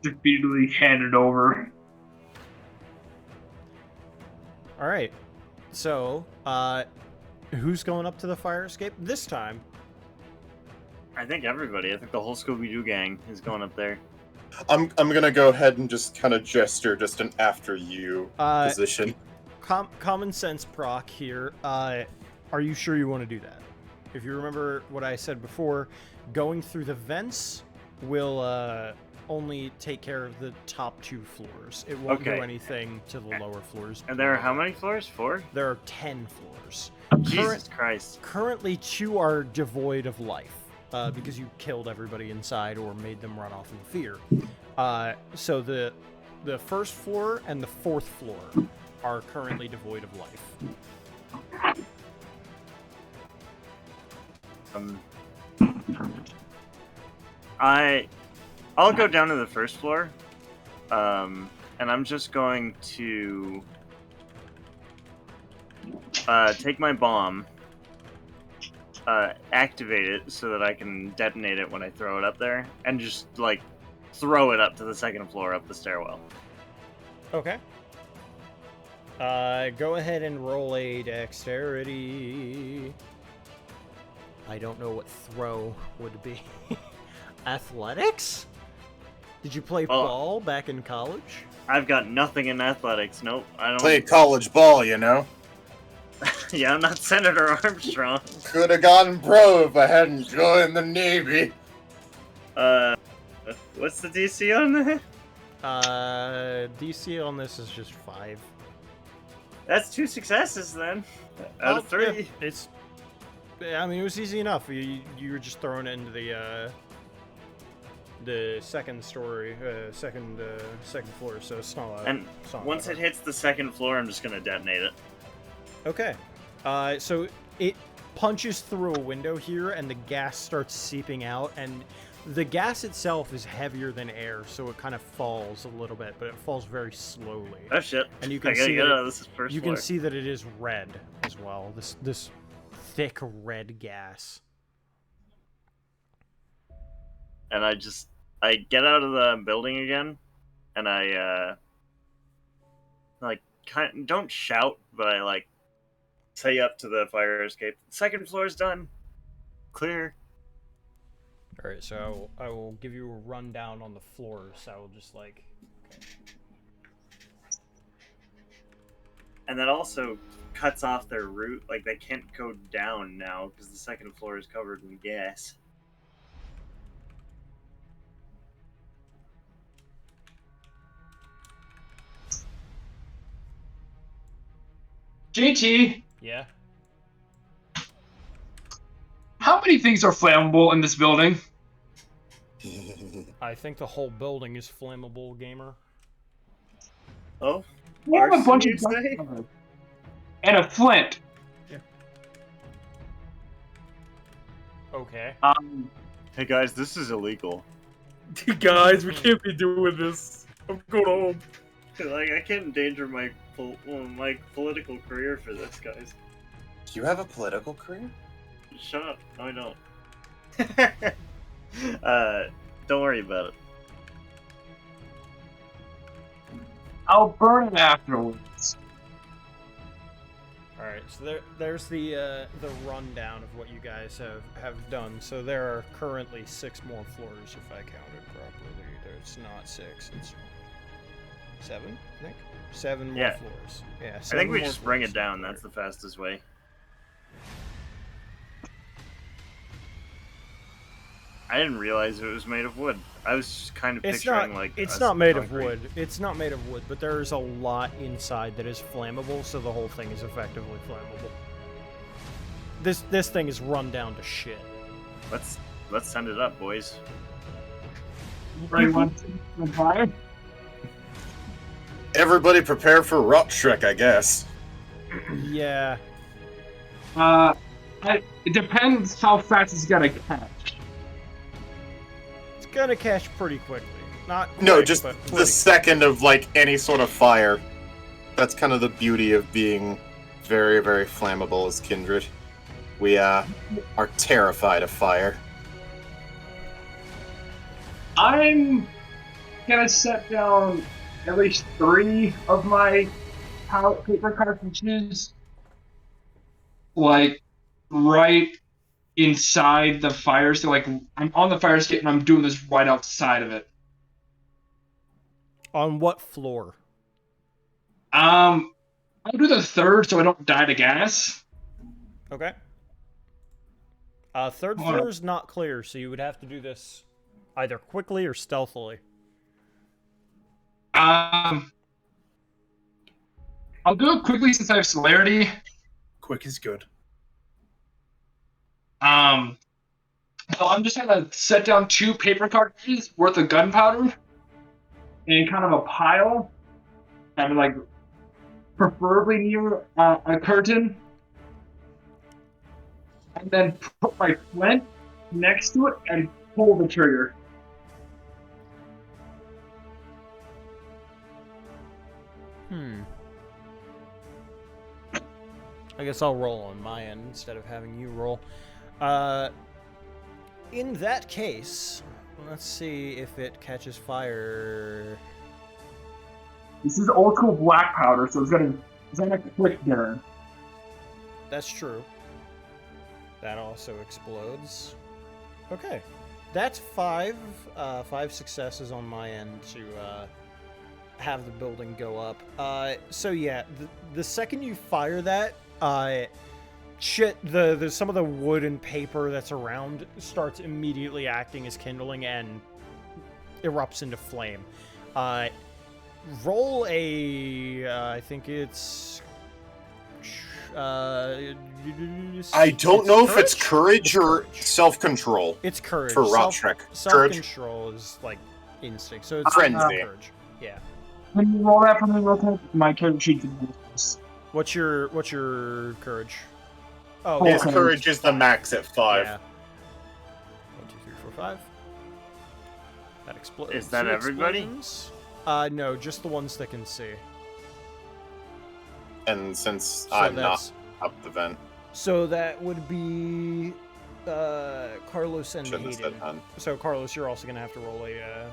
defeatedly hand it over. All right. So, who's going up to the fire escape this time? I think everybody. I think the whole Scooby-Doo gang is going up there. I'm gonna go ahead and just kind of gesture just an after you position. Common sense proc here. Are you sure you want to do that? If you remember what I said before, going through the vents will only take care of the top 2 floors. It won't do anything to the lower floors. And there are how many floors? 4? There are 10 floors. Jesus Christ. Currently, 2 are devoid of life because you killed everybody inside or made them run off in fear. So the first floor and the 4th floor are currently devoid of life. I'll go down to the first floor, and I'm just going to take my bomb, activate it so that I can detonate it when I throw it up there, and just like throw it up to the 2nd floor up the stairwell. Okay. Go ahead and roll a dexterity. I don't know what throw would be. Athletics? Did you play ball back in college? I've got nothing in athletics. Nope, I don't. Play college ball, you know? Yeah, I'm not Senator Armstrong. Could have gotten pro if I hadn't joined the Navy. What's the DC on that? DC on this is just 5. That's 2 successes then. Out of 3. Yeah, it's. I mean, it was easy enough. You were just throwing it into the second story, second floor. So it's not. And once it hits the 2nd floor, I'm just gonna detonate it. Okay. So it punches through a window here, and the gas starts seeping out, and the gas itself is heavier than air, so it kind of falls a little bit, but it falls very slowly. Oh shit! And you can I gotta see get that out of this first floor. can see that it is red as well. This thick red gas. And I get out of the building again, and I don't shout, but I say up to the fire escape, 2nd floor's done, clear. All right, so I will give you a rundown on the floors. I will just And that also cuts off their route. Like, they can't go down now because the 2nd floor is covered in gas. JT, Yeah. how many things are flammable in this building? I think the whole building is flammable, gamer. Oh, We have a arson, bunch you'd of say? and a flint. Okay. Hey guys, this is illegal. Guys, we can't be doing this. I'm going home. I can't endanger my political career for this, guys. Do you have a political career? Shut up. No, I don't. Don't worry about it. I'll burn it afterwards. All right, so there's the rundown of what you guys have done. So there are currently 6 more floors, if I counted properly. There's not 6, it's 7, I think. 7 more floors. Yeah. I think we just bring it down. That's the fastest way. I didn't realize it was made of wood. I was just kind of It's picturing not. like It's a not made of concrete. wood. It's not made of wood, but there is a lot inside that is flammable, so the whole thing is effectively flammable. This thing is run down to shit. Let's send it up, boys. Right, one, fire. Everybody prepare for Rot Shrek, I guess. Yeah. It depends how fast it's gonna catch. It's gonna catch pretty quickly. Not quick, No, just but the pretty. second of like any sort of fire. That's kind of the beauty of being very, very flammable as Kindred. We are terrified of fire. I'm gonna set down at least 3 of my paper cartridges, like right inside the fire. So like I'm on the fire escape and I'm doing this right outside of it. On what floor? I'll do the 3rd so I don't die to gas. Okay. Third Hold on. floor is not clear, so you would have to do this either quickly or stealthily. I'll do it quickly since I have celerity. Quick is good. So I'm just gonna set down 2 paper cartridges worth of gunpowder in kind of a pile, and like preferably near a curtain, and then put my flint next to it and pull the trigger. I guess I'll roll on my end instead of having you roll. In that case, let's see if it catches fire. This is old school black powder, so it's gonna quick burn. That's true. That also explodes. Okay. That's 5 successes on my end to have the building go up. So yeah, the second you fire that, the some of the wood and paper that's around starts immediately acting as kindling and erupts into flame. Roll a, I think it's. I don't know if it's courage or self-control. It's courage. For Rot Shrek. Courage. Self-control is like instinct, so it's Frenzy. courage. Yeah. Can you roll that for me real quick? My character sheet can do this. What's your courage? Oh, His Okay. courage is the max at 5. Yeah. 1, 2, 3, 4, 5. That explodes. Is that everybody? No, just the ones that can see. And since So I'm not that's- up the vent, So that would be Carlos and shouldn't have said Hayden. none. So Carlos, you're also gonna have to roll a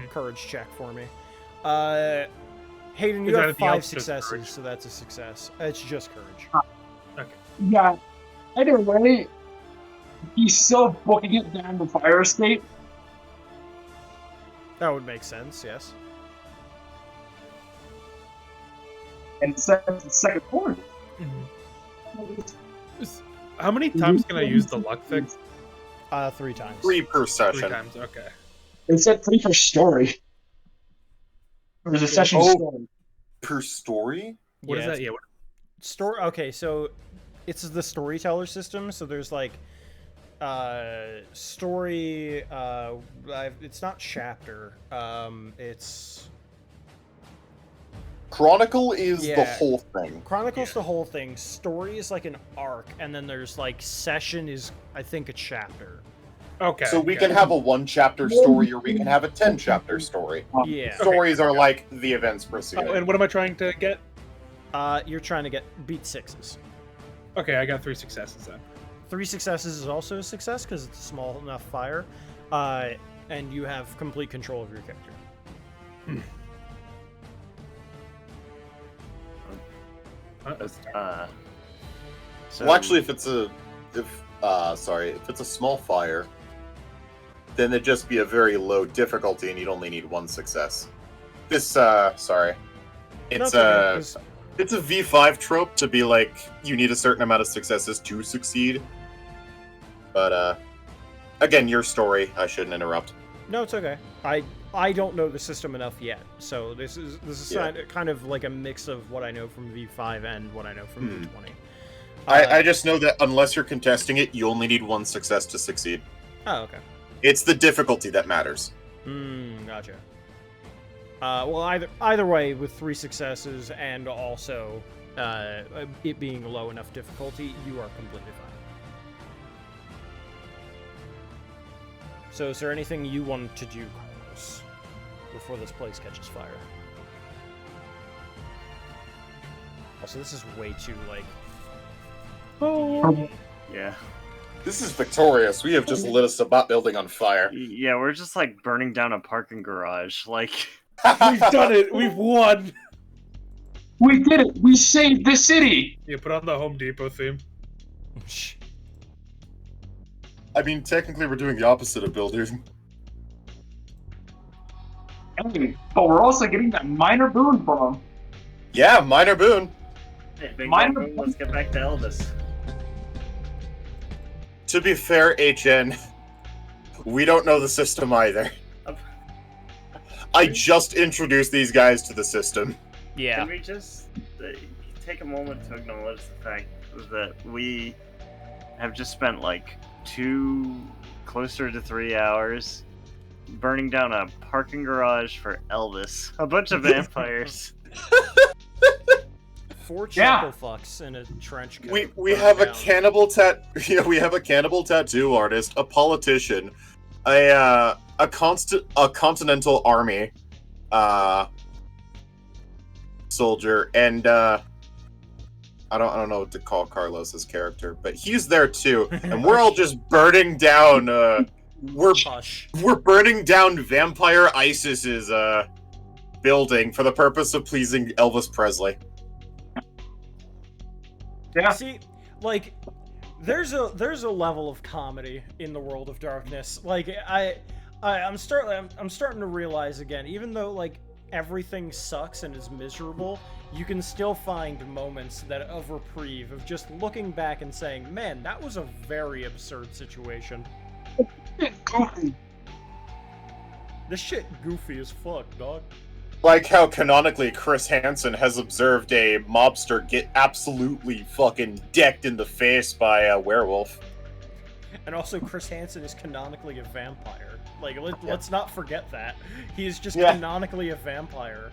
courage check for me. Hayden, Is you that have anything 5 else, just successes, courage? so that's a success. It's just courage. Yeah. Either way, he's still booking it down the fire escape. That would make sense. Yes. And sets the second point. How many times can I use the luck fix? 3 times. 3 per 3 session. times, okay. They said 3 for story. There's a session Oh. story. Per story? What is Yeah, that? Yeah, what, Okay, so it's the storyteller system. So there's like story. It's not chapter. It's Chronicle is the Yeah. whole thing. Chronicles the whole thing. Story is like an arc, and then there's like session is I think a chapter. okay. So we okay. can have a 1-chapter story or we can have a 10-chapter story. Yeah. Stories are like the events preceding. Oh, and what am I trying to get? You're trying to beat 6s. Okay, I got 3 successes then. 3 successes is also a success because it's a small enough fire, and you have complete control of your character. So, Well, actually, if it's a small fire, then it'd just be a very low difficulty, and you'd only need 1 success. It's No, a okay, 'cause- it's a V5 trope to be like you need a certain amount of successes to succeed. But Again, your story. I shouldn't interrupt. No, it's okay. I don't know the system enough yet, so this is kind of like a mix of what I know from V5 and what I know from V20. I just know that unless you're contesting it, you only need one success to succeed. Oh, okay. It's the difficulty that matters. Gotcha. Well, either way, with 3 successes and also it being low enough difficulty, you are completely fine. So, is there anything you want to do, Carlos, before this place catches fire? Also, this is way too, like... Oh. Yeah. This is victorious. We have just lit a Sabat building on fire. Yeah, we're just like burning down a parking garage. Like, We've done it. We've won. We did it. We saved the city. Yeah, put on the Home Depot theme. I mean, technically, we're doing the opposite of building. Hey, but we're also getting that minor boon from them. Yeah, minor boon. hey, big Mine- boom, let's get back to Elvis. To be fair, HN, we don't know the system either. I just introduced these guys to the system. Yeah. Can we just take a moment to acknowledge the fact that we have just spent like closer to 3 hours burning down a parking garage for Elvis, a bunch of vampires. 4 Yeah. chuckle fucks in a trench coat. We burned have a down. cannibal we have a cannibal tattoo artist, a politician, a continental army soldier, and I don't know what to call Carlos's character, but he's there too, and we're all just burning down Hush. we're burning down Vampire ISIS's building for the purpose of pleasing Elvis Presley. Yeah. See, like, there's a level of comedy in the world of darkness. Like, I'm starting to realize again, even though like everything sucks and is miserable, you can still find moments of reprieve of just looking back and saying, "Man, that was a very absurd situation. Goofy. This shit goofy as fuck, dog." Like how canonically Chris Hansen has observed a mobster get absolutely fucking decked in the face by a werewolf. And also, Chris Hansen is canonically a vampire. Like, let's not forget that. He is just Yeah. canonically a vampire.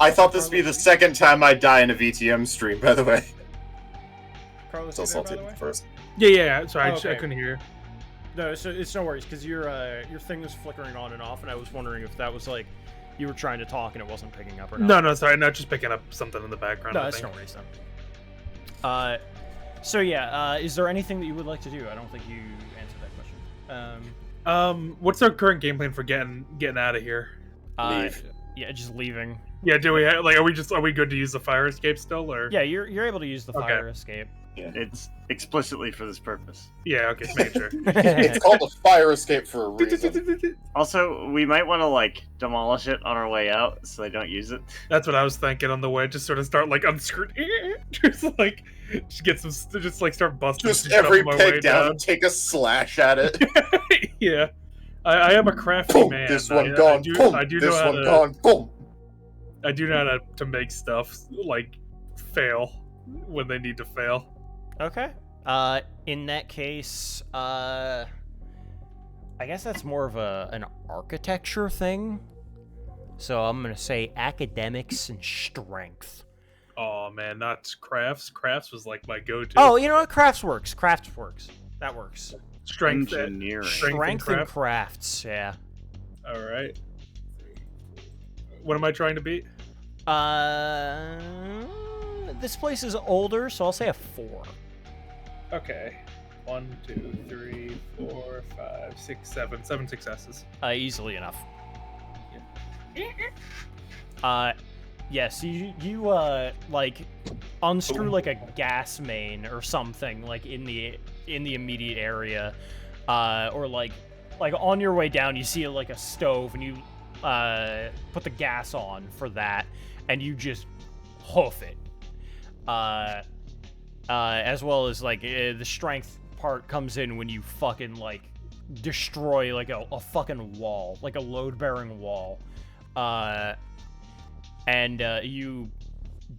I thought this would be the second time I die in a VTM stream, by the way. Carlos, Still you there, by salty the way? first. Yeah. Sorry, Oh, I okay. couldn't hear. No, so it's no worries, because your thing was flickering on and off, and I was wondering if that was like you were trying to talk and it wasn't picking up or not. No, sorry, not just picking up something in the background. No, I that's think. no worries then. So yeah, is there anything that you would like to do? I don't think you answered that question. What's our current game plan for getting out of here? Leave. Yeah, just leaving. Yeah, do we like? Are we good to use the fire escape still, or? Yeah, you're able to use the Okay. fire escape. It's explicitly for this purpose. Yeah. Okay, just making sure. It's called a fire escape for a reason. Also, we might want to like demolish it on our way out so they don't use it. That's what I was thinking on the way. Just sort of start like unscrewing, just get some, just like start busting. Just some stuff every on my way peg down, take a slash at it. Yeah, I am a crafty Boom, man. this one I gone. do, Boom, I do this know how one to, gone. Boom. I do know how to make stuff like fail when they need to fail. Okay. In that case, I guess that's more of an architecture thing. So I'm gonna say academics and strength. Oh man, not crafts. Crafts was like my go-to. Oh, you know what? Crafts works. That works. Strength, Engineering. Strength and crafts. Yeah. All right. What am I trying to beat? This place is older, so I'll say a 4. Okay. 1, 2, 3, 4, 5, 6, 7. 7 successes. Easily enough. Yes, you like unscrew like a gas main or something like in the immediate area, or like on your way down you see like a stove and you put the gas on for that and you just hoof it. As well as like the strength part comes in when you fucking like destroy like a fucking wall, like a load-bearing wall, and you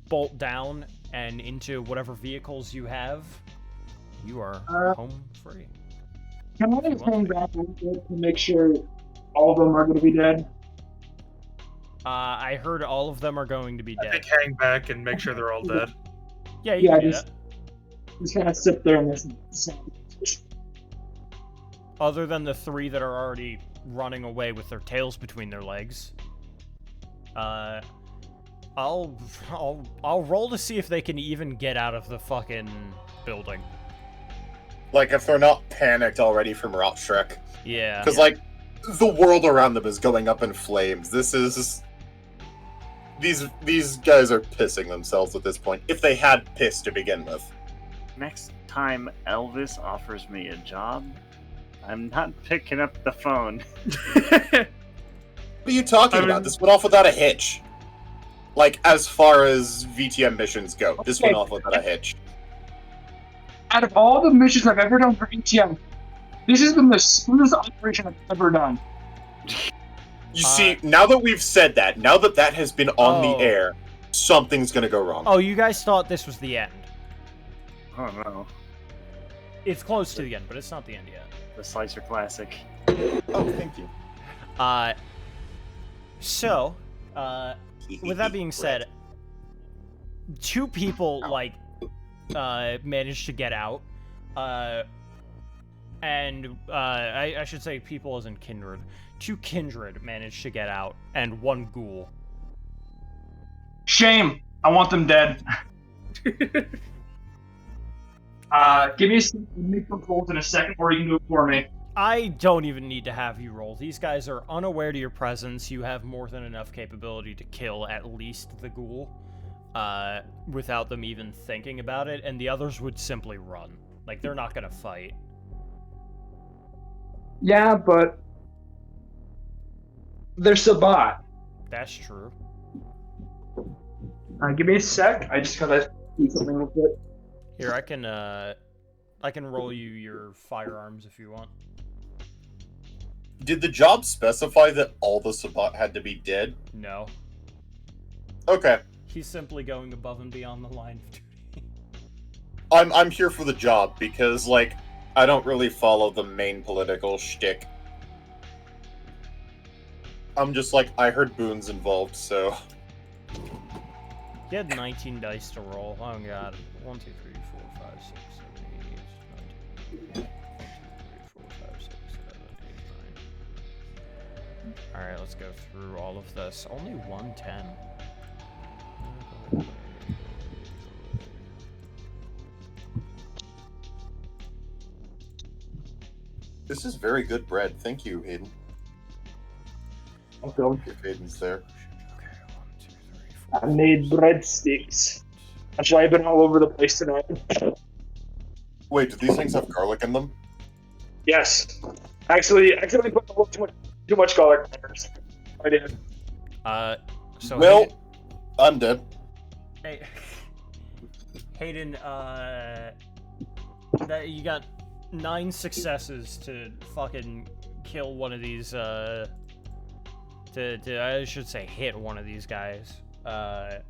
bolt down and into whatever vehicles you have. You are home free. Can I just hang back a little bit to make sure all of them are going to be dead? I heard all of them are going to be I dead. think hang back and make sure they're all dead. Yeah, you can do just that. kind of sit there and listen. Other than the 3 that are already running away with their tails between their legs. I'll roll to see if they can even get out of the fucking building. Like, if they're not panicked already from Rotschreck. Yeah. Because, like, the world around them is going up in flames. This is... These guys are pissing themselves at this point, if they had piss to begin with. Next time Elvis offers me a job, I'm not picking up the phone. What are you talking about? This went off without a hitch. Like, as far as VTM missions go, this went off without a hitch. Out of all the missions I've ever done for ETM, this has been the smoothest operation I've ever done. You see, now that we've said that, now that that has been on the air, something's gonna go wrong. Oh, you guys thought this was the end. Oh no. It's close to the end, but it's not the end yet. The Slicer Classic. Oh, thank you. So, with that being said, 2 people, like, managed to get out. And I should say people as in kindred. 2 kindred managed to get out, and 1 ghoul. Shame. I want them dead. Give me some rolls in a second, or you can do it for me. I don't even need to have you roll. These guys are unaware to your presence. You have more than enough capability to kill at least the ghoul, without them even thinking about it, and the others would simply run. Like, they're not gonna fight. Yeah, but they're Sabat. That's true. Give me a sec. I just gotta do something real quick. Here, I can roll you your firearms if you want. Did the job specify that all the Sabat had to be dead? No. Okay. He's simply going above and beyond the line of duty. I'm here for the job, because, like, I don't really follow the main political shtick. I'm just like, I heard Boone's involved, so... You had 19 dice to roll. Oh god. 1, 2, 3, 4, 5, 6, 7, 8, 9, 10. 1, 2, 3, 4, 5, 6, 7, 8, 9. Alright, let's go through all of this. Only 110. This is very good bread. Thank you, Hayden. Okay. If Hayden's there. Okay, 1, 2, 3, 4. I made breadsticks. Actually, I've been all over the place tonight. Wait, do these things have garlic in them? Yes. Actually, I accidentally put a little too much garlic in there. I did. So Well, Hayden, I'm dead. hey, Hayden, that you got 9 successes to fucking kill one of these, to I should say hit one of these guys. Because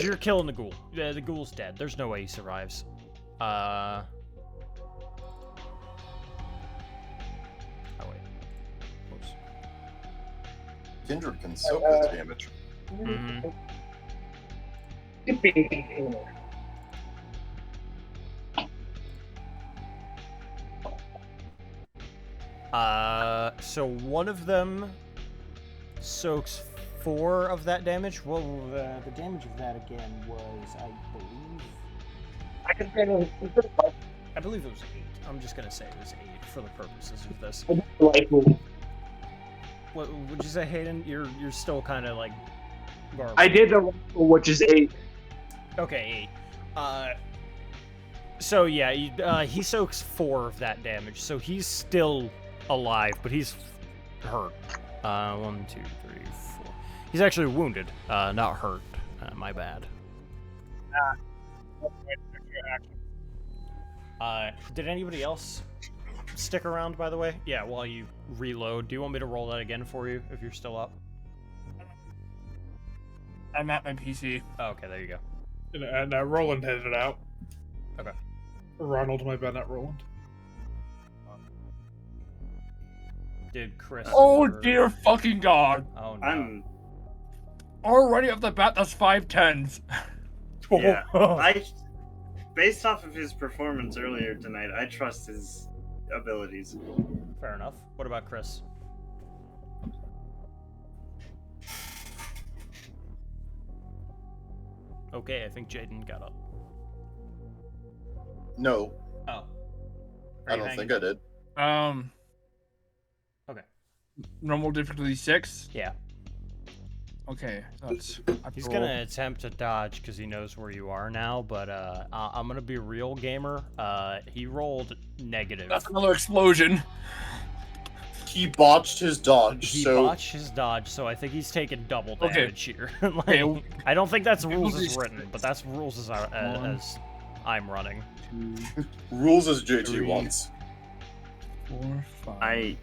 you're killing the ghoul. Yeah, the ghoul's dead. There's no way he survives. Oh wait. Oops. Kindred can soak this damage. Mm-hmm. So one of them soaks 4 of that damage. Well, the damage of that again was, I believe it was 8. I'm just gonna say it was 8 for the purposes of this. What would you say, Hayden? You're still kind of like garbled. I did the rifle, which is 8. Okay, 8. So yeah, he soaks 4 of that damage, so he's still alive, but he's hurt. 1, 2, 3, 4. He's actually wounded, not hurt. My bad. Did anybody else stick around, by the way? Yeah, while you reload. Do you want me to roll that again for you if you're still up? I'm at my PC. Oh, okay, there you go. And Roland headed out. Okay. Ronald, my bad, not Roland. Did Chris... Oh dear fucking god. Oh no. I'm Already off the bat, that's 5 10s. yeah. Based off of his performance earlier tonight, I trust his abilities. Fair enough. What about Chris? Okay, I think Jaden got up. No, Oh. Are I you don't hanging? think I did. Okay. Normal difficulty 6. Yeah. Okay, that's. He's gonna attempt to dodge because he knows where you are now, but I'm gonna be real gamer. He rolled negative. That's another explosion. He botched his dodge, He so botched his dodge, so I think he's taking double Okay. damage here. Like, Okay, I don't think that's rules will as be written, but that's rules as I'm running. 2, rules as JT 3. wants. 4, 5. I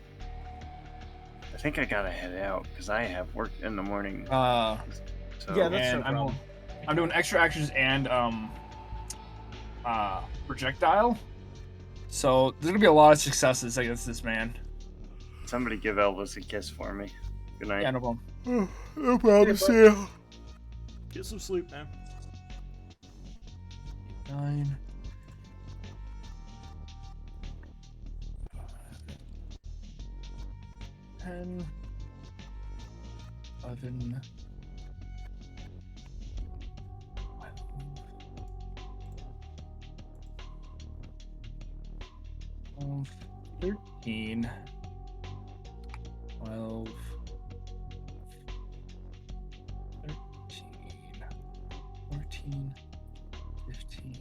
think I gotta head out because I have work in the morning. So, Yeah, that's and no problem. I'm doing extra actions and projectile. So there's gonna be a lot of successes against this man. somebody give Elvis a kiss for me. Good night. Yeah, no problem. No problem, Sam. Get some sleep, man. 9. 10. 11. 12, 13. 12. 13. 14. 15.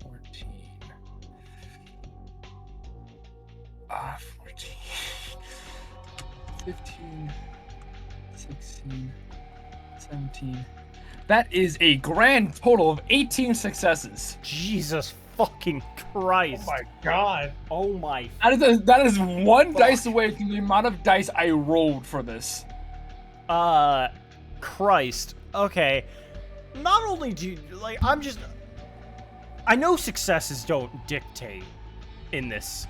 14. 14. 15. 16. 17. That is a grand total of 18 successes. Jesus fucking Christ. Oh my god. Oh my. That is one dice away from the amount of dice I rolled for this. Christ. Okay. Not only do you, like, I know successes don't dictate in this,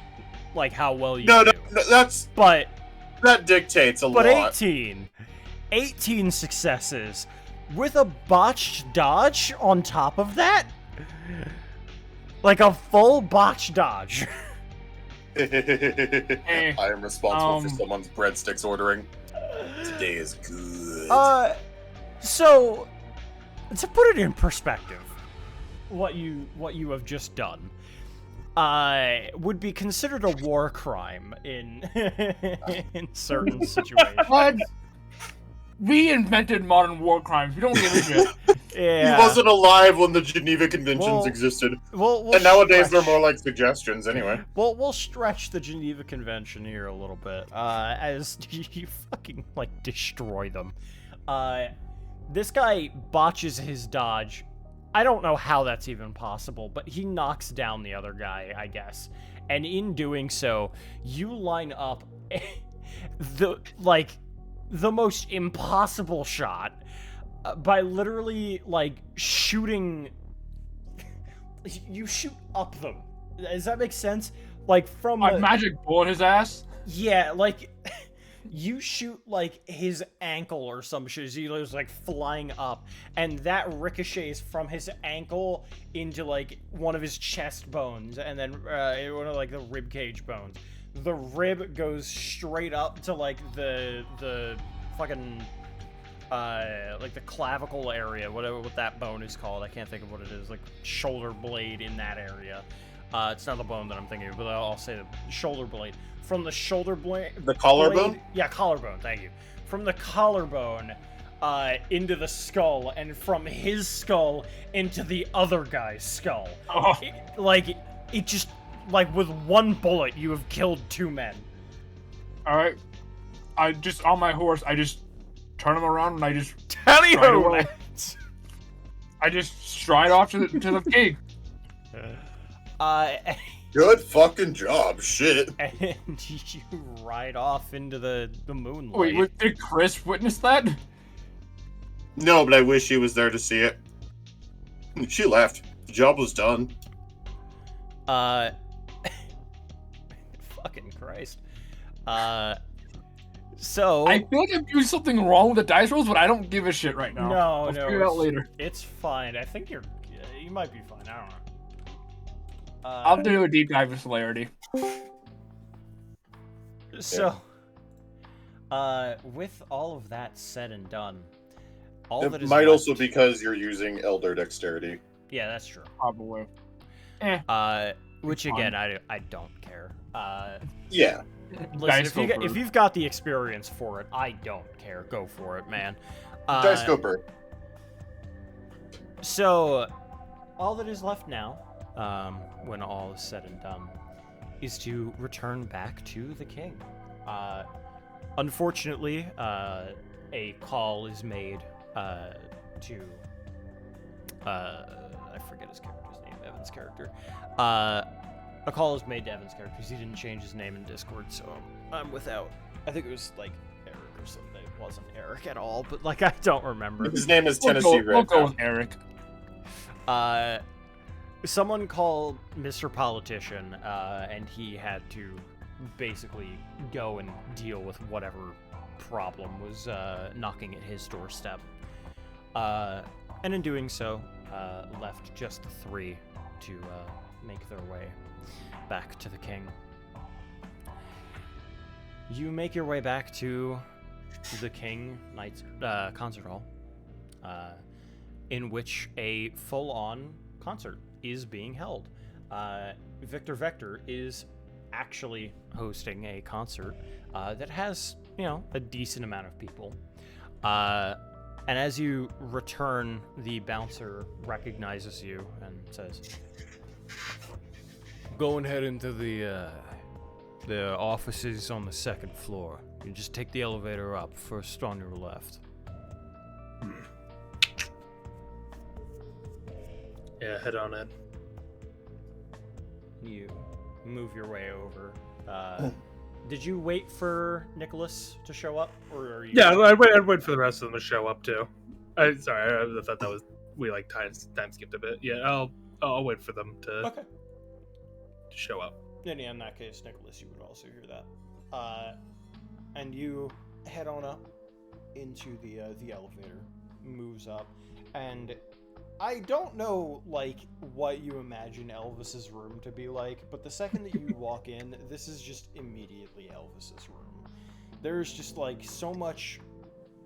like, how well you No, do. that dictates a But lot. 18 successes with a botched dodge on top of that? Like a full botch dodge. I am responsible for someone's breadsticks ordering. Today is good. So to put it in perspective, what you have just done would be considered a war crime in in certain situations. What? We invented modern war crimes. We don't give a shit. Yeah. He wasn't alive when the Geneva Conventions Well, existed. We'll And nowadays they're stretch- more like suggestions anyway. We'll stretch the Geneva Convention here a little bit, as you fucking, like, destroy them. This guy botches his dodge. I don't know how that's even possible, but he knocks down the other guy, I guess. And in doing so, you line up the most impossible shot by literally, like, shooting. You shoot up them. Does that make sense? Like, from I magic bullet his ass. Yeah, like, you shoot, like, his ankle or some shit. He was, like, flying up, and that ricochets from his ankle into, like, one of his chest bones, and then one of, like, the rib cage bones. The rib goes straight up to, like, the fucking, like, the clavicle area, whatever what that bone is called. I can't think of what it is. Like, shoulder blade in that area. It's not the bone that I'm thinking of, but I'll say the shoulder blade. From the shoulder blade... The collarbone? Yeah, collarbone, thank you. From the collarbone into the skull, and from his skull into the other guy's skull. Oh. It just... Like, with one bullet, you have killed 2 men. Alright. I just, on my horse, I just turn him around and I just... Tell you Right who, away. lads. I just stride off to the gate. Good fucking job, shit. and you ride off into the moonlight. Wait, did Chris witness that? No, but I wish she was there to see it. She left. The job was done. Fucking Christ. So I feel like I'm doing something wrong with the dice rolls, but I don't give a shit right now. I'll figure it out later. It's fine. I think you might be fine. I don't know. I'll do a deep dive with celerity. So, with all of that said and done, all that It is might left... also because you're using Elder Dexterity. Yeah, that's true. Probably. Which again, I don't care. Yeah. Listen, if you've got the experience for it, I don't care. Go for it, man. Dice Cooper. So, all that is left now, when all is said and done, is to return back to the king. Unfortunately, a call is made to I forget his character's name, Evan's character. A call is made to Evan's character because he didn't change his name in Discord, so I'm without. I think it was like Eric or something. It wasn't Eric at all, but like I don't remember. His name is Tennessee Red. We'll go with Eric. Someone called Mr. Politician, and he had to basically go and deal with whatever problem was knocking at his doorstep. And in doing so, left just the three to make their way back to the king. You make your way back to the King Knights Concert Hall, in which a full-on concert is being held. Victor Vector is actually hosting a concert that has, a decent amount of people. And as you return, the bouncer recognizes you and says, "Go and head into the offices on the second floor. You just take the elevator up, first on your left." Yeah, head on in. You move your way over. Did you wait for Nicholas to show up, or are you? Yeah, I'd wait for the rest of them to show up too. Sorry, I thought that was we time skipped a bit. Yeah, I'll wait for them to show up. And in that case, Nicholas, you would also hear that. And you head on up into the elevator, moves up, and I don't know, what you imagine Elvis's room to be like, but the second that you walk in, this is just immediately Elvis's room. There's just, so much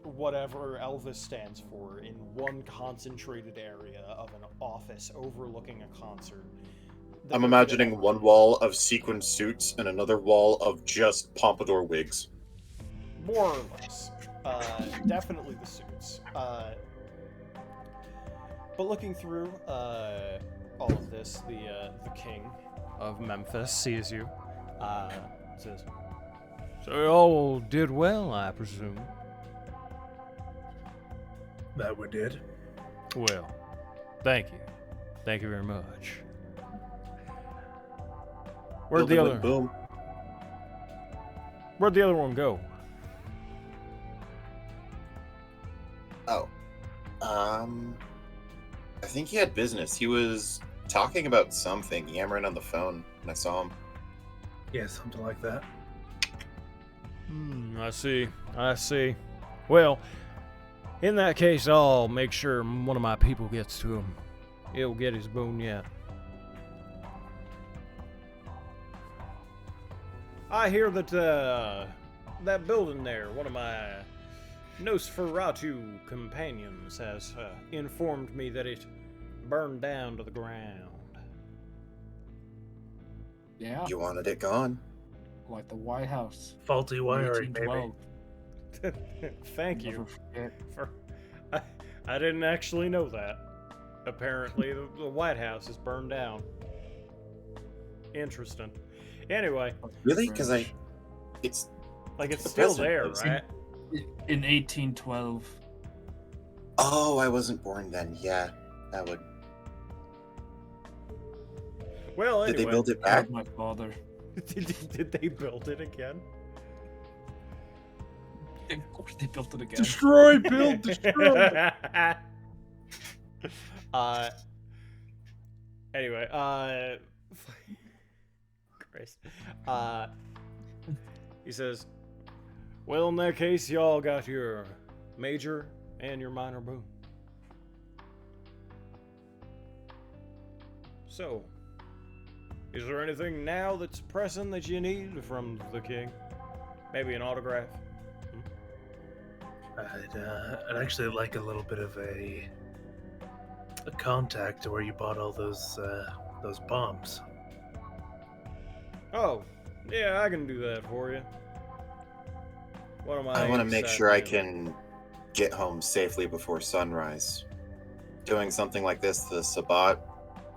whatever Elvis stands for in one concentrated area of an office overlooking a concert. I'm imagining one wall of sequin suits and another wall of just pompadour wigs. More or less. Definitely the suits. But looking through all of this, the king of Memphis sees you. Says, "So you all did well, I presume." That we did. "Well, thank you. Thank you very much. Where'd the other one go?" Oh. I think he had business. He was talking about something, yammering on the phone when I saw him. Yeah, something like that. I see. Well, in that case, I'll make sure one of my people gets to him. He'll get his bone yet. I hear that, that building there, one of my Nosferatu companions has informed me that it burned down to the ground. Yeah. You wanted it gone. Like the White House. Faulty wiring, maybe. 1812. Thank you. Never forget. I didn't actually know that. Apparently, the White House is burned down. Interesting. Anyway. Really? Because it's it's still there, right? In 1812. Oh, I wasn't born then. Yeah, that would. Well, Did anyway. they build it back? Killed my father. Did they build it again? Of course they built it again. Destroy, build, destroy. Anyway, Christ. He says, well, in that case, y'all got your major and your minor boon. So, is there anything now that's pressing that you need from the king? Maybe an autograph? I'd actually like a little bit of a contact to where you bought all those bombs. Oh, yeah, I can do that for you. What am I want to make sure I can. can get home safely before sunrise. Doing something like this to the Sabbat,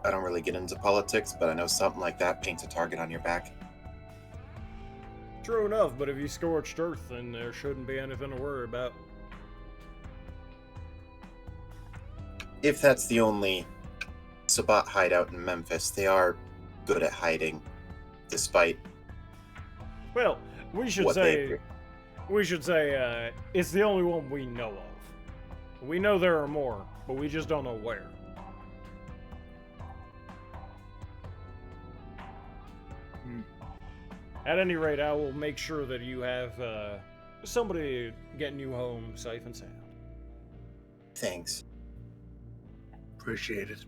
I don't really get into politics, but I know something like that paints a target on your back. True enough, but if you scorched earth, then there shouldn't be anything to worry about. If that's the only Sabbat hideout in Memphis, they are good at hiding, despite Well, we should what they say do. it's the only one we know of. We know there are more, but we just don't know where. At any rate, I will make sure that you have somebody getting you home safe and sound. Thanks. Appreciate it.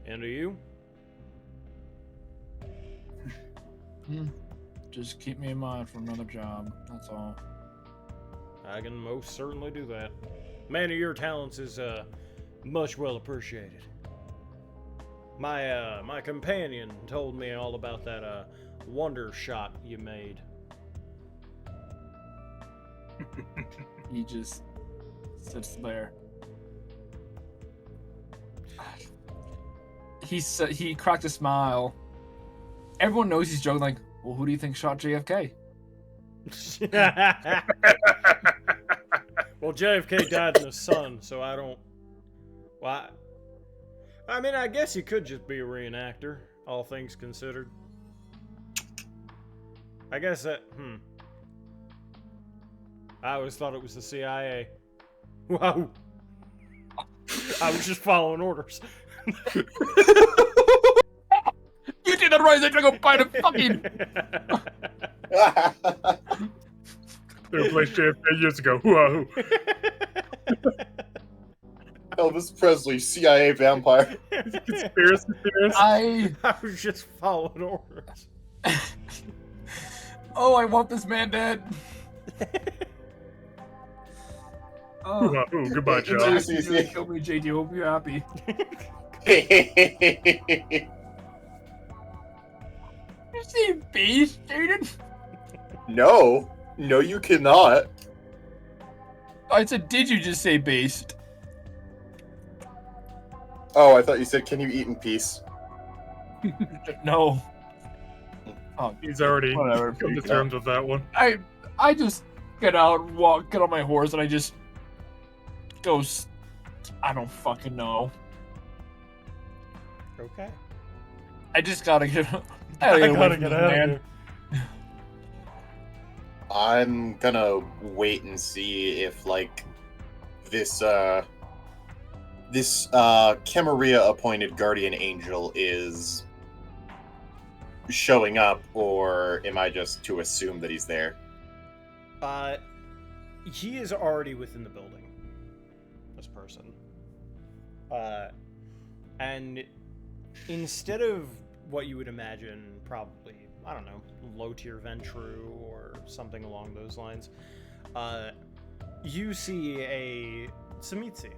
And to you? Just keep me in mind for another job. That's all. I can most certainly do that. Man of your talents is much well appreciated. My companion told me all about that wonder shot you made. He just sits there. He cracked a smile. Everyone knows he's joking. Like, well, who do you think shot JFK? Well, JFK died in the sun, so I don't. Why? I mean, I guess you could just be a reenactor, all things considered. I guess that. I always thought it was the CIA. Wow. I was just following orders. You did that right. They're gonna go find a fucking. They replaced JFK years ago. Whoa. Elvis Presley, CIA vampire. Conspiracy theorist. I was just following orders. Oh, I want this man dead. Oh, Whoa, goodbye, Joe. Introduce- kill me, JD. Hope you're happy. You see beast, Jaden? No, you cannot. I said, did you just say beast? Oh, I thought you said, can you eat in peace? No. Oh, He's already whatever. come to terms with that one. I just get out, get on my horse, and I just go. I don't fucking know. Okay. I just gotta get. I gotta gotta get out of here. I'm gonna wait and see if, like, this Camarilla appointed guardian angel is showing up, or am I just to assume that he's there? He is already within the building. This person. And instead of what you would imagine, probably, I don't know, low-tier Ventru or something along those lines, you see a Tsumitsu.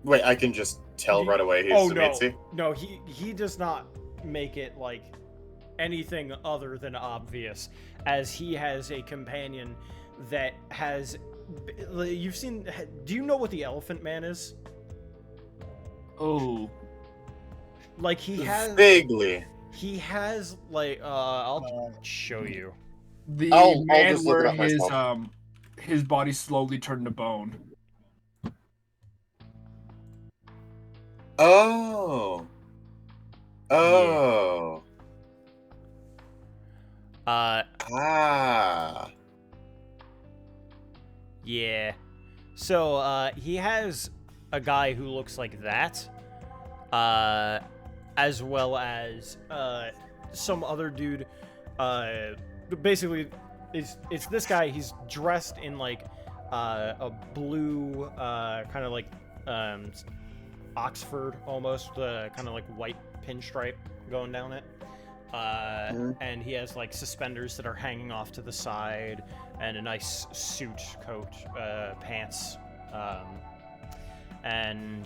Wait, I can just tell right away he's Tsumitsu? No, he does not make it, like, anything other than obvious, as he has a companion that has... You've seen... Do you know what the Elephant Man is? Oh. Like, he has... Vaguely. He has, like, I'll show you. The I'll man just look it where up myself. his body slowly turned to bone. Oh. Oh. Ah. Yeah. So, he has a guy who looks like that, as well as, some other dude, basically, it's this guy. He's dressed in, like, a blue, kind of like, Oxford, almost, kind of like white pinstripe going down it. And he has, like, suspenders that are hanging off to the side, and a nice suit, coat, pants, and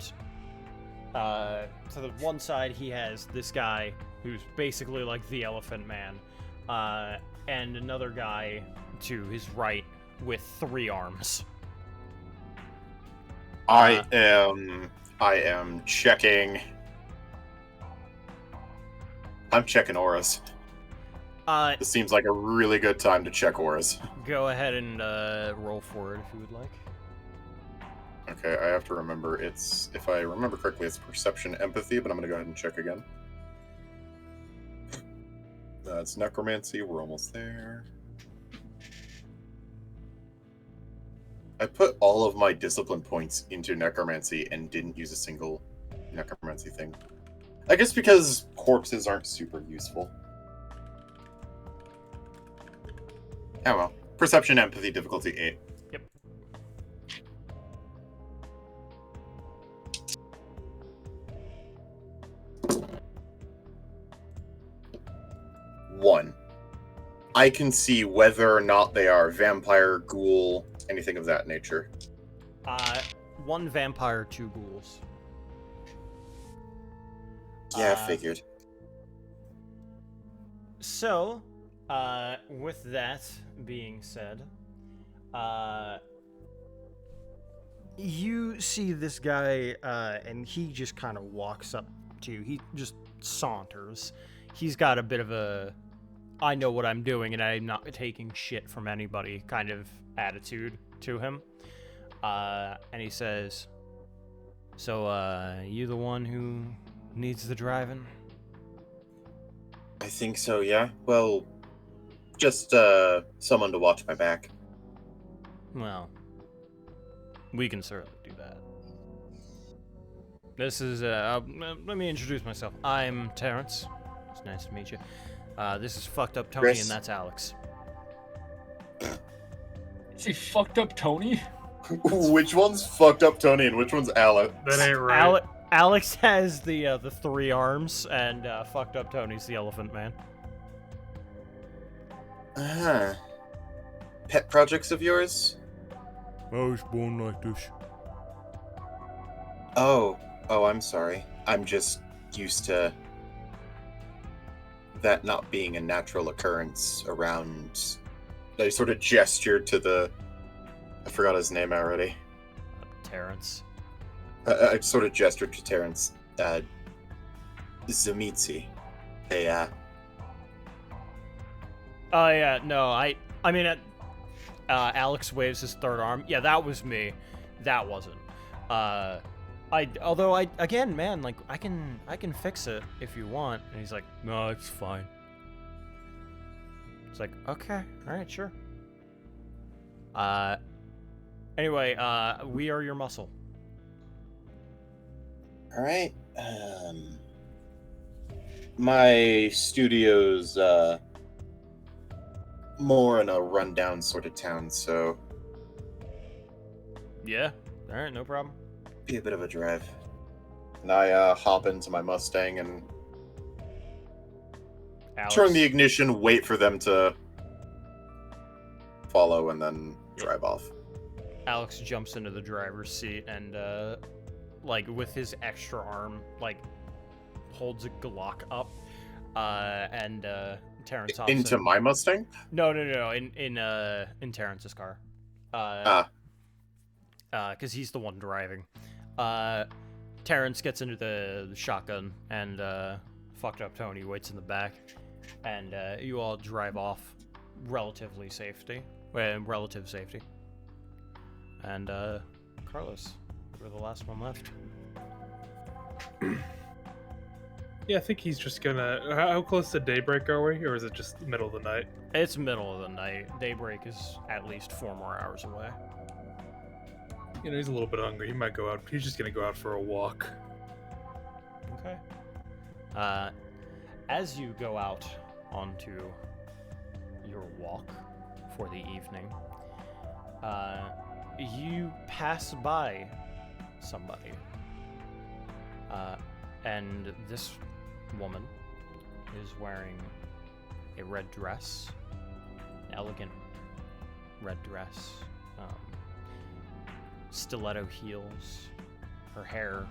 to the one side he has this guy who's basically like the Elephant Man, and another guy to his right with 3 arms. I am checking. I'm checking auras. This seems like a really good time to check auras. Go ahead and roll for it if you would like. Okay, I have to remember if I remember correctly, it's perception empathy, but I'm gonna go ahead and check again. That's necromancy, we're almost there. I put all of my discipline points into necromancy and didn't use a single necromancy thing. I guess because corpses aren't super useful. Oh well. Perception, empathy, difficulty 8. Yep. One. I can see whether or not they are vampire, ghoul, anything of that nature. 1 vampire, 2 ghouls. Yeah, I figured. So, with that being said, you see this guy, and he just kind of walks up to you. He just saunters. He's got a bit of a, I know what I'm doing and I'm not taking shit from anybody kind of attitude to him. And he says, so, you the one who needs the driving? I think so, yeah. Well, just, someone to watch my back. Well, we can certainly do that. This is, let me introduce myself. I'm Terrence. It's nice to meet you. This is Fucked Up Tony, Chris. and that's Alex. Is he fucked up Tony? Which one's fucked up Tony and which one's Alex? That ain't right. Alex has the 3 arms, and Fucked Up Tony's the Elephant Man. Pet projects of yours? I was born like this. Oh, I'm sorry. I'm just used to that not being a natural occurrence around. I sort of gestured to I forgot his name already. Terrence. I sort of gestured to Terrence. Zemitzi. They, Oh, yeah, no, I mean, Alex waves his 3rd arm. Yeah, that was me. That wasn't. Although again, man, like, I can fix it if you want. And he's like, no, it's fine. It's like, okay, alright, sure. Anyway, we are your muscle. Alright, my studio's, more in a rundown sort of town, so Yeah, alright, no problem. be a bit of a drive. And I hop into my Mustang and Alex, turn the ignition, wait for them to follow, and then drive off. Alex jumps into the driver's seat and, like, with his extra arm, like, holds a Glock up, and, Terrence hops Into in. my Mustang? No, in Terrence's car. Because he's the one driving. Terrence gets into the shotgun, and Fucked Up Tony waits in the back, and you all drive off relative safety. And Carlos, we're the last one left. Yeah, I think he's just gonna. How close to daybreak are we, or is it just the middle of the night? It's middle of the night. Daybreak is at least 4 more hours away. You know, he's a little bit hungry. He might go out. He's just gonna go out for a walk. Okay. As you go out onto your walk for the evening, you pass by somebody. And this woman is wearing a red dress, an elegant red dress, stiletto heels. Her hair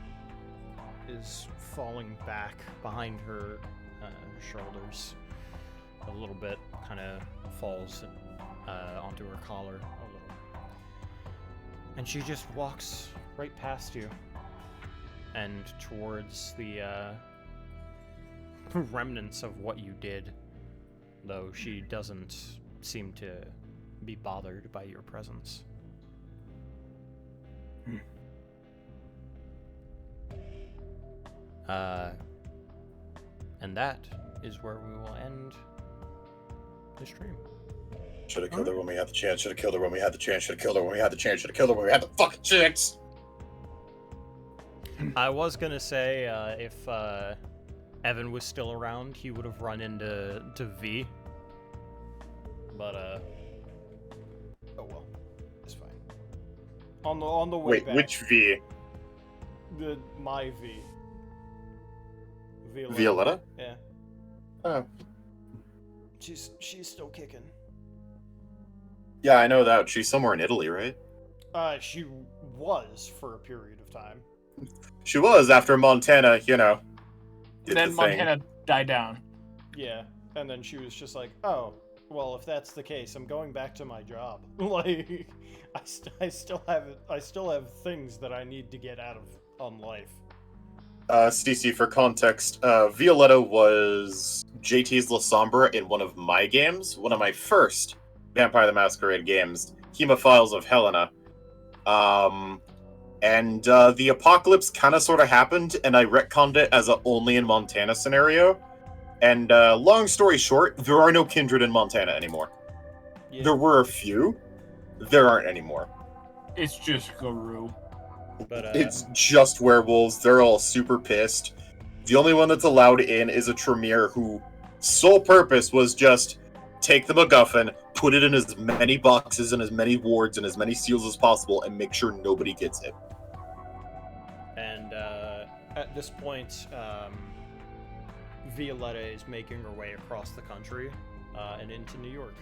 is falling back behind her shoulders a little bit, kind of falls onto her collar a little. And she just walks right past you and towards the remnants of what you did, though she doesn't seem to be bothered by your presence. And that is where we will end the stream. Should have killed her when we had the chance. Should have killed her when we had the chance. Should have killed her when we had the chance. Should have killed her when we had the fucking chance. I was gonna say if Evan was still around, he would have run into V. But oh well, it's fine. On the way Wait, back. which V? My V. Violetta? Yeah. Oh. She's still kicking. Yeah, I know that. She's somewhere in Italy, right? She was for a period of time. She was after Montana, you know. Did Then the thing. Montana died down. Yeah, and then she was just like, "Oh, well, if that's the case, I'm going back to my job. Like, I still have things that I need to get out of on life." CC, for context, Violetta was JT's La Sombra in one of my games, one of my first Vampire the Masquerade games, Hemophiles of Helena. And the apocalypse kind of sort of happened, and I retconned it as a only in Montana scenario. And long story short, there are no kindred in Montana anymore. Yeah. There were a few. There aren't anymore. It's just Guru. But It's just werewolves. They're all super pissed. The only one that's allowed in is a Tremere who sole purpose was just take the MacGuffin, put it in as many boxes and as many wards and as many seals as possible, and make sure nobody gets it. And at this point, Violetta is making her way across the country and into New York.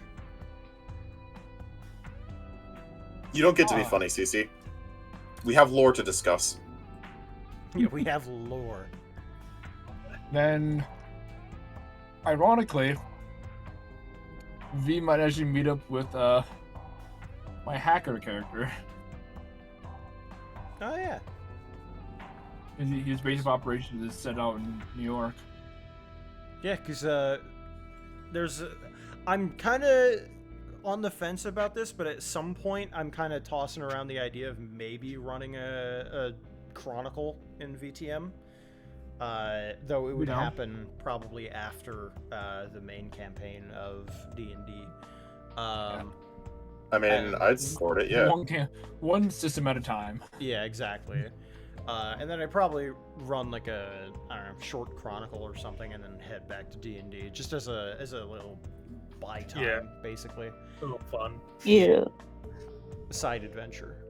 You don't get to be funny, CC. We have lore to discuss. Yeah, we have lore. Then, ironically, V might actually meet up with my hacker character. Oh yeah. His base of operations is set out in New York. Yeah, because I'm kind of on the fence about this, but at some point I'm kind of tossing around the idea of maybe running a chronicle in VTM. Though it would happen probably after the main campaign of D&D. I mean, I'd support it, yeah. One system at a time. Yeah, exactly. And then I'd probably run like a, I don't know, short chronicle or something, and then head back to D&D just as a little buy time, basically. A little fun. Yeah. Side adventure.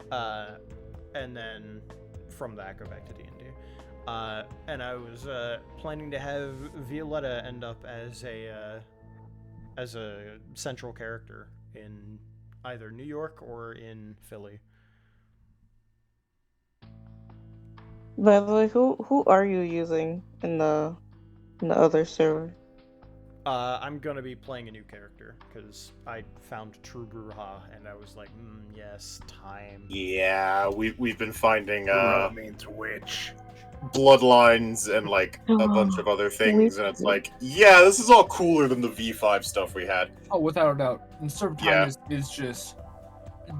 And then from that go back to D&D. And I was planning to have Violetta end up as a central character in either New York or in Philly. By the way, who are you using in the other server? I'm gonna be playing a new character because I found True Bruja and I was like, yes, time. Yeah, we've been finding means witch. bloodlines and like a bunch of other things, and it's like, yeah, this is all cooler than the V5 stuff we had. Oh, without a doubt. And server time is just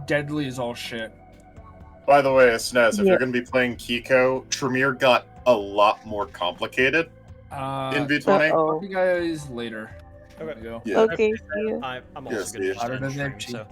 deadly as all shit. By the way, Snez, if Yeah. you're going to be playing Kiko, Tremere got a lot more complicated in V20. Uh-oh. See you guys later. Okay. Go. Yeah. Okay, see you. I'm Yeah, also see going you. to just end Arrivederci. stream, so